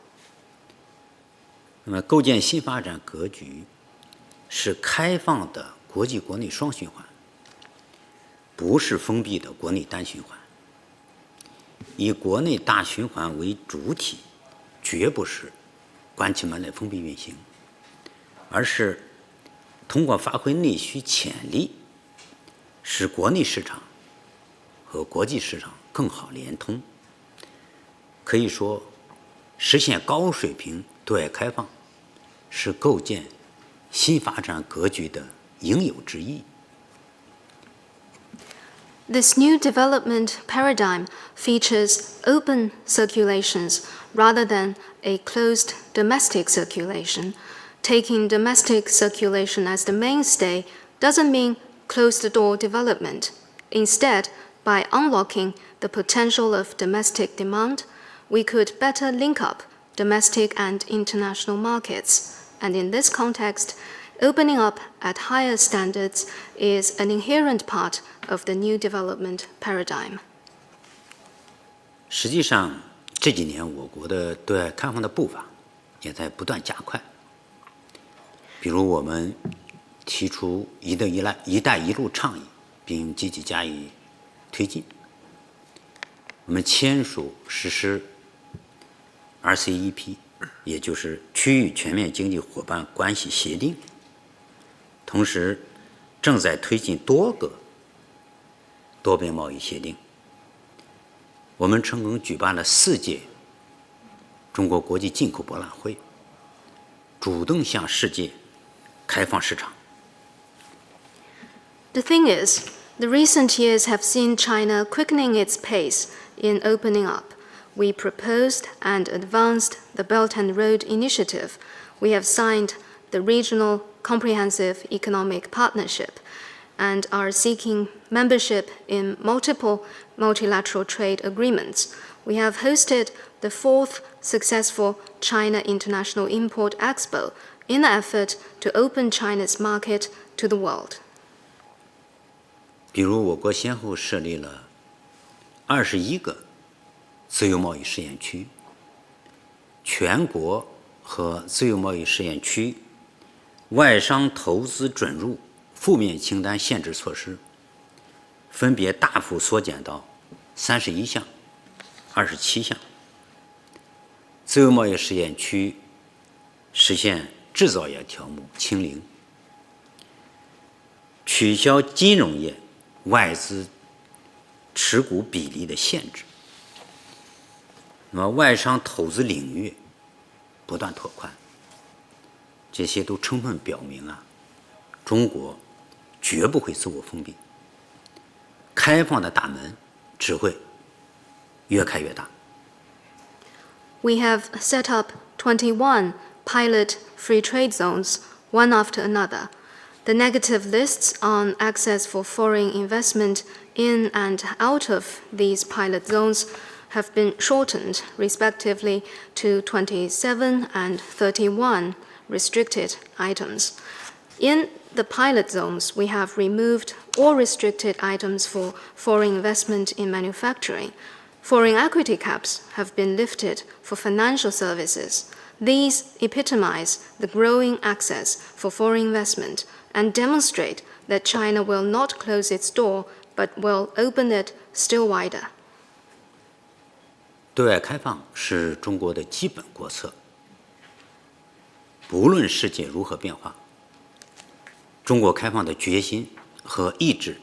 [SPEAKER 10] 那么，构建新发展格局是开放的国际国内双循环，不是封闭的国内单循环。以国内大循环为主体，绝不是关起门来封闭运行，而是通过发挥内需潜力，使国内市场和国际市场更好连通。可以说，实现高水平对外开放，是构建新发展格局的应有之义。
[SPEAKER 9] This new development paradigm features open circulations rather than a closed domestic circulation. Taking domestic circulation as the mainstay doesn't mean closed-door development. Instead, by unlocking the potential of domestic demand, we could better link up domestic and international markets. And in this context, opening up at higher standards is an inherent part of the new development paradigm.
[SPEAKER 10] 实际上，这几年我国的对外开放的步伐也在不断加快。比如，我们提出“一带一路”倡议，并积极加以推进。我们签署实施 RCEP， 也就是区域全面经济伙伴关系协定。同时，正在推进多个多边贸易协定。我们成功举办了4届中国国际进口博览会，主动向世界开放市场。
[SPEAKER 9] The thing is, the recent years have seen China quickening its pace in opening up. We proposed and advanced the Belt and Road Initiative. We have signed the Regional Comprehensive Economic Partnership and are seeking membership in multiple multilateral trade agreements. We have hosted the 4th successful China International Import Expo in the effort to open China's market to the world.
[SPEAKER 10] 比如，我国先后设立了21个自由贸易试验区，全国和自由贸易试验区外商投资准入负面清单限制措施，分别大幅缩减到31项、27项。自由贸易试验区实现制造业条目清零，取消金融业外资持股比例的限制。那么，外商投资领域不断拓宽，这些都充分表明中国绝不会自我封闭，开放的大门只会越开越大。
[SPEAKER 9] We have set up 21 pilot free trade zones, one after another. The negative lists on access for foreign investment in and out of these pilot zones have been shortened, respectively, to 27 and 31 restricted items. In the pilot zones, we have removed all restricted items for foreign investment in manufacturing. Foreign equity caps have been lifted for financial services. These epitomize the growing access for foreign investment and demonstrate that China will not close its door, but will open it still wider.
[SPEAKER 10] 对外开放是中国的基本国策，不论世界如何变化，中国开放的决心和意志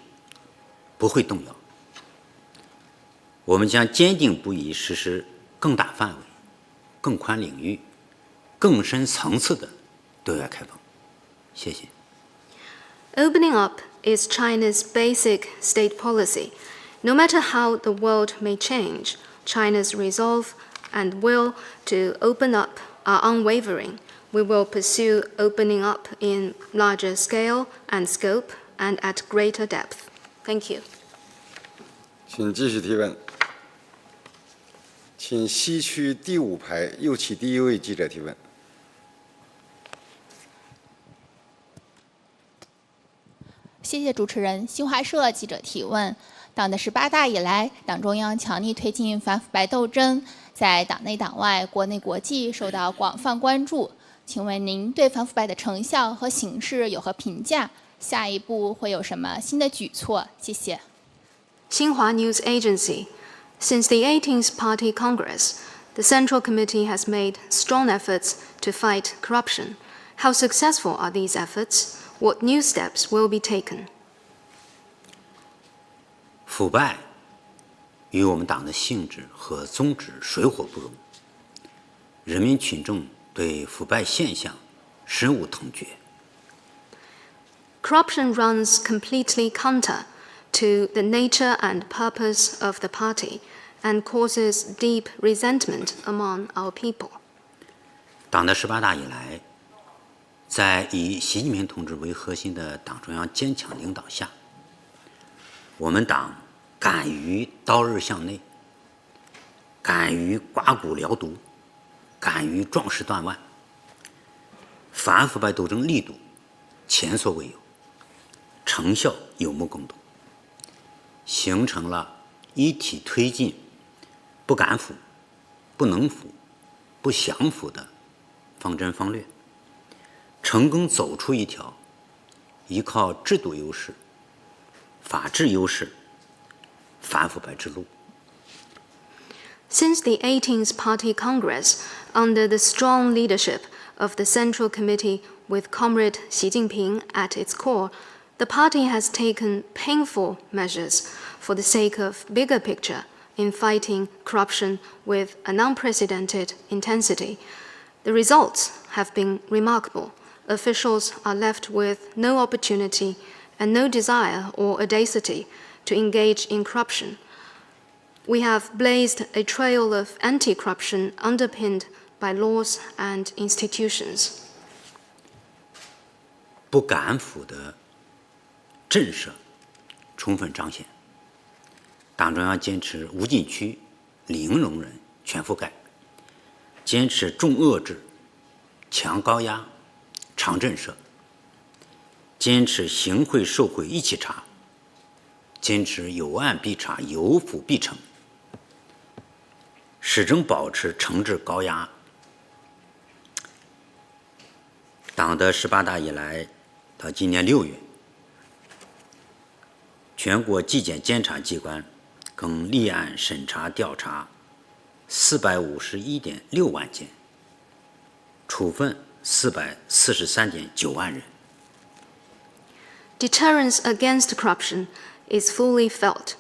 [SPEAKER 10] 不会动摇。我们将坚定不移实施更大范围、更宽领域、更深层次的对外开放。谢谢。
[SPEAKER 9] Opening up is China's basic state policy. No matter how the world may change, China's resolve and will to open up are unwavering. We will pursue opening up in larger scale and scope and at greater depth. Thank you.
[SPEAKER 11] 请继续提问。请西区第5排右起第1位记者提问。
[SPEAKER 18] 谢谢主持人。新华社记者提问：党的18大以来，党中央强力推进反腐败斗争，在党内党外、国内国际受到广泛关注。请问您对反腐败的成效和形势有何评价？下一步会有什么新的举措？谢谢。
[SPEAKER 9] Xinhua News Agency. Since the 18th Party Congress, the Central Committee has made strong efforts to fight corruption. How successful are these efforts? What new steps will be taken?
[SPEAKER 10] 腐败与我们党的性质和宗旨水火不容，人民群众对腐败现象深恶痛绝。
[SPEAKER 9] Corruption runs completely counter to the nature and purpose of the party and causes deep resentment among our people.
[SPEAKER 10] 党的18大以来，在以习近平同志为核心的党中央坚强领导下，我们党敢于刀刃向内，敢于刮骨疗毒，敢于壮士断腕，反腐败斗争力度前所未有，成效有目共睹，形成了一体推进不敢腐、不能腐、不想腐的方针方略，成功走出一条依靠制度优势、法治优势反腐败之路。
[SPEAKER 9] Since the 18th Party Congress, under the strong leadership of the Central Committee with Comrade Xi Jinping at its core, the party has taken painful measures for the sake of bigger picture in fighting corruption with an unprecedented intensity. The results have been remarkable. Officials are left with no opportunity and no desire or audacity to engage in corruption. We have blazed a trail of anti-corruption underpinned by laws and institutions.
[SPEAKER 10] 不敢腐的震慑充分彰显。党中央坚持无禁区、零容忍、全覆盖，坚持重遏制、强高压、长震慑，坚持行贿受贿一起查，坚持有案必查、有腐必惩，始终保持惩治高压。党的18大以来，到今年6月，全国纪检监察机关共立案审查调查451.6万件，处分443.9万人。
[SPEAKER 9] Deterrence against corruption is fully felt.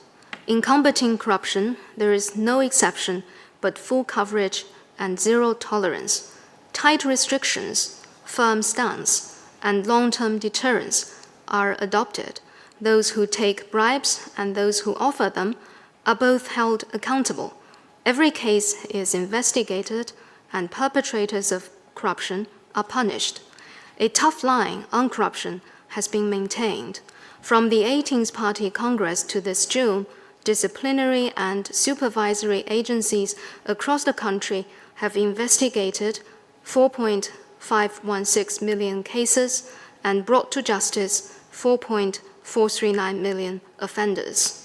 [SPEAKER 9] In combating corruption, there is no exception but full coverage and zero tolerance. Tight restrictions, firm stance, and long-term deterrence are adopted. Those who take bribes and those who offer them are both held accountable. Every case is investigated and perpetrators of corruption are punished. A tough line on corruption has been maintained. From the 18th Party Congress to this June, disciplinary and supervisory agencies across the country have investigated 4.516 million cases and brought to justice 4.439 million offenders.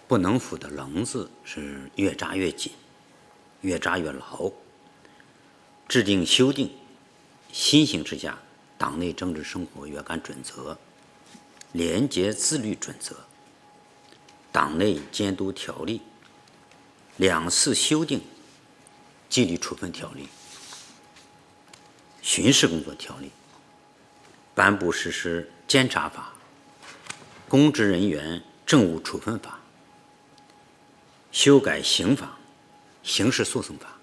[SPEAKER 10] 不能腐的棱子是越扎越紧，越扎越牢。制定修订新形势下党内政治生活约杆准则、廉洁自律准则、党内监督条例、2次修订纪律处分条例、巡视工作条例，颁布实施监察法、公职人员政务处分法，修改刑法、刑事诉讼法，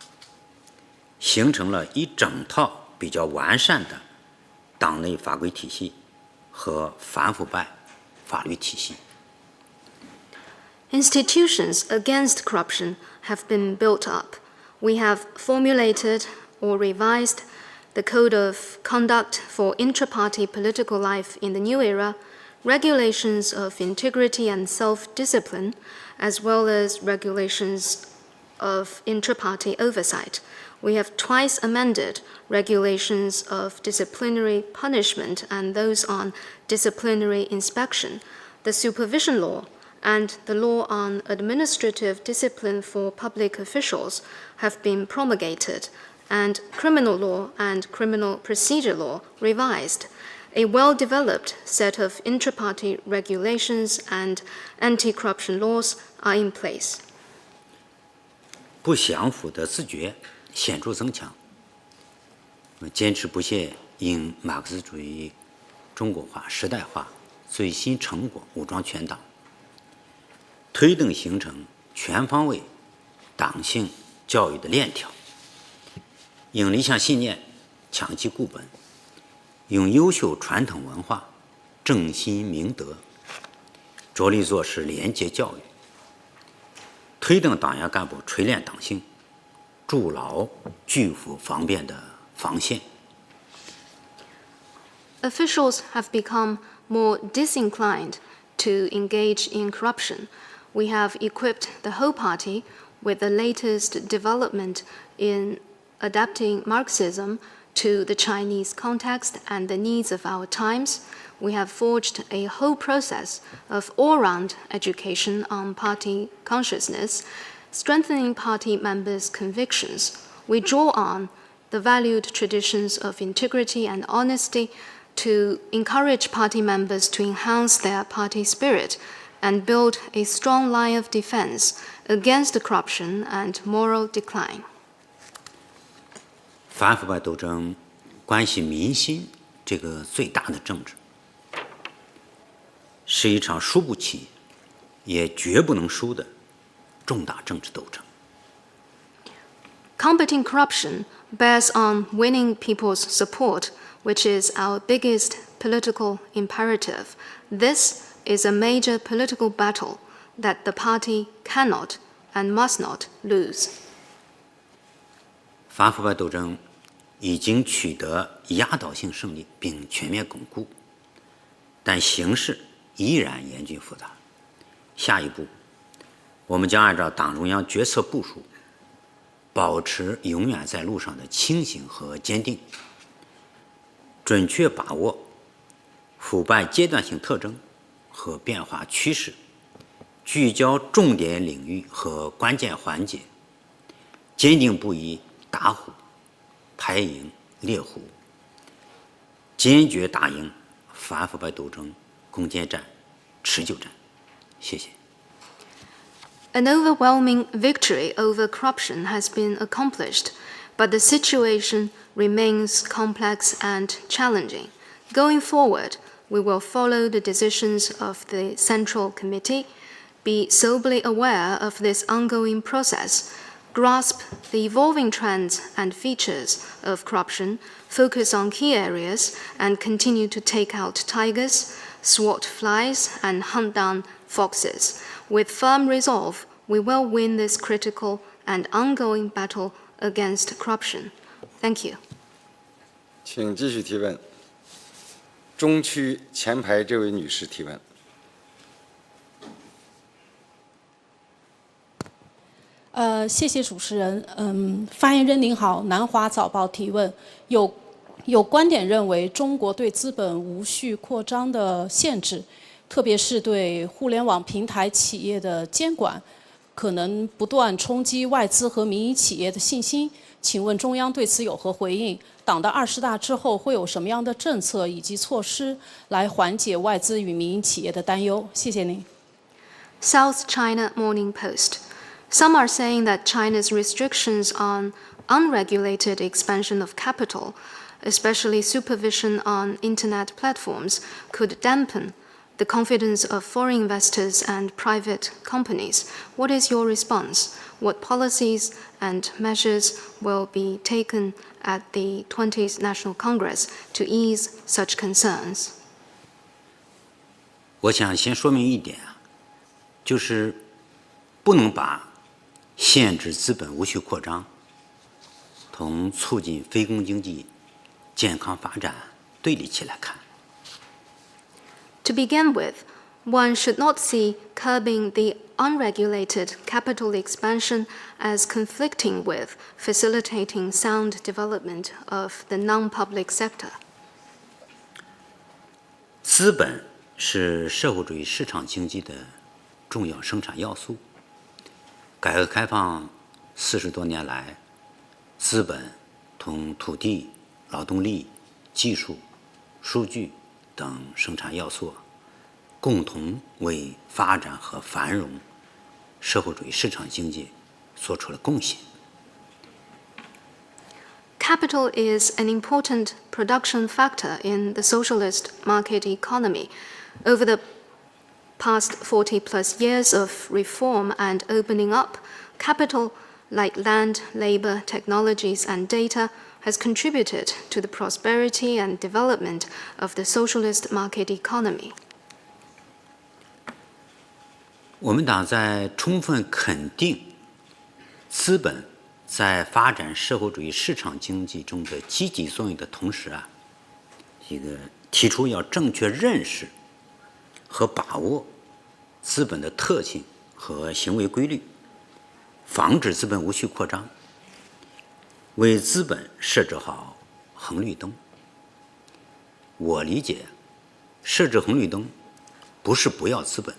[SPEAKER 10] 形成了一整套比较完善的党内法规体系和反腐败法律体系。
[SPEAKER 9] Institutions against corruption have been built up. We have formulated or revised the Code of Conduct for Intra-Party Political Life in the New Era, regulations of integrity and self-discipline, as well as regulations of intra-party oversight. We have twice amended regulations of disciplinary punishment and those on disciplinary inspection, the supervision law, and the law on administrative discipline for public officials have been promulgated, and criminal law and criminal procedure law revised. A well-developed set of intra-party regulations and anti-corruption laws are in place.
[SPEAKER 10] 不降服的自觉显著增强，坚持不懈应马克思主义中国化、时代化最新成果武装全党，推动形成全方位党性教育的链条，应理想信念强其固本，用优秀传统文化正心明德，着力做实廉洁教育，推动党员干部锤炼党性，筑牢拒腐防变的防线。
[SPEAKER 9] Officials have become more disinclined to engage in corruption. We have equipped the whole party with the latest development in adapting Marxism to the Chinese context and the needs of our times. We have forged a whole process of all-round education on party consciousness, strengthening party members' convictions. We draw on the valued traditions of integrity and honesty to encourage party members to enhance their party spirit and build a strong line of defense against corruption and moral decline.
[SPEAKER 10] 反腐败斗争关系民心这个最大的政治，是一场输不起，也绝不能输的重大政治斗争。
[SPEAKER 9] Combating corruption bears on winning people's support, which is our biggest political imperative. This is a major political battle that the party cannot and must not lose.
[SPEAKER 10] 反腐败斗争已经取得压倒性胜利并全面巩固，但形势依然严峻复杂。下一步，我们将按照党中央决策部署，保持永远在路上的清醒和坚定，准确把握腐败阶段性特征和变化趋势，聚焦重点领域和关键环节，坚定不移打虎、排赢猎虎，坚决打赢反腐败斗争攻坚战、持久战。谢谢。
[SPEAKER 9] An overwhelming victory over corruption has been accomplished, but the situation remains complex and challenging. Going forward, we will follow the decisions of the Central Committee, be soberly aware of this ongoing process, grasp the evolving trends and features of corruption, focus on key areas, and continue to take out tigers, swat flies, and hunt down foxes. With firm resolve, we will win this critical and ongoing battle against corruption. Thank you.
[SPEAKER 11] 请继续提问。中区前排这位女士提问。
[SPEAKER 19] 谢谢主持人。发言人您好，南华早报提问。有观点认为，中国对资本无序扩张的限制，特别是对互联网平台企业的监管，可能不断冲击外资和民营企业的信心。请问中央对此有何回应？党的20大之后会有什么样的政策以及措施来缓解外资与民营企业的担忧？谢谢您。
[SPEAKER 9] South China Morning Post. Some are saying that China's restrictions on unregulated expansion of capital, especially supervision on internet platforms, could dampen the confidence of foreign investors and private companies. What is your response? What policies and measures will be taken at the 20th National Congress to ease such concerns?
[SPEAKER 10] 我想先说明一点啊，就是不能把限制资本无序扩张同促进非公经济健康发展对立起来看。
[SPEAKER 9] To begin with, one should not see curbing the unregulated capital expansion as conflicting with facilitating sound development of the non-public sector.
[SPEAKER 10] 资本是社会主义市场经济的重要生产要素。改革开放40多年来，资本同土地、劳动力、技术、数据等生产要素共同为发展和繁荣社会主义市场经济做出了贡献。
[SPEAKER 9] Capital is an important production factor in the socialist market economy. Over the past 40 plus years of reform and opening up, capital like land, labor, technologies, and data has contributed to the prosperity and development of the socialist market economy.
[SPEAKER 10] 我们党在充分肯定资本在发展社会主义市场经济中的积极作用的同时提出要正确认识和把握资本的特性和行为规律，防止资本无序扩张，为资本设置好红绿灯。我理解，设置红绿灯不是不要资本，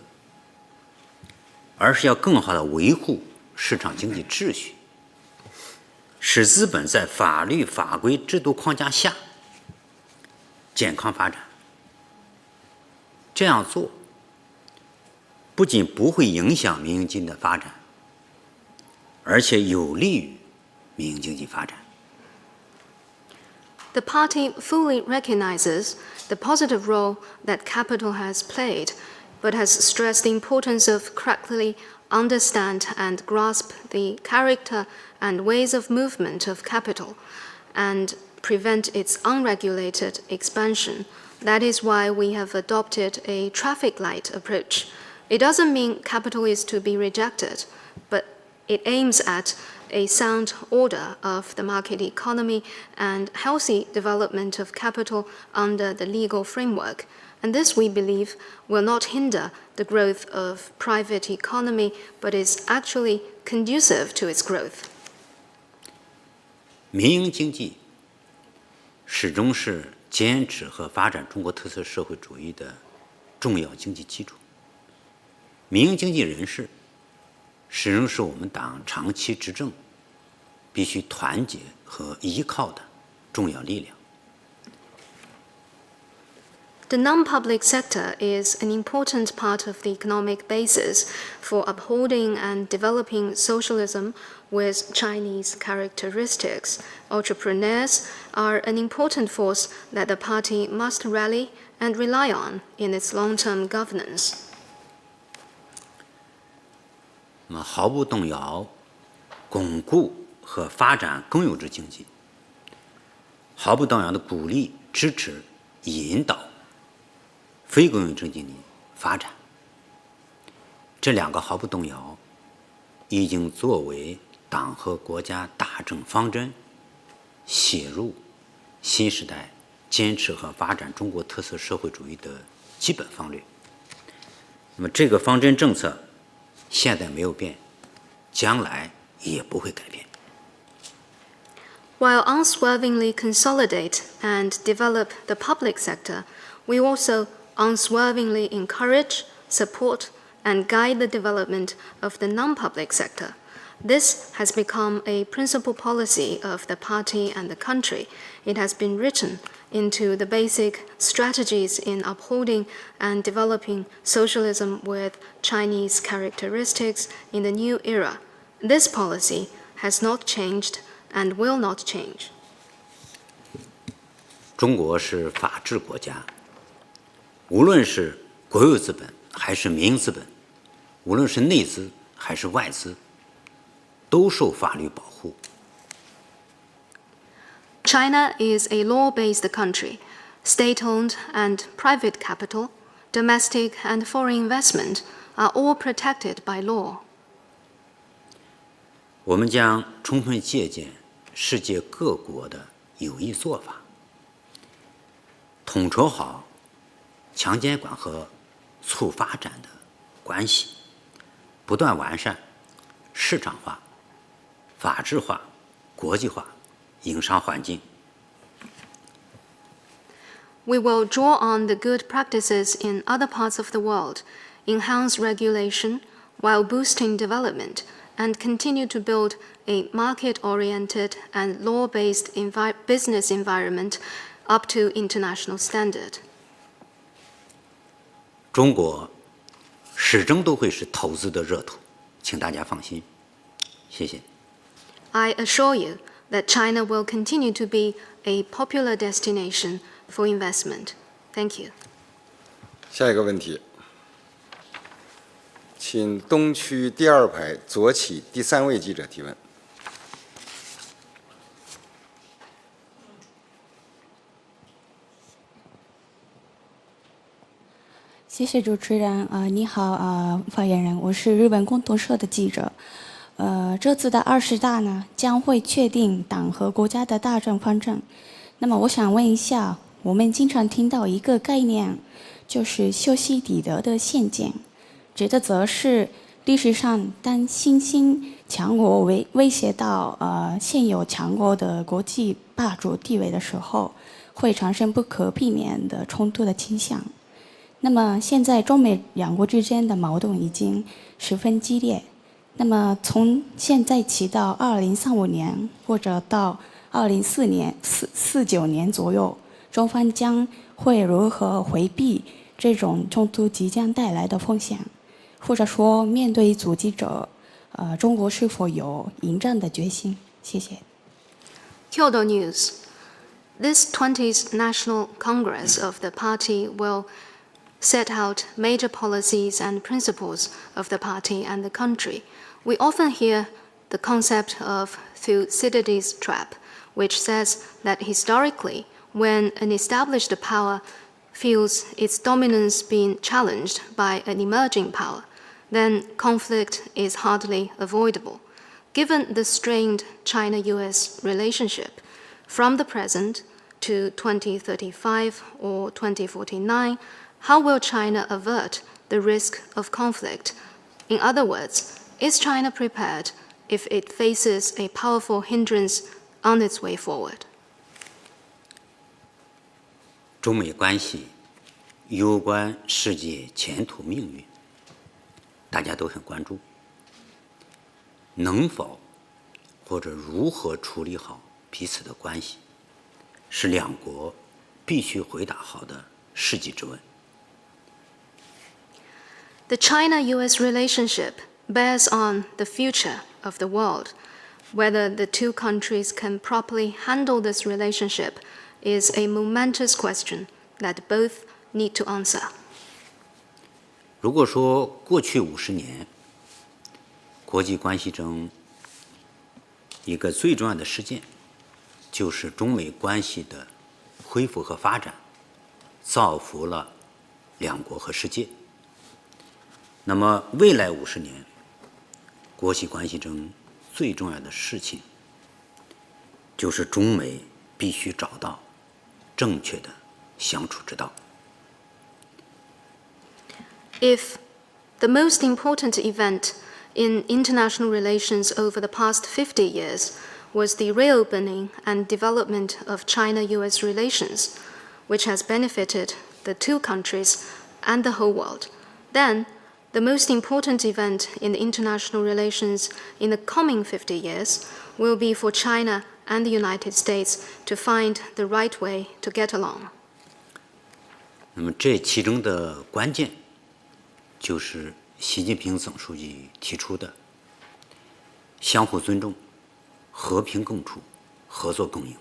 [SPEAKER 10] 而是要更好地维护市场经济秩序，使资本在法律法规制度框架下健康发展。这样做不仅不会影响民营经济的发展，而且有利于民营经济发展。
[SPEAKER 9] The party fully recognizes the positive role that capital has played, but has stressed the importance of correctly understand and grasp the character and ways of movement of capital and prevent its unregulated expansion. That is why we have adopted a traffic light approach. It doesn't mean capital is to be rejected, but it aims at a sound order of the market economy and healthy development of capital under the legal framework. And this, we believe, will not hinder the growth of private economy, but is actually conducive to its growth.
[SPEAKER 10] 民营经济始终是坚持和发展中国特色社会主义的重要经济基础。民营经济人士始终是我们党长期执政必须团结和依靠的重要力量。
[SPEAKER 9] The non-public sector is an important part of the economic basis for upholding and developing socialism with Chinese characteristics. Entrepreneurs are an important force that the party must rally and rely on in its long-term governance.
[SPEAKER 10] 那么毫不动摇巩固和发展公有制经济，毫不动摇地鼓励、支持、引导非公有制经济发展。这两个毫不动摇已经作为党和国家大政方针写入新时代坚持和发展中国特色社会主义的基本方略。那么这个方针政策现在没有变，将来也不会改变。
[SPEAKER 9] While unswervingly consolidate and develop the public sector, we also unswervingly encourage, support, and guide the development of the non-public sector. This has become a principal policy of the party and the country. It has been written into the basic strategies in upholding and developing socialism with Chinese characteristics in the new era. This policy has not changed and will not change.
[SPEAKER 10] 中国是法治国家，无论是国有资本还是民营资本，无论是内资还是外资，都受法律保护。
[SPEAKER 9] China is a law-based country. State-owned and private capital, domestic and foreign investment are all protected by law.
[SPEAKER 10] 我们将充分借鉴世界各国的有益做法，统筹好强监管和促发展的关系，不断完善市场化、法治化、国际化营商环境。
[SPEAKER 9] We will draw on the good practices in other parts of the world, enhance regulation while boosting development, and continue to build a market-oriented and law-based business environment up to international standard.
[SPEAKER 10] 中国始终都会是投资的热土，请大家放心。谢谢。
[SPEAKER 9] I assure you that China will continue to be a popular destination for investment. Thank you.
[SPEAKER 11] 下一个问题，请东区第二排左起第3位记者提问。
[SPEAKER 20] 谢谢主持人。你好，发言人，我是日本共同社的记者。这次的20大呢，将会确定党和国家的大政方针。那么我想问一下，我们经常听到一个概念，就是修昔底德的陷阱，指的则是历史上当新兴强国威胁到现有强国的国际霸主地位的时候，会产生不可避免的冲突的倾向。那么现在中美两国之间的矛盾已经十分激烈。那么从现在起到2035年或者到2049年左右，中方将会如何回避这种冲突即将带来的风险？或者说，面对阻击者，中国是否有迎战的决心？谢谢。
[SPEAKER 9] Kyodo News. This 20th National Congress of the party will set out major policies and principles of the party and the country. We often hear the concept of Thucydides' trap, which says that historically, when an established power feels its dominance being challenged by an emerging power, then conflict is hardly avoidable. Given the strained China-US relationship, from the present to 2035 or 2049, how will China avert the risk of conflict? In other words, is China prepared if it faces a powerful hindrance on its way forward?
[SPEAKER 10] 中美关系攸关世界前途命运，大家都很关注。能否或者如何处理好彼此的关系，是两国必须回答好的世纪之问。
[SPEAKER 9] The China-US relationship bears on the future of the world. Whether the two countries can properly handle this relationship is a momentous question that both need to answer.
[SPEAKER 10] 如果说过去50年，国际关系中一个最重要的事件，就是中美关系的恢复和发展，造福了两国和世界。那么未来50年，国际关系中最重要的事情，就是中美必须找到正确的相处之道。
[SPEAKER 9] If the most important event in international relations over the past 50 years was the reopening and development of China-US relations, which has benefited the two countries and the whole world, then the most important event in international relations in the coming 50 years will be for China and the United States to find the right way to get along.
[SPEAKER 10] 那么这其中的关键，就是习近平总书记提出的相互尊重、和平共处、合作共赢。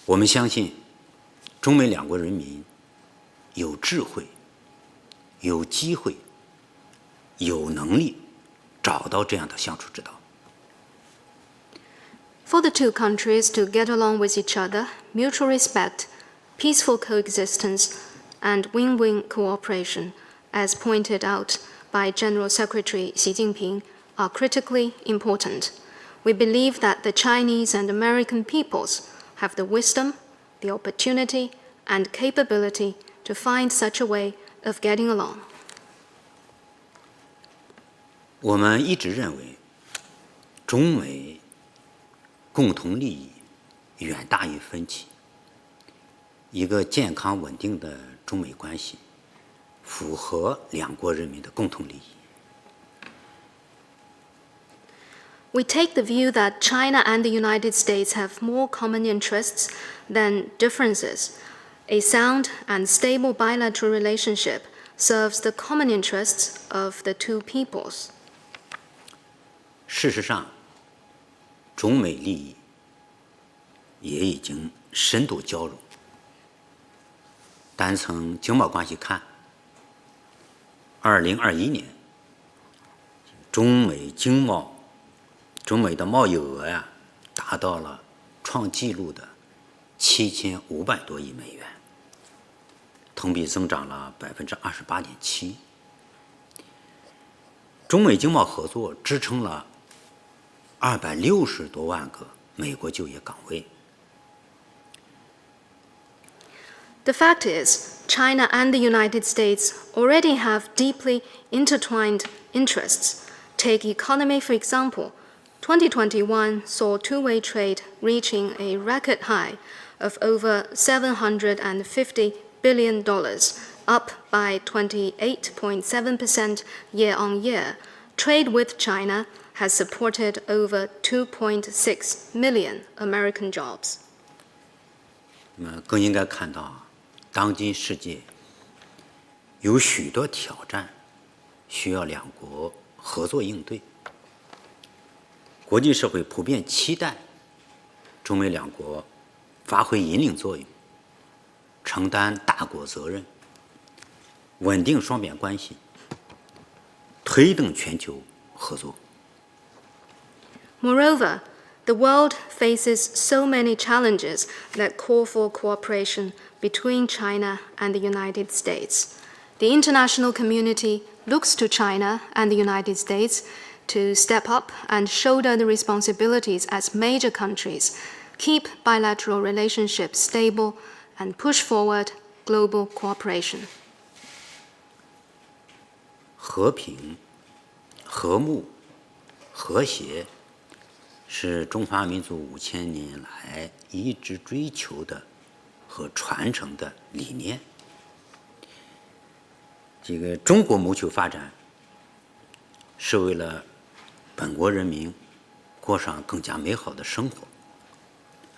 [SPEAKER 10] 我们相信，中美两国人民有智慧、有机会、有能力找到这样的相处之道。
[SPEAKER 9] For the two countries to get along with each other, mutual respect, peaceful coexistence, and win-win cooperation, as pointed out by General Secretary Xi Jinping, are critically important. We believe that the Chinese and American peoples have the wisdom, the opportunity, and capability to find such a way of getting along.
[SPEAKER 10] 我们一直认为，中美共同利益远大于分歧。一个健康稳定的中美关系，符合两国人民的共同利益。
[SPEAKER 9] We take the view that China and the United States have more common interests than differences. A sound and stable bilateral relationship serves the common interests of the two peoples.
[SPEAKER 10] 事实上，中美利益也已经深度交融。单从经贸关系看，2021年，中美的贸易额达到了创纪录的7500多亿美元，同比增长了28.7%。中美经贸合作支撑了260多万个美国就业岗位。
[SPEAKER 9] The fact is, China and the United States already have deeply intertwined interests. Take economy, for example. 2021 saw two-way trade reaching a record high of over $750 billion, up by 28.7% year-on-year. Trade with China has supported over 2.6 million American jobs.
[SPEAKER 10] 更应该看到，当今世界有许多挑战，需要两国合作应对。国际社会普遍期待中美两国发挥引领作用，承担大国责任，稳定双边关系，推动全球合作。
[SPEAKER 9] Moreover, the world faces so many challenges that call for cooperation between China and the United States. The international community looks to China and the United States to step up and shoulder the responsibilities as major countries, keep bilateral relationships stable, and push forward global cooperation.
[SPEAKER 10] 和平、和睦、和谐是中华民族5000年来一直追求的和传承的理念。这个中国谋求发展，是为了本国人民过上更加美好的生活，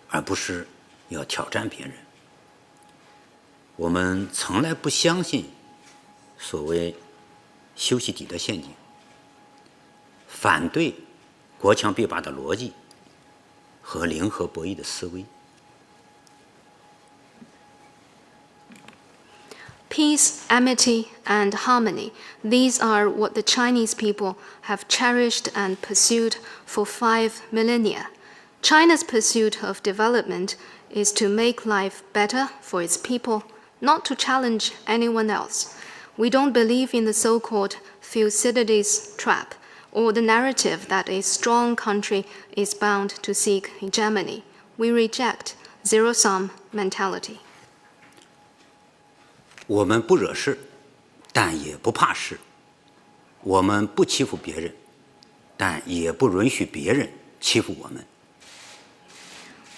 [SPEAKER 10] 而不是要挑战别人。我们从来不相信所谓修昔底德陷阱，反对国强必霸的逻辑和零和博弈的思维。
[SPEAKER 9] Peace, amity, and harmony. These are what the Chinese people have cherished and pursued for 5 millennia. China's pursuit of development is to make life better for its people, not to challenge anyone else. We don't believe in the so-called Thucydides trap, or the narrative that a strong country is bound to seek hegemony. We reject zero-sum mentality.
[SPEAKER 10] 我们不惹事，但也不怕事；我们不欺负别人，但也不允许别人欺负我们。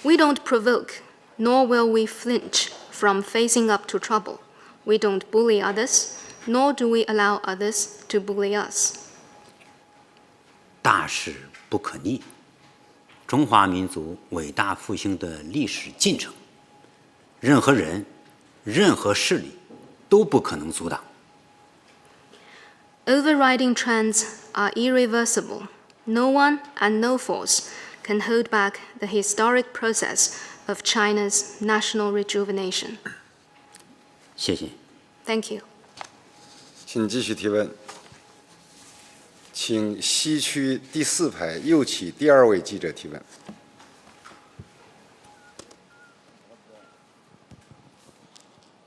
[SPEAKER 9] We don't provoke, nor will we flinch from facing up to trouble. We don't bully others, nor do we allow others to bully us.
[SPEAKER 10] 大势不可逆，中华民族伟大复兴的历史进程，任何人、任何势力都不可能阻挡。
[SPEAKER 9] Overriding trends are irreversible. No one and no force can hold back the historic process of China's national rejuvenation.
[SPEAKER 10] 谢谢。
[SPEAKER 9] Thank you.
[SPEAKER 11] 请继续提问。请西区第4排右起第2位记者提问。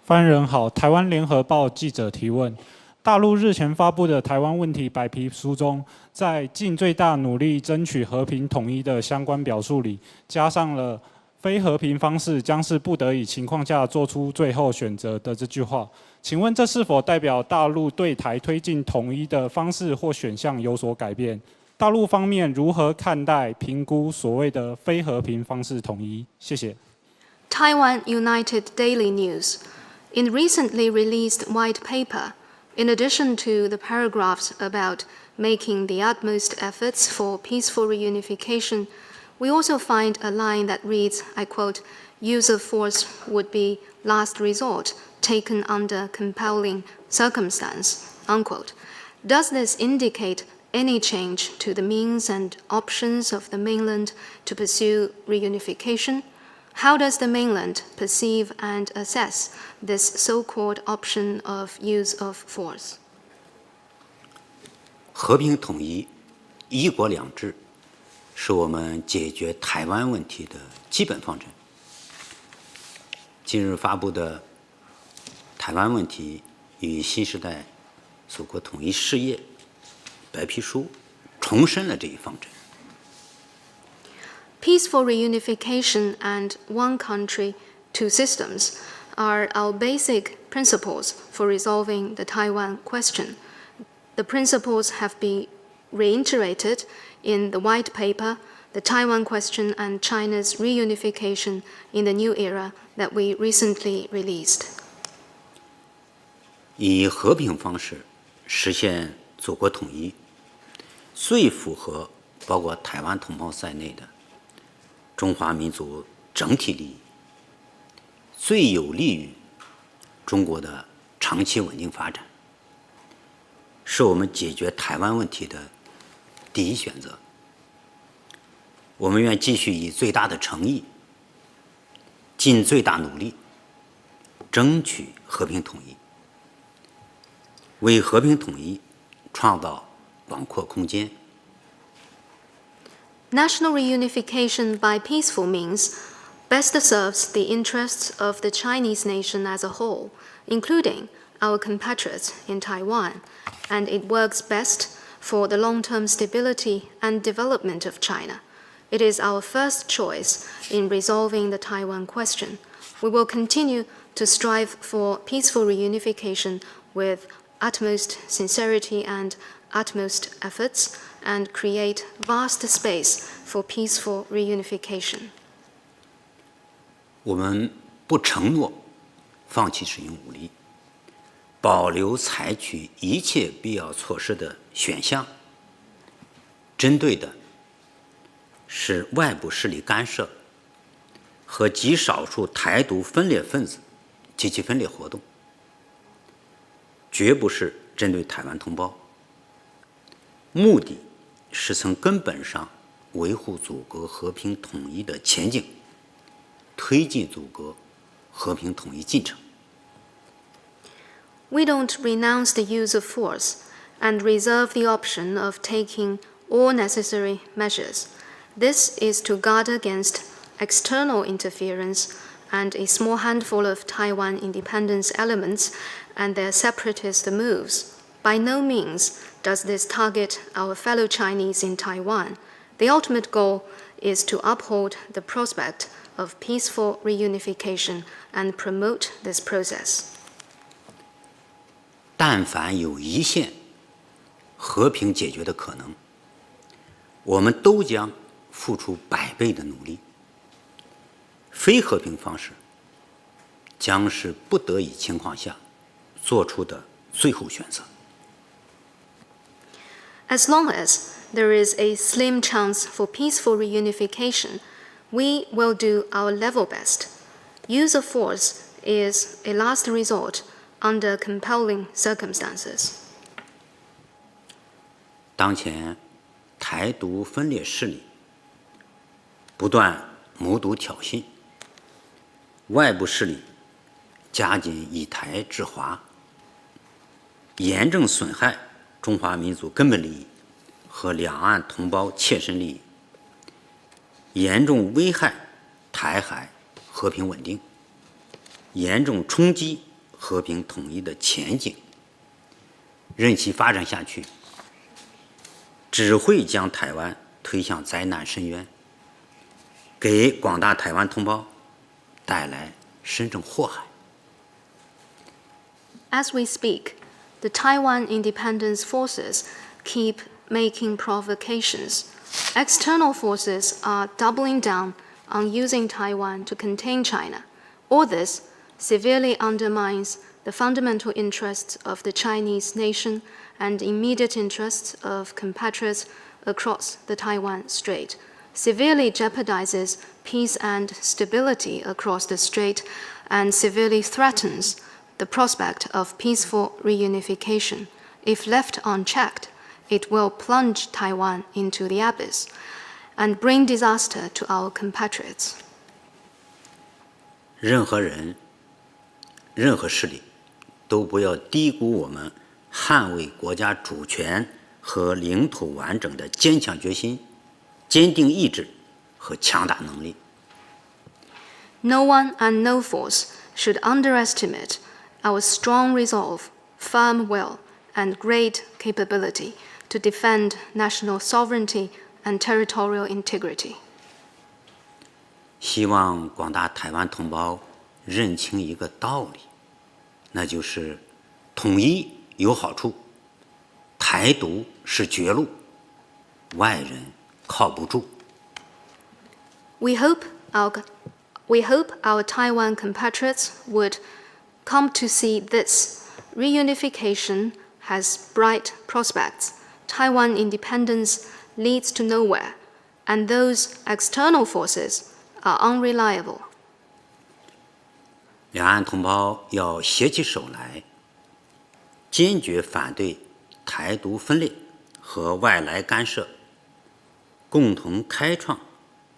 [SPEAKER 17] 发言人好，台湾联合报记者提问：大陆日前发布的台湾问题白皮书中，在尽最大努力争取和平统一的相关表述里，加上了
[SPEAKER 21] 非和平方式将是不得已情况下做出最后选择的这句话，请问这是否代表大陆对台推进统一的方式或选项有所改变？大陆方面如何看待、评估所谓的非和平方式统一？谢谢。
[SPEAKER 9] Taiwan United Daily News. In recently released white paper, in addition to the paragraphs about making the utmost efforts for peaceful reunification, we also find a line that reads, I quote, "Use of force would be last resort, taken under compelling circumstance," unquote. Does this indicate any change to the means and options of the mainland to pursue reunification? How does the mainland perceive and assess this so-called option of use of force?
[SPEAKER 10] 和平统一、一国两制是我们解决台湾问题的基本方针。近日发布的《台湾问题与新时代祖国统一事业》白皮书重申了这一方针。
[SPEAKER 9] Peaceful reunification and one country, two systems are our basic principles for resolving the Taiwan question. The principles have been reiterated in the white paper, The Taiwan Question and China's Reunification in the New Era that we recently released.
[SPEAKER 10] 以和平方式实现祖国统一，最符合包括台湾同胞在内的中华民族整体利益，最有利于中国的长期稳定发展，是我们解决台湾问题的第一选择。我们愿继续以最大的诚意，尽最大努力，争取和平统一，为和平统一创造广阔空间。
[SPEAKER 9] National reunification by peaceful means best serves the interests of the Chinese nation as a whole, including our compatriots in Taiwan, and it works best for the long-term stability and development of China. It is our first choice in resolving the Taiwan question. We will continue to strive for peaceful reunification with utmost sincerity and utmost efforts, and create vast space for peaceful reunification.
[SPEAKER 10] 我们不承诺放弃使用武力，保留采取一切必要措施的选项。针对的是外部势力干涉和极少数台独分裂分子及其分裂活动，绝不是针对台湾同胞。目的是从根本上维护祖国和平统一的前景，推进祖国和平统一进程。
[SPEAKER 9] We don't renounce the use of force and reserve the option of taking all necessary measures. This is to guard against external interference and a small handful of Taiwan independence elements and their separatist moves. By no means does this target our fellow Chinese in Taiwan. The ultimate goal is to uphold the prospect of peaceful reunification and promote this process.
[SPEAKER 10] 但凡有一线和平解决的可能，我们都将付出100倍的努力。非和平方式将是不得已情况下做出的最后选择。
[SPEAKER 9] As long as there is a slim chance for peaceful reunification, we will do our level best. Use of force is a last resort under compelling circumstances.
[SPEAKER 10] 当前台独分裂势力不断谋独挑衅，外部势力加紧以台制华，严重损害中华民族根本利益和两岸同胞切身利益，严重危害台海和平稳定，严重冲击和平统一的前景。任其发展下去，只会将台湾推向灾难深渊，给广大台湾同胞带来深重祸害。
[SPEAKER 9] As we speak, the Taiwan independence forces keep making provocations. External forces are doubling down on using Taiwan to contain China. All this severely undermines the fundamental interests of the Chinese nation and immediate interests of compatriots across the Taiwan Strait, severely jeopardizes peace and stability across the strait, and severely threatens the prospect of peaceful reunification. If left unchecked, it will plunge Taiwan into the abyss and bring disaster to our compatriots.
[SPEAKER 10] 任何人、任何势力都不要低估我们捍卫国家主权和领土完整的坚强决心、坚定意志和强大能力。
[SPEAKER 9] No one and no force should underestimate our strong resolve, firm will, and great capability to defend national sovereignty and territorial integrity.
[SPEAKER 10] 希望广大台湾同胞认清一个道理，那就是统一有好处，台独是绝路，外人靠不住。
[SPEAKER 9] We hope our Taiwan compatriots would come to see this. Reunification has bright prospects. Taiwan independence leads to nowhere, and those external forces are unreliable.
[SPEAKER 10] 两岸同胞要携起手来，坚决反对台独分裂和外来干涉，共同开创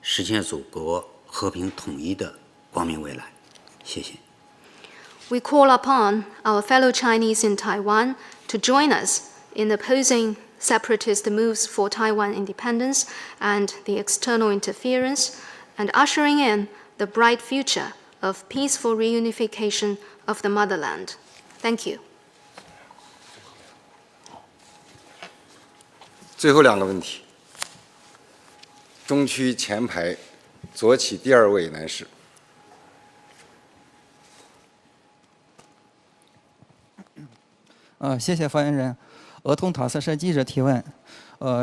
[SPEAKER 10] 实现祖国和平统一的光明未来。谢谢。
[SPEAKER 9] We call upon our fellow Chinese in Taiwan to join us in opposing separatist moves for Taiwan independence and the external interference, and ushering in the bright future of peaceful reunification of the motherland. Thank you.
[SPEAKER 11] 最后2个问题，中区前排左起第2位男士。
[SPEAKER 1] 谢谢发言人。俄通塔斯社记者提问：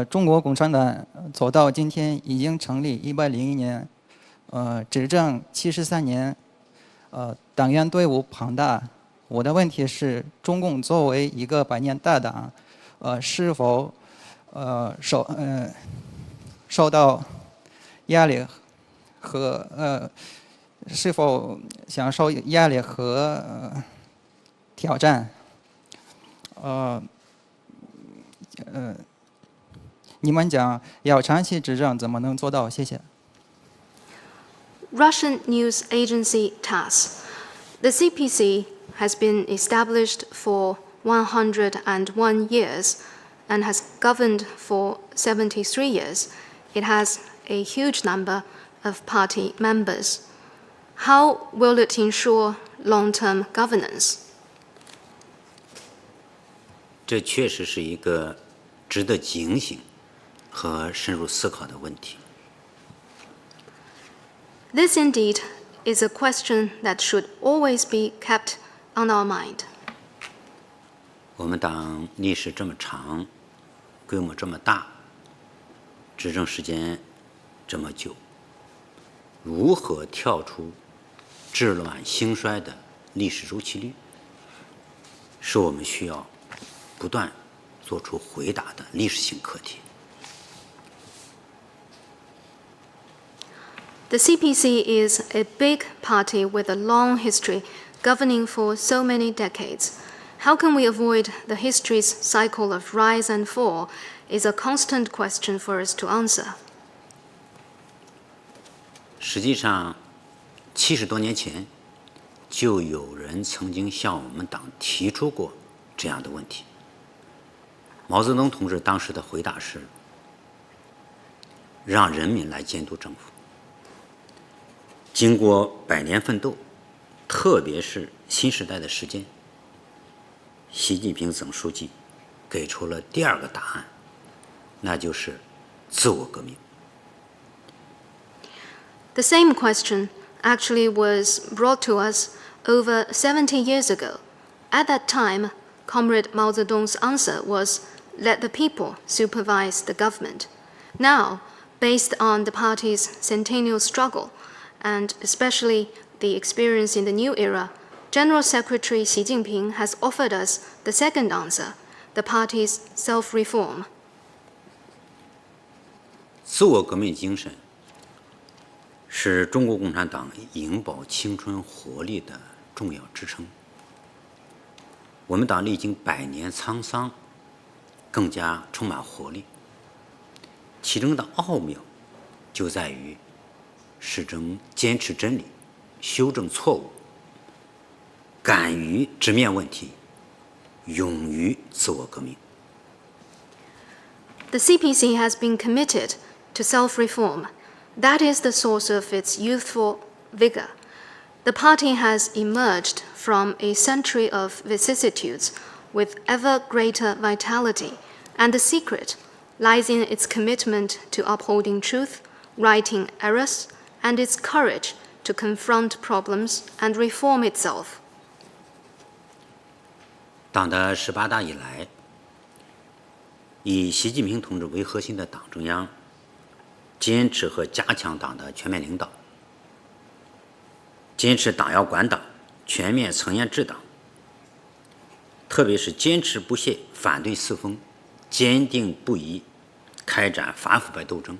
[SPEAKER 1] 中国共产党走到今天已经成立101年，执政73年，党员队伍庞大。我的问题是，中共作为一个100年大党，是否受到压力和是否享受压力和挑战？你们讲要长期执政，怎么能做到？谢谢。
[SPEAKER 9] Russian news agency TASS. The CPC has been established for 101 years and has governed for 73 years. It has a huge number of party members. How will it ensure long-term governance?
[SPEAKER 10] 这确实是一个值得警醒和深入思考的问题。
[SPEAKER 9] This indeed is a question that should always be kept on our mind.
[SPEAKER 10] 我们党历史这么长，规模这么大，执政时间这么久，如何跳出治乱兴衰的历史周期率，是我们需要不断做出回答的历史性课题。
[SPEAKER 9] The CPC is a big party with a long history, governing for so many decades. How can we avoid the history's cycle of rise and fall is a constant question for us to answer.
[SPEAKER 10] 实际上，70多年前，就有人曾经向我们党提出过这样的问题。毛泽东同志当时的回答是：让人民来监督政府。经过100年奋斗，特别是新时代的实践，习近平总书记给出了第2个答案，那就是自我革命。
[SPEAKER 9] The same question actually was brought to us over 70 years ago. At that time, Comrade Mao Zedong's answer was, "Let the people supervise the government." Now, based on the party's centennial struggle, and especially the experience in the new era, General Secretary Xi Jinping has offered us the second answer, the party's self-reform.
[SPEAKER 10] 自我革命精神是中国共产党永葆青春活力的重要支撑。我们党历经100年沧桑，更加充满活力。其中的奥妙就在于始终坚持真理，修正错误，敢于直面问题，勇于自我革命。
[SPEAKER 9] The CPC has been committed to self-reform. That is the source of its youthful vigor. The party has emerged from a century of vicissitudes with ever greater vitality, and the secret lies in its commitment to upholding truth, righting errors, and its courage to confront problems and reform itself.
[SPEAKER 10] 党的18大以来，以习近平同志为核心的党中央，坚持和加强党的全面领导，坚持党要管党，全面从严治党，特别是坚持不懈反对四风，坚定不移开展反腐败斗争，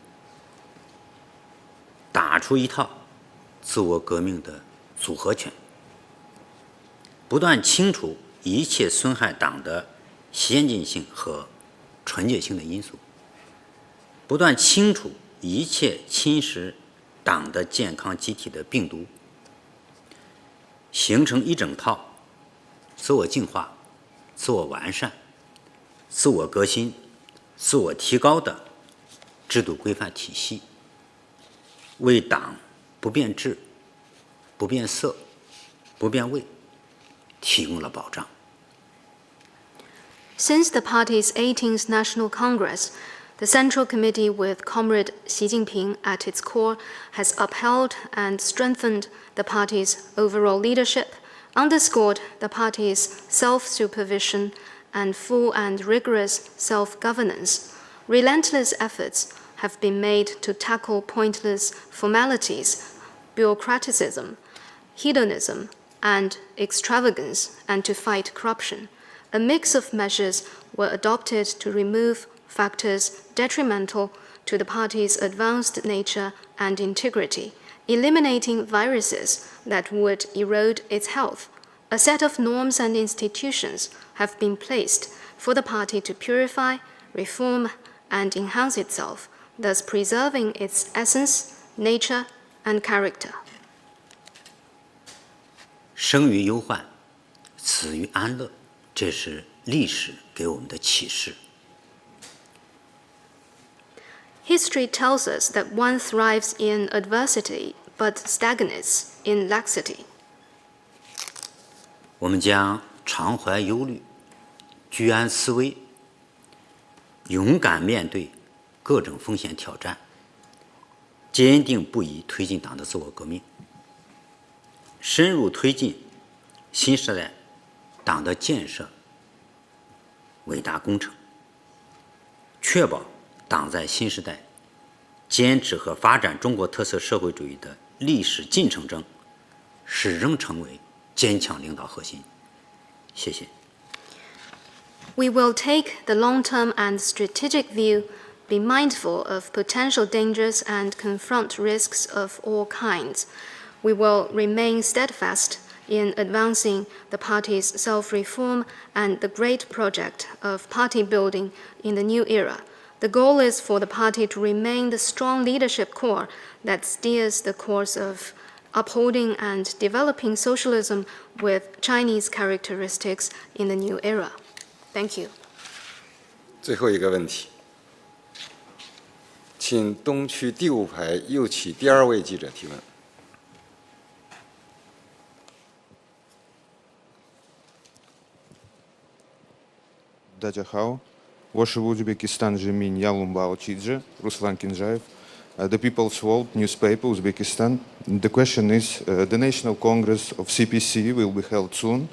[SPEAKER 10] 打出一套自我革命的组合拳，不断清除一切损害党的先进性和纯洁性的因素，不断清除一切侵蚀党的健康机体的病毒，形成一整套自我净化、自我完善、自我革新、自我提高的制度规范体系，为党不变质、不变色、不变味提供了保障。
[SPEAKER 9] Since the party's 18th National Congress, the Central Committee with Comrade Xi Jinping at its core has upheld and strengthened the party's overall leadership, underscored the party's self-supervision and full and rigorous self-governance. Relentless efforts have been made to tackle pointless formalities, bureaucratism, hedonism, and extravagance, and to fight corruption. A mix of measures were adopted to remove factors detrimental to the party's advanced nature and integrity, eliminating viruses that would erode its health. A set of norms and institutions have been placed for the party to purify, reform, and enhance itself, thus preserving its essence, nature, and character.
[SPEAKER 10] 生于忧患，死于安乐。 这是历史给我们的启示。
[SPEAKER 9] History tells us that one thrives in adversity, but stagnates in laxity.
[SPEAKER 10] 我们将常怀忧虑，居安思危，勇敢面对各种风险挑战，坚定不移推进党的自我革命，深入推进新时代 党的建设伟大工程，确保党在新时代坚持和发展中国特色社会主义的历史进程中，始终成为坚强领导核心。谢谢。
[SPEAKER 9] We will take the long-term and strategic view, be mindful of potential dangers, and confront risks of all kinds. We will remain steadfast in advancing the party's self-reform and the great project of party building in the new era. The goal is for the party to remain the strong leadership core that steers the course of upholding and developing socialism with Chinese characteristics in the new era. Thank you.
[SPEAKER 11] 最后一个问题，请东区第5排右起第2位记者提问。
[SPEAKER 3] Дядя Хао, Ваши Узбекистан Жемин Ялумбао Чидже, Руслан Кинжаев. the People's World newspaper, Uzbekistan. The question is, the National Congress of CPC will be held soon.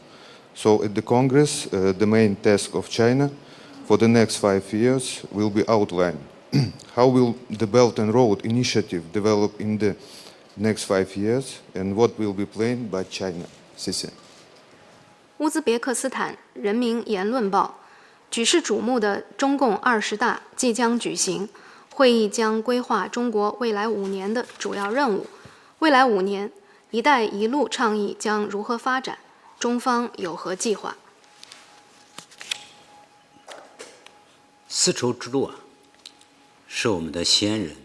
[SPEAKER 3] So at the Congress, the main task of China for the next 5 years will be outlined. How will the Belt and Road Initiative develop in the next 5 years, and what will be planned by China? 谢谢。
[SPEAKER 9] 乌兹别克斯坦人民言论报，举世瞩目的中共20大即将举行，会议将规划中国未来5年的主要任务。未来5年，“一带一路”倡议将如何发展？中方有何计划？
[SPEAKER 10] 丝绸之路是我们的先人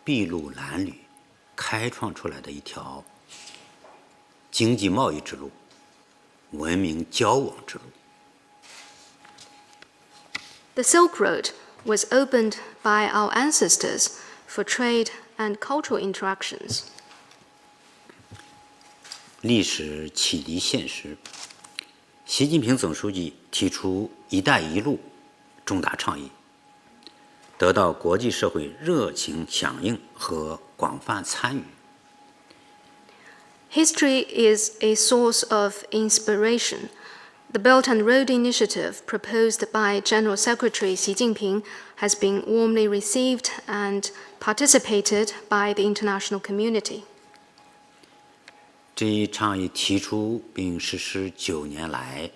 [SPEAKER 10] 筚路蓝缕开创出来的一条经济贸易之路、文明交往之路。
[SPEAKER 9] The Silk Road was opened by our ancestors for trade and cultural interactions.
[SPEAKER 10] 历史启迪现实，习近平总书记提出“一带一路”重大倡议，得到国际社会热情响应和广泛参与。
[SPEAKER 9] History is a source of inspiration. The Belt and Road Initiative proposed by General Secretary Xi Jinping has been warmly received and participated by the international community.
[SPEAKER 10] 这一倡议提出并实施9年来，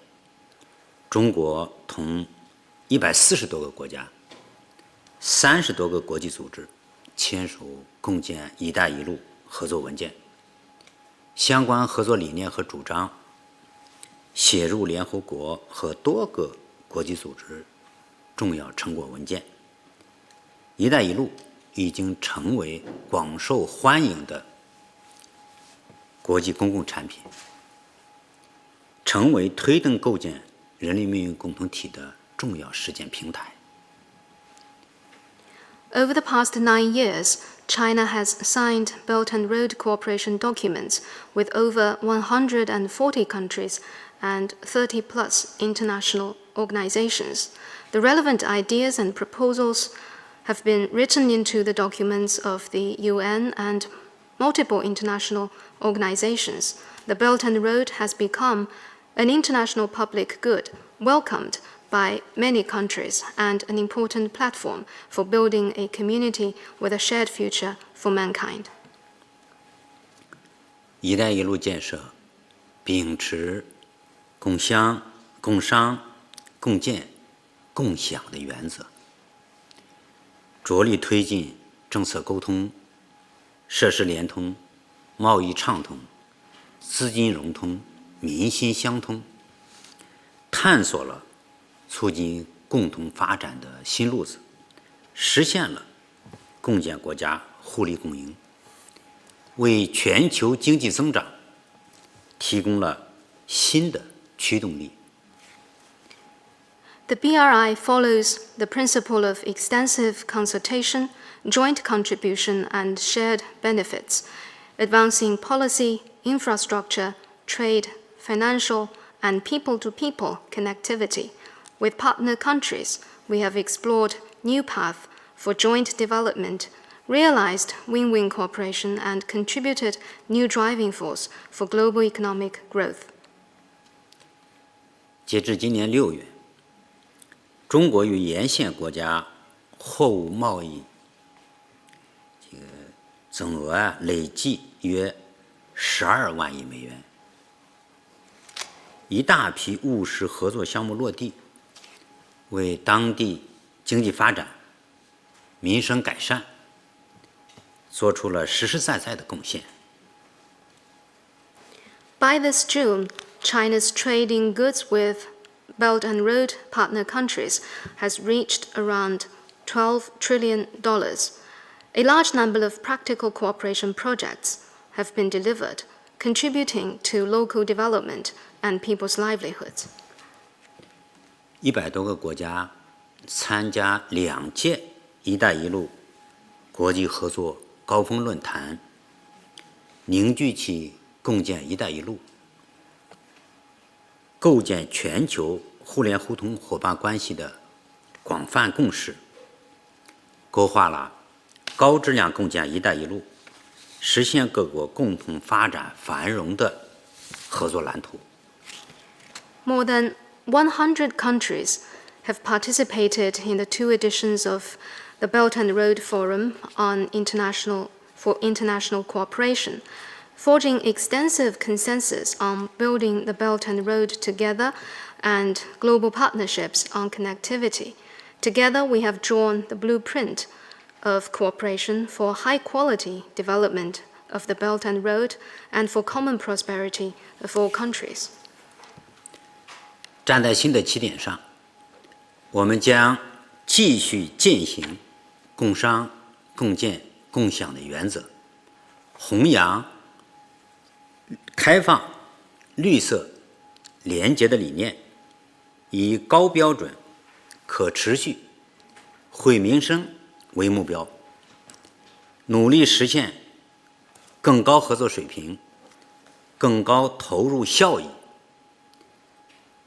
[SPEAKER 10] 中国同140多个国家、30多个国际组织签署共建“一带一路”合作文件，相关合作理念和主张写入联合国和多个国际组织重要成果文件。“一带一路”已经成为广受欢迎的国际公共产品，成为推动构建人类命运共同体的重要实践平台。
[SPEAKER 9] Over the past 9 years, China has signed Belt and Road cooperation documents with over 140 countries and 30+ international organizations. The relevant ideas and proposals have been written into the documents of the UN and multiple international organizations. The Belt and Road has become an international public good, welcomed by many countries and an important platform for building a community with a shared future for mankind.
[SPEAKER 10] 一带一路建设秉持共商、共建、共享的原则，着力推进政策沟通、设施联通、贸易畅通、资金融通、民心相通，探索了促进共同发展的新路子，实现了共建国家互利共赢，为全球经济增长提供了新的驱动力。
[SPEAKER 9] The BRI follows the principle of extensive consultation, joint contribution, and shared benefits, advancing policy, infrastructure, trade, financial, and people-to-people connectivity. With partner countries, we have explored new paths for joint development, realized win-win cooperation, and contributed new driving force for global economic growth.
[SPEAKER 10] 截至今年6月，中国与沿线国家货物贸易总额累计约12万亿美元，一大批务实合作项目落地，为当地经济发展、民生改善做出了实实在在的贡献。
[SPEAKER 9] By this June, China's trade in goods with Belt and Road partner countries has reached around $12 trillion. A large number of practical cooperation projects have been delivered, contributing to local development and people's livelihoods.
[SPEAKER 10] 100多个国家参加2届“一带一路”国际合作高峰论坛，凝聚起共建“一带一路”、构建全球互联互通伙伴关系的广泛共识，勾画了高质量共建“一带一路”，实现各国共同发展繁荣的合作蓝图。
[SPEAKER 9] More than 100 countries have participated in the 2 editions of the Belt and Road Forum on international cooperation, forging extensive consensus on building the Belt and Road together and global partnerships on connectivity. Together, we have drawn the blueprint of cooperation for high-quality development of the Belt and Road and for common prosperity of all countries.
[SPEAKER 10] 站在新的起点上，我们将继续践行共商、共建、共享的原则，弘扬开放、绿色、廉洁的理念，以高标准、可持续、惠民生为目标，努力实现更高合作水平、更高投入效益、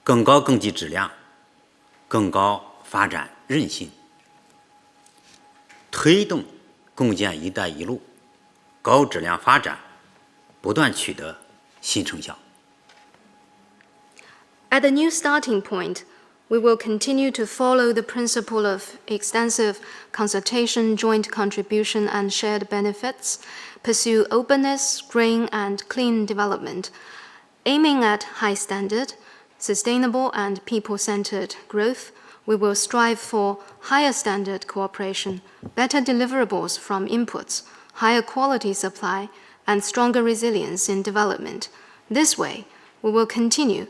[SPEAKER 10] 更高供给质量、更高发展韧性，推动共建“一带一路”高质量发展不断取得新成效。
[SPEAKER 9] At the new starting point, we will continue to follow the principle of extensive consultation, joint contribution, and shared benefits, pursue openness, green, and clean development, aiming at high standard, sustainable, and people-centered growth. We will strive for higher standard cooperation, better deliverables from inputs, higher quality supply, and stronger resilience in development. This way, we will continue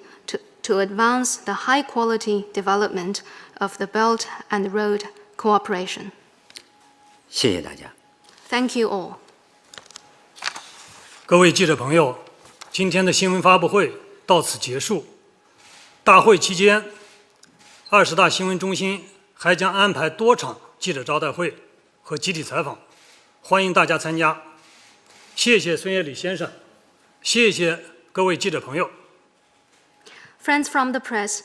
[SPEAKER 9] to advance the high-quality development of the Belt and Road cooperation.
[SPEAKER 10] 谢谢大家。
[SPEAKER 9] Thank you all.
[SPEAKER 8] 各位记者朋友，今天的新闻发布会到此结束。大会期间，20大新闻中心还将安排多场记者招待会和集体采访，欢迎大家参加。谢谢孙业礼先生，谢谢各位记者朋友。
[SPEAKER 9] Friends from the press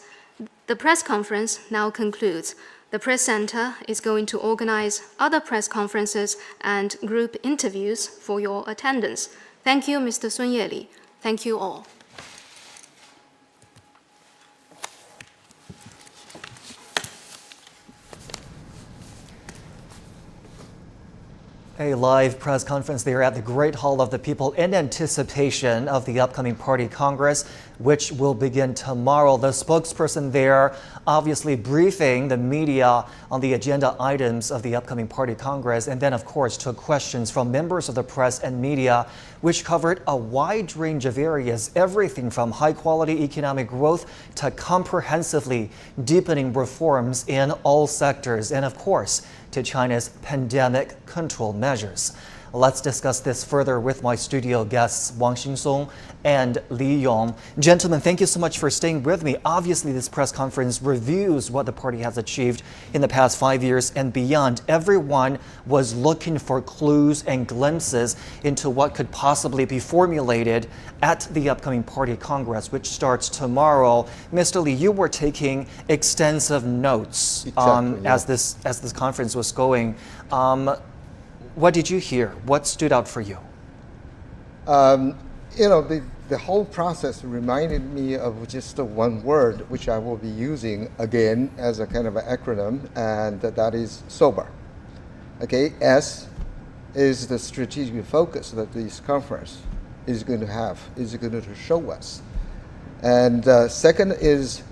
[SPEAKER 9] conference now concludes. The Press Center is going to organize other press conferences and group interviews for your attendance. Thank you, Mr. Sun Yeli. Thank you all.
[SPEAKER 2] A live press conference there at the Great Hall of the People in anticipation of the upcoming Party Congress, which will begin tomorrow. The spokesperson there obviously briefing the media on the agenda items of the upcoming Party Congress, and then, of course, took questions from members of the press and media, which covered a wide range of areas, everything from high-quality economic growth to comprehensively deepening reforms in all sectors, and, of course, to China's pandemic control measures. Let's discuss this further with my studio guests, Wang Xingsong and Li Yong. Gentlemen, thank you so much for staying with me. Obviously, this press conference reviews what the party has achieved in the past 5 years and beyond. Everyone was looking for clues and glimpses into what could possibly be formulated at the upcoming Party Congress, which starts tomorrow. Mr. Li, you were taking extensive notes as this conference was going. What did you hear? What stood out for you?
[SPEAKER 7] The whole process reminded me of just one word, which I will be using again as a kind of an acronym, and that is sober. Okay, S is the strategic focus that this conference is going to have, is going to show us. And second is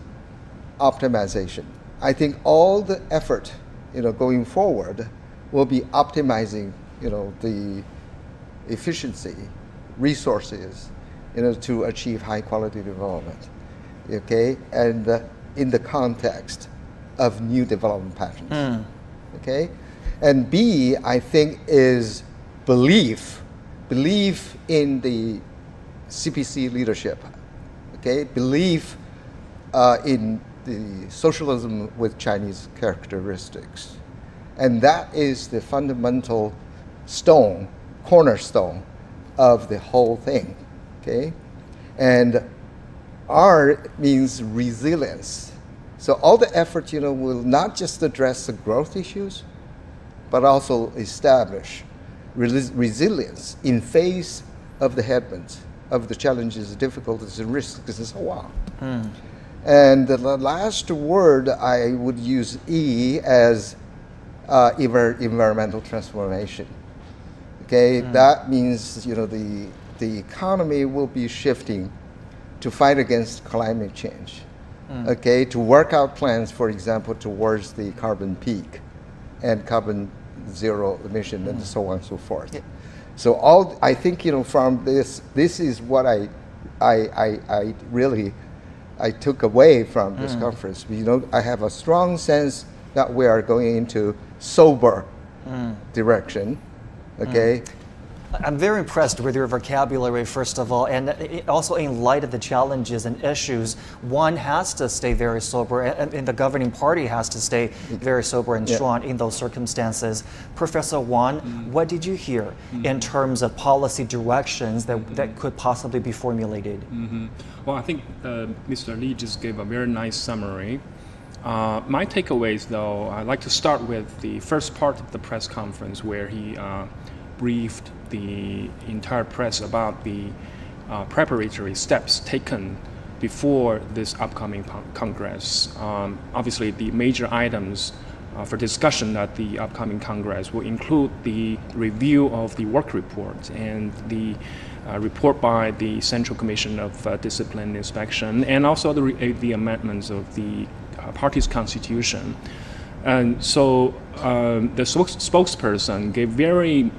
[SPEAKER 7] optimization. I think all the effort, going forward will be optimizing, the efficiency, resources, to achieve high quality development, okay? And in the context of new development patterns, okay? And B, I think, is belief in the CPC leadership, okay? Belief in the socialism with Chinese characteristics. And that is the fundamental cornerstone of the whole thing, okay? And R means resilience. So all the effort, will not just address the growth issues, but also establish resilience in face of the headwinds, of the challenges, difficulties, and risks, and so on. And the last word, I would use E as environmental transformation. Okay, that means the economy will be shifting to fight against climate change. Okay, to work out plans, for example, towards the carbon peak and carbon zero emission and so on and so forth. Yeah. So I think from this is what I really took away from this conference. I have a strong sense that we are going into sober direction. Okay.
[SPEAKER 2] I'm very impressed with your vocabulary, first of all, and also in light of the challenges and issues, one has to stay very sober, and the governing party has to stay very sober and strong in those circumstances. Professor Wang, what did you hear in terms of policy directions that could possibly be formulated?
[SPEAKER 6] Well, I think Mr. Li just gave a very nice summary. My takeaways, though, I'd like to start with the first part of the press conference where he briefed the entire press about the preparatory steps taken before this upcoming Congress. Obviously, the major items for discussion at the upcoming Congress will include the review of the work report and the report by the Central Commission of Discipline Inspection, and also the amendments of the party's constitution. And so the spokesperson gave very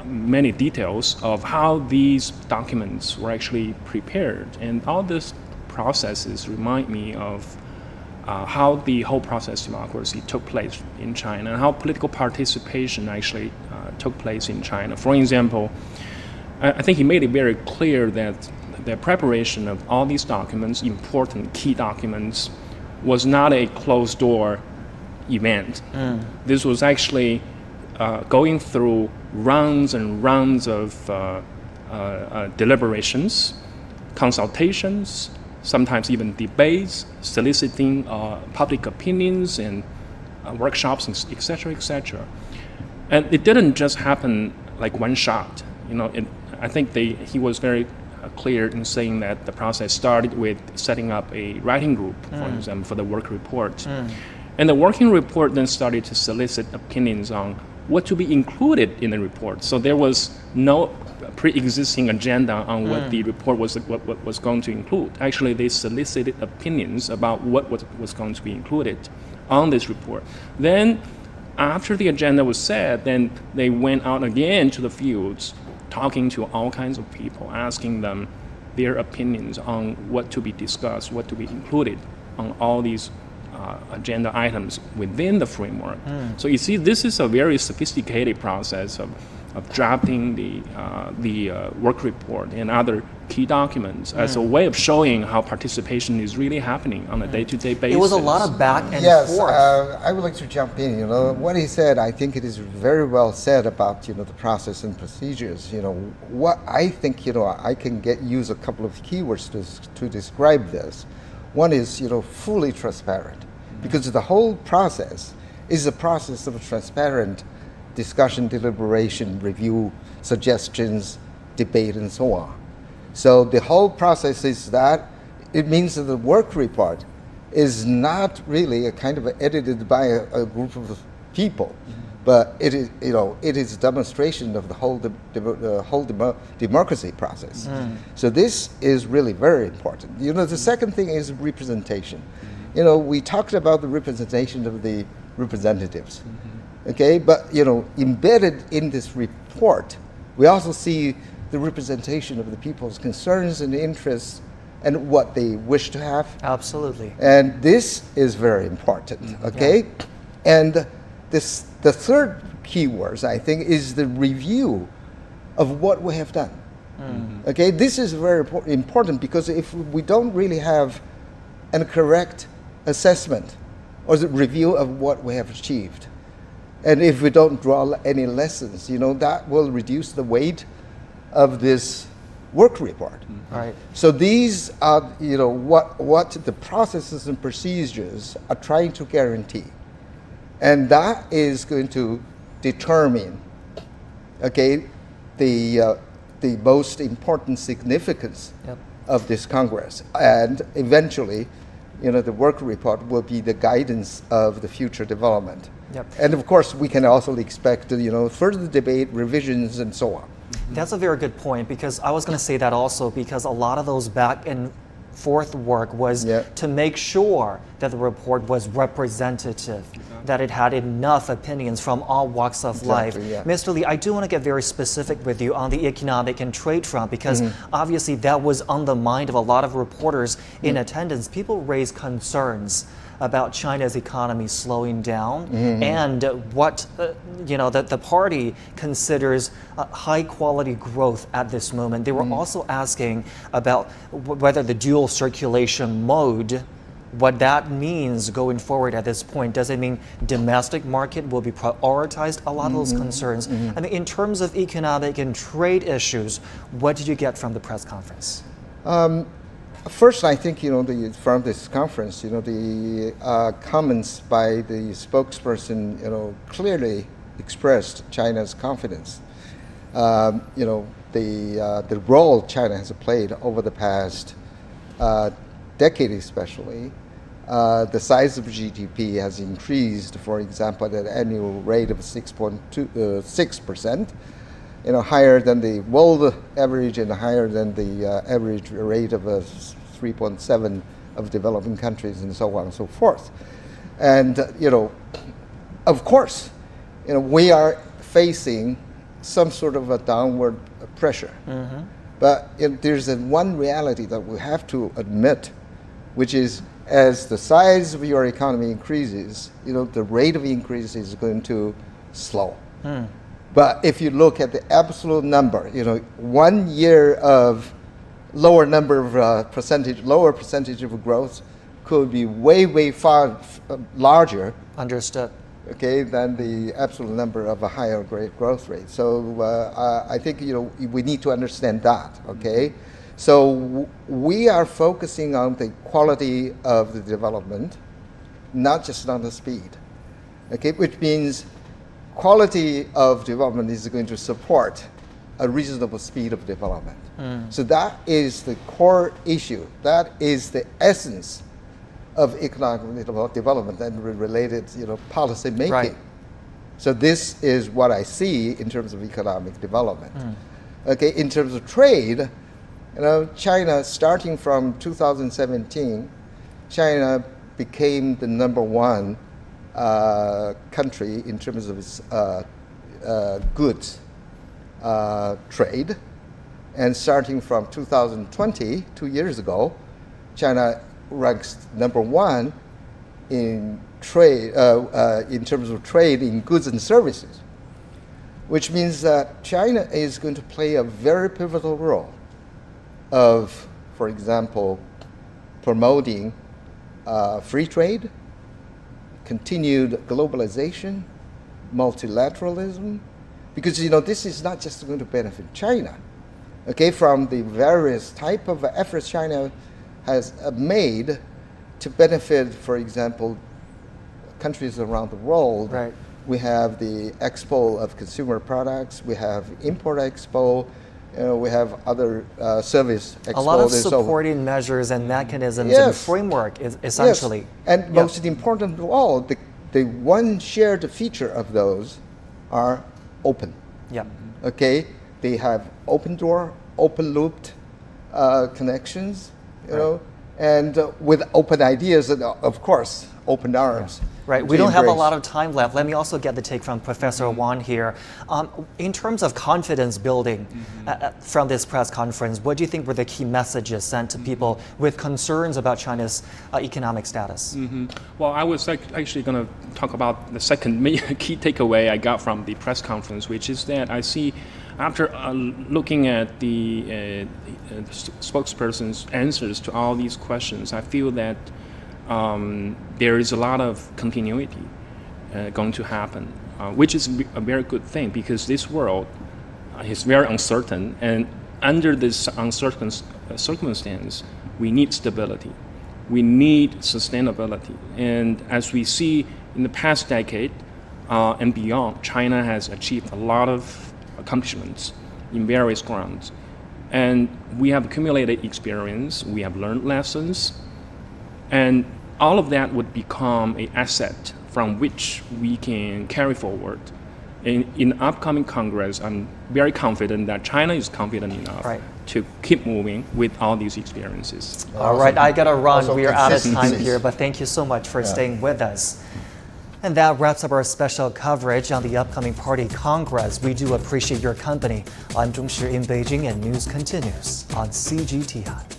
[SPEAKER 6] many details of how these documents were actually prepared, and all these processes remind me of how the whole process of democracy took place in China and how political participation actually took place in China. For example, I think he made it very clear that the preparation of all these documents, important key documents, was not a closed-door event. This was actually going through rounds and rounds of deliberations, consultations, sometimes even debates, soliciting public opinions and workshops, etc., etc. And it didn't just happen like one shot. I think he was very clear in saying that the process started with setting up a writing group, for example, for the work report. And the working report then started to solicit opinions on what to be included in the report. So there was no pre-existing agenda on what the report was going to include. Actually, they solicited opinions about what was going to be included on this report. Then, after the agenda was set, then they went out again to the fields, talking to all kinds of people, asking them their opinions on what to be discussed, what to be included on all these agenda items within the framework. So you see, this is a very sophisticated process of drafting the work report and other key documents as a way of showing how participation is really happening on a day-to-day basis.
[SPEAKER 2] It was a lot of back and forth.
[SPEAKER 7] I would like to jump in. What he said, I think it is very well said about the process and procedures. What I think I can use a couple of keywords to describe this. One is fully transparent, because the whole process is a process of transparent discussion, deliberation, review, suggestions, debate, and so on. So the whole process is that it means that the work report is not really a kind of edited by a group of people, but it is it is a demonstration of the whole democracy process. So this is really very important. The second thing is representation. We talked about the representation of the representatives. Okay, but embedded in this report, we also see the representation of the people's concerns and interests and what they wish to have.
[SPEAKER 2] Absolutely.
[SPEAKER 7] And this is very important. Okay, and the third keyword, I think, is the review of what we have done. Okay, this is very important, because if we don't really have a correct assessment or the review of what we have achieved, and if we don't draw any lessons, that will reduce the weight of this work report.
[SPEAKER 2] Right.
[SPEAKER 7] So these are, what the processes and procedures are trying to guarantee. And that is going to determine, okay, the most important significance of this Congress, and eventually, the work report will be the guidance of the future development. And of course, we can also expect, further debate, revisions, and so on.
[SPEAKER 2] That's a very good point, because I was going to say that also, because a lot of those back and forth work was to make sure that the report was representative, that it had enough opinions from all walks of life. Mr. Lee, I do want to get very specific with you on the economic and trade front, because obviously that was on the mind of a lot of reporters in attendance. People raised concerns about China's economy slowing down and what the party considers high quality growth at this moment. They were also asking about whether the dual circulation mode, what that means going forward at this point. Does it mean domestic market will be prioritized? A lot of those concerns. I mean, in terms of economic and trade issues, what did you get from the press conference?
[SPEAKER 7] First, I think, from this conference, the comments by the spokesperson, clearly expressed China's confidence. The role China has played over the past decade especially, the size of GDP has increased, for example, at an annual rate of 6%, higher than the world average and higher than the average rate of 3.7 of developing countries, and so on and so forth. And, of course, we are facing some sort of a downward pressure. But there's one reality that we have to admit, which is as the size of your economy increases, the rate of increase is going to slow. But if you look at the absolute number, 1 year of lower percentage of growth could be way far larger.
[SPEAKER 2] Understood.
[SPEAKER 7] Okay, than the absolute number of a higher growth rate. So I think we need to understand that. Okay, so we are focusing on the quality of the development, not just on the speed. Okay, which means quality of development is going to support a reasonable speed of development. So that is the core issue. That is the essence of economic development and related, policy making. Right. So this is what I see in terms of economic development. Okay, in terms of trade, China, starting from 2017, China became the #1 country in terms of its goods trade. And starting from 2020, 2 years ago, China ranks #1 in trade, in terms of trade in goods and services, which means that China is going to play a very pivotal role of, for example, promoting free trade, continued globalization, multilateralism, because this is not just going to benefit China. Okay, from the various type of efforts China has made to benefit, for example, countries around the world.
[SPEAKER 2] Right.
[SPEAKER 7] We have the Expo of consumer products. We have Import Expo. We have other service expos.
[SPEAKER 2] A lot of supporting measures and mechanisms and framework, essentially.
[SPEAKER 7] Yes. And most important of all, the one shared feature of those are open.
[SPEAKER 2] Yeah.
[SPEAKER 7] Okay, they have open door, open looped connections, and with open ideas and, of course, open arms.
[SPEAKER 2] Right, we don't have a lot of time left. Let me also get the take from Professor Wang here. In terms of confidence building from this press conference, what do you think were the key messages sent to people with concerns about China's economic status?
[SPEAKER 6] Well, I was actually going to talk about the second key takeaway I got from the press conference, which is that I see, after looking at the spokesperson's answers to all these questions, I feel that there is a lot of continuity going to happen, which is a very good thing, because this world is very uncertain, and under this uncertain circumstance, we need stability, we need sustainability. And as we see in the past decade, and beyond, China has achieved a lot of accomplishments in various grounds. And we have accumulated experience, we have learned lessons, and all of that would become an asset from which we can carry forward. In upcoming Congress, I'm very confident that China is confident enough to keep moving with all these experiences.
[SPEAKER 2] All right, I gotta run. We are out of time here, but thank you so much for staying with us. And that wraps up our special coverage on the upcoming Party Congress. We do appreciate your company. I'm Zhongshi in Beijing, and news continues on CGTN.